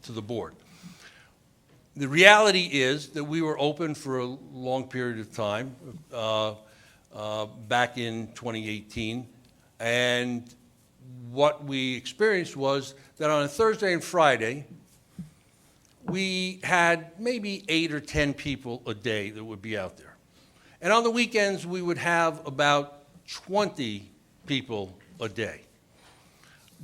to the board. The reality is that we were open for a long period of time back in 2018, and what we experienced was that on a Thursday and Friday, we had maybe 8 or 10 people a day that would be out there. And on the weekends, we would have about 20 people a day.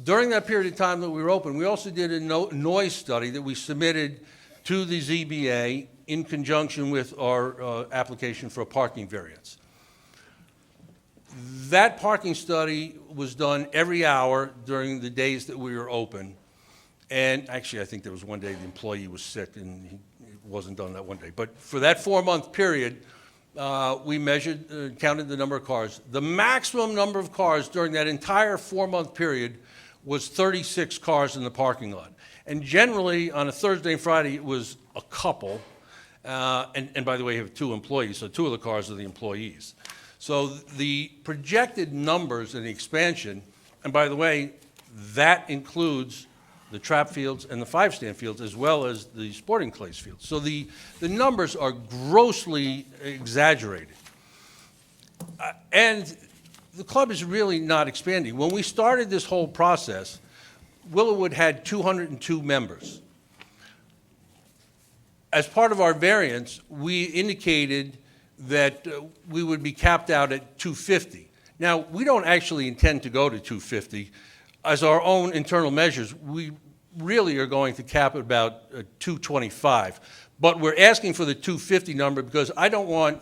During that period of time that we were open, we also did a noise study that we submitted to the ZBA in conjunction with our application for a parking variance. That parking study was done every hour during the days that we were open. And actually, I think there was one day the employee was sick and it wasn't done that one day. But for that 4-month period, we measured, counted the number of cars. The maximum number of cars during that entire 4-month period was 36 cars in the parking lot. And generally, on a Thursday and Friday, it was a couple. And by the way, you have 2 employees, so 2 of the cars are the employees. So the projected numbers in the expansion, and by the way, that includes the trap fields and the 5-stand fields, as well as the sporting clays fields. So the numbers are grossly exaggerated. And the club is really not expanding. When we started this whole process, Willowwood had 202 members. As part of our variance, we indicated that we would be capped out at 250. Now, we don't actually intend to go to 250. As our own internal measures, we really are going to cap at about 225. But we're asking for the 250 number because I don't want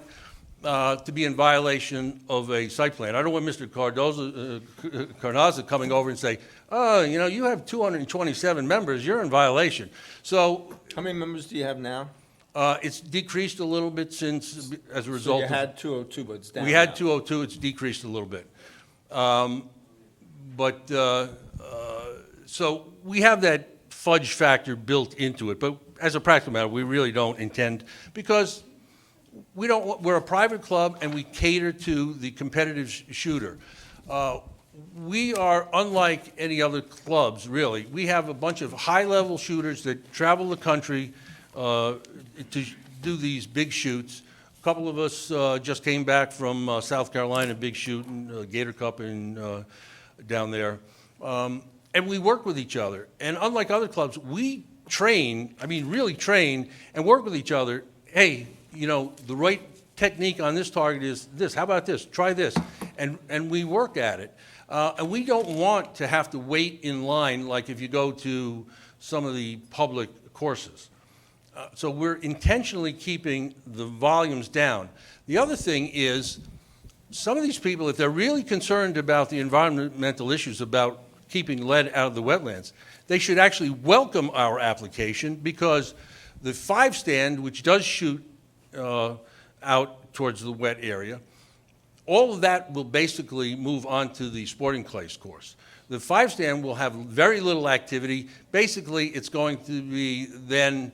to be in violation of a site plan. I don't want Mr. Carnaza coming over and say, oh, you know, you have 227 members, you're in violation. So, How many members do you have now? it's decreased a little bit since, as a result. So you of- had 202, but it's down We had now. 202, it's decreased a little bit. So we have that fudge factor built into it, but as a practical matter, we really don't intend, because we're a private club and we cater to the competitive shooter. We are unlike any other clubs, really. We have a bunch of high-level shooters that travel the country to do these big shoots. A couple of us just came back from South Carolina, big shoot, Gator Cup down there. And we work with each other. And unlike other clubs, we train, I mean really train, and work with each other. Hey, you know, the right technique on this target is this. How about this? Try this. And we work at it. And we don't want to have to wait in line like if you go to some of the public courses. So we're intentionally keeping the volumes down. The other thing is, some of these people, if they're really concerned about the environmental issues about keeping lead out of the wetlands, they should actually welcome our application, because the 5-stand, which does shoot out towards the wet area, all of that will basically move on to the sporting clays course. The 5-stand will have very little activity. Basically, it's going to be then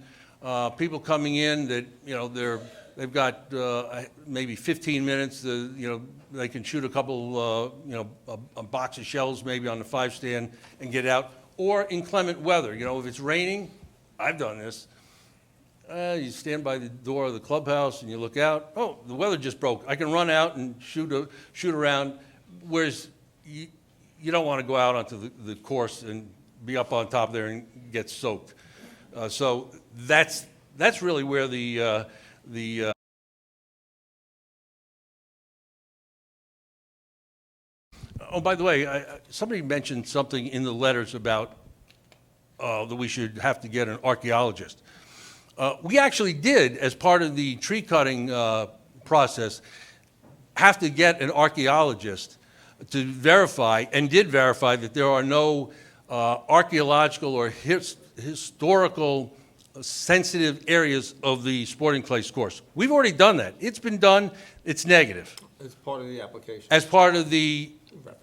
people coming in that, you know, they've got maybe 15 minutes. You know, they can shoot a couple, you know, a box of shells maybe on the 5-stand and get out. Or inclement weather. You know, if it's raining, I've done this. You stand by the door of the clubhouse and you look out. Oh, the weather just broke. I can run out and shoot around. Whereas you don't want to go out onto the course and be up on top there and get soaked. So that's really where the Oh, by the way, somebody mentioned something in the letters about that we should have to get an archaeologist. We actually did, as part of the tree cutting process, have to get an archaeologist to verify, and did verify, that there are no archaeological or historical sensitive areas of the sporting clays course. We've already done that. It's been done. It's negative. As part of the application. As part of the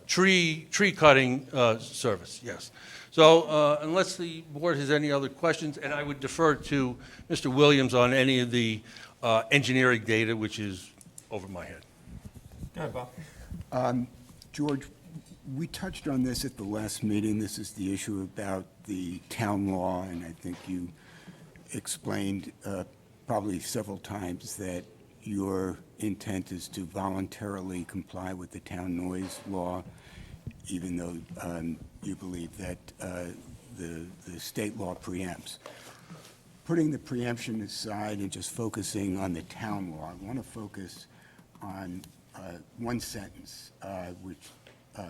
tree cutting service, yes. So unless the board has any other questions, and I would defer to Mr. Williams on any of the engineering data, which is over my head. Go ahead, Bob. George, we touched on this at the last meeting. This is the issue about the town law, and I think you explained probably several times that your intent is to voluntarily comply with the town noise law, even though you believe that the state law preempts. Putting the preemption aside and just focusing on the town law, I want to focus on one sentence which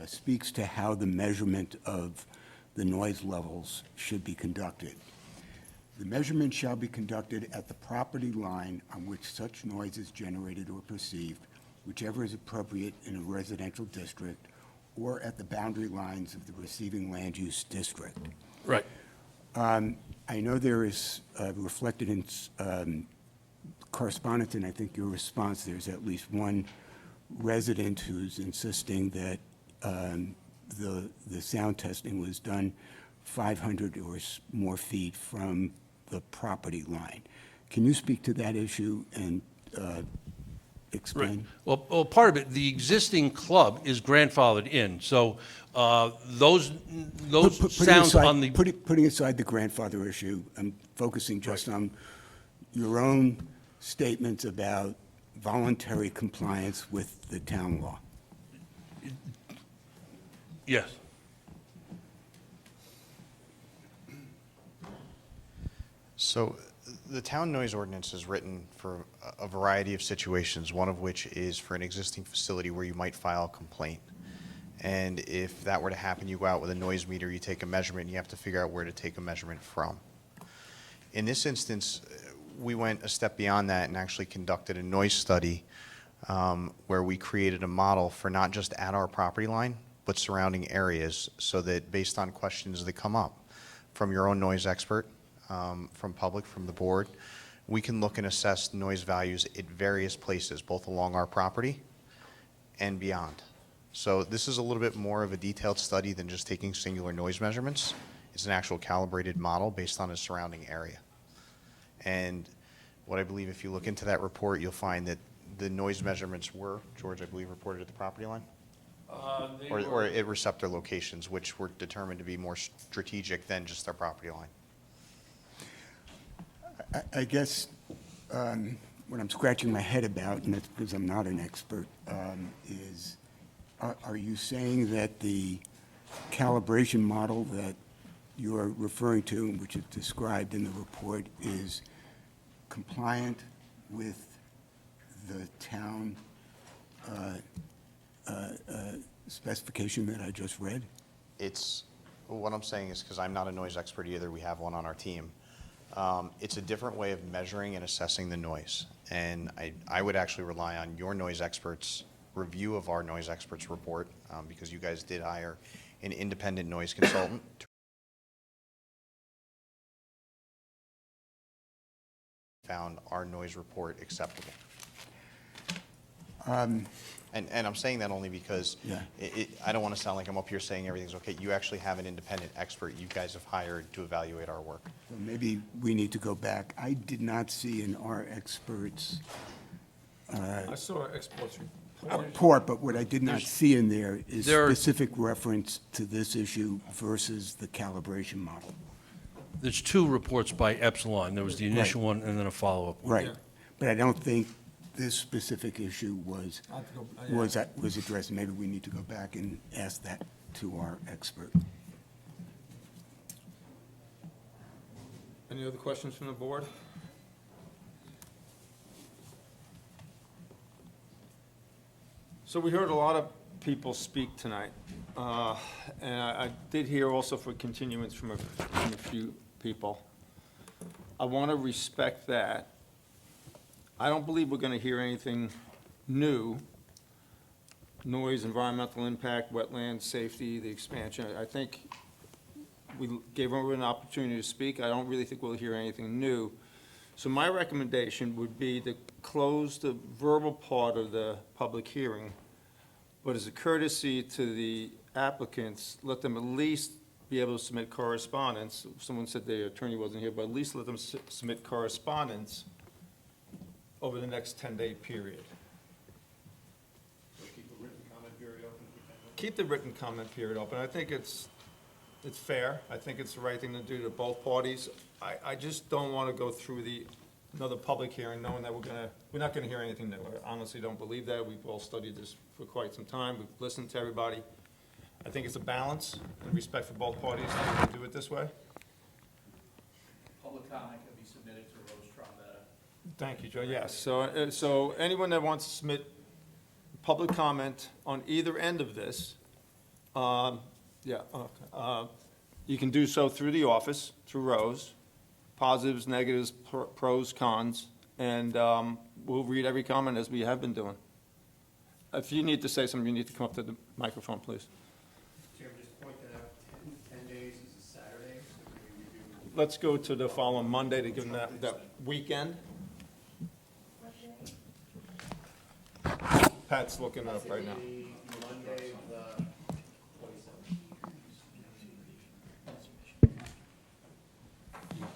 speaks to how the measurement of the noise levels should be conducted. The measurement shall be conducted at the property line on which such noise is generated or perceived, whichever is appropriate in a residential district, or at the boundary lines of the receiving land use district. Right. I know there is reflected in correspondence, and I think your response, there's at least one resident who's insisting that the sound testing was done 500 or more feet from the property line. Can you speak to that issue and explain? Right. Well, part of it, the existing club is grandfathered in, so those sounds on the... Putting aside the grandfather issue, I'm focusing just on your own statements about voluntary compliance with the town law. Yes. So the town noise ordinance is written for a variety of situations, one of which is for an existing facility where you might file a complaint. And if that were to happen, you go out with a noise meter, you take a measurement, and you have to figure out where to take a measurement from. In this instance, we went a step beyond that and actually conducted a noise study where we created a model for not just at our property line, but surrounding areas, so that based on questions that come up from your own noise expert, from public, from the board, we can look and assess noise values at various places, both along our property and beyond. So this is a little bit more of a detailed study than just taking singular noise measurements. It's an actual calibrated model based on a surrounding area. And what I believe, if you look into that report, you'll find that the noise measurements were, George, I believe, reported at the property line? Or at receptor locations, which were determined to be more strategic than just our property line. I guess what I'm scratching my head about, and that's because I'm not an expert, is are you saying that the calibration model that you are referring to, which is described in the report, is compliant with the town specification that I just read? What I'm saying is, because I'm not a noise expert either, we have one on our team. It's a different way of measuring and assessing the noise. And I would actually rely on your noise experts' review of our noise experts report, because you guys did hire an independent noise consultant to found our noise report acceptable. And I'm saying that only because I don't want to sound like I'm up here saying everything's okay. You actually have an independent expert you guys have hired to evaluate our work. Well, maybe we need to go back. I did not see in our experts I saw exports report, but what I did not see in there is specific reference to this issue versus the calibration model. There's two reports by Epsilon. There was the initial one and then a follow-up one. Right. But I don't think this specific issue was addressed. Maybe we need to go back and ask that to our expert. Any other questions from the board? So we heard a lot of people speak tonight. And I did hear also for continuance from a few people. I want to respect that. I don't believe we're going to hear anything new. Noise, environmental impact, wetland safety, the expansion. I think we gave everyone an opportunity to speak. I don't really think we'll hear anything new. So my recommendation would be to close the verbal part of the public hearing, but as a courtesy to the applicants, let them at least be able to submit correspondence. Someone said the attorney wasn't here, but at least let them submit correspondence over the next 10-day period. Keep the written comment period open. Keep the written comment period open. I think it's fair. I think it's the right thing to do to both parties. I just don't want to go through another public hearing knowing that we're not going to hear anything new. I honestly don't believe that. We've all studied this for quite some time. We've listened to everybody. I think it's a balance and respect for both parties to do it this way. Public comment can be submitted to Rose Trombetta. Thank you, Joe. Yes. So anyone that wants to submit public comment on either end of this, you can do so through the office, through Rose, positives, negatives, pros, cons, and we'll read every comment as we have been doing. If you need to say something, you need to come up to the microphone, please. Chairman, just point that out, 10 days is a Saturday, so can we review? Let's go to the following Monday to give them that weekend. Pat's looking it up right now. Monday, the 27th.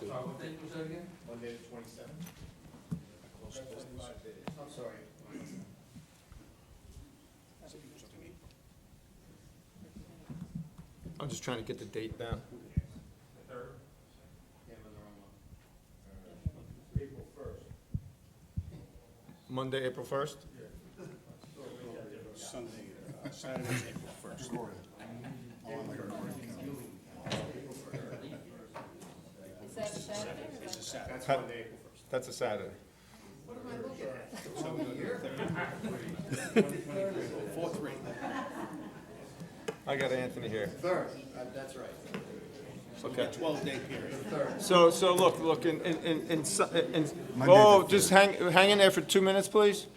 Sorry, what date was that again? Monday, the 27th? I'm sorry. I'm just trying to get the date down. The 3rd? Yeah, I'm on the wrong one. April 1st. Monday, April 1st? Saturday, April 1st. Is that Saturday? It's a Saturday. That's Monday, April 1st. That's a Saturday. What am I looking at? 4-3. I got Anthony here. 3rd, that's right. Okay. 12-day period. So look, oh, just hang in there for 2 minutes, please.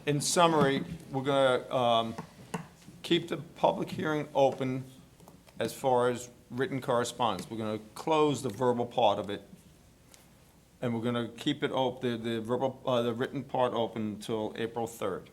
In summary, we're gonna keep the public hearing open as far as written correspondence. We're gonna close the verbal part of it. And we're gonna keep it open, the written part open until April 3rd.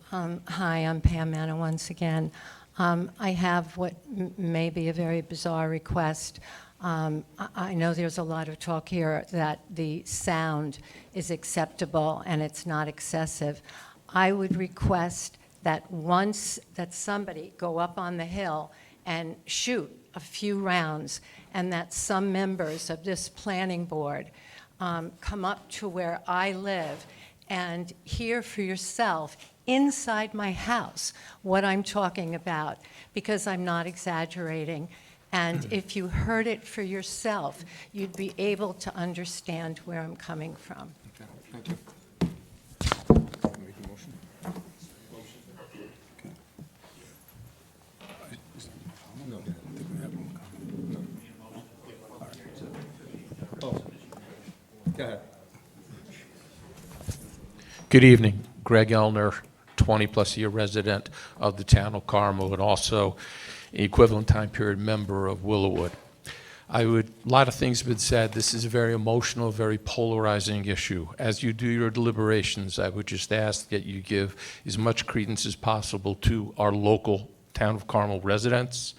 Hi, I'm Pam Manna once again. I have what may be a very bizarre request. I know there's a lot of talk here that the sound is acceptable and it's not excessive. I would request that that somebody go up on the hill and shoot a few rounds, and that some members of this planning board come up to where I live and hear for yourself inside my house what I'm talking about, because I'm not exaggerating. And if you heard it for yourself, you'd be able to understand where I'm coming from. Okay, thank you. Make a motion. No. Oh. Go ahead. Good evening. Greg Elner, 20-plus year resident of the town of Carmel, and also an equivalent time period member of Willowwood. A lot of things have been said. This is a very emotional, very polarizing issue. As you do your deliberations, I would just ask that you give as much credence as possible to our local town of Carmel residents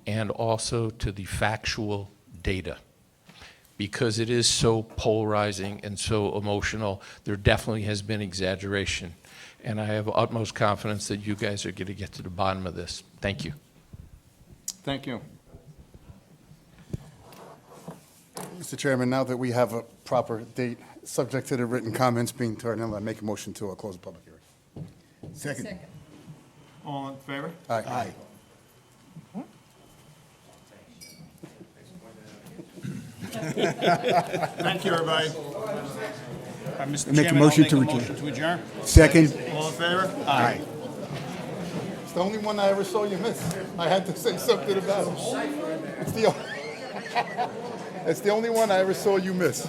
and also to the factual data. Because it is so polarizing and so emotional, there definitely has been exaggeration. And I have utmost confidence that you guys are going to get to the bottom of this. Thank you. Thank you. Mr. Chairman, now that we have a proper date, subject to the written comments being turned in, I make a motion to close the public hearing. Second. All in favor? Aye. Thank you, everybody. Make Mr. a Chairman, motion I'll to make a adjourn. motion to adjourn. Second. All in favor? Aye. It's the only one I ever saw you miss. I had to say something about it. It's the only one I ever saw you miss.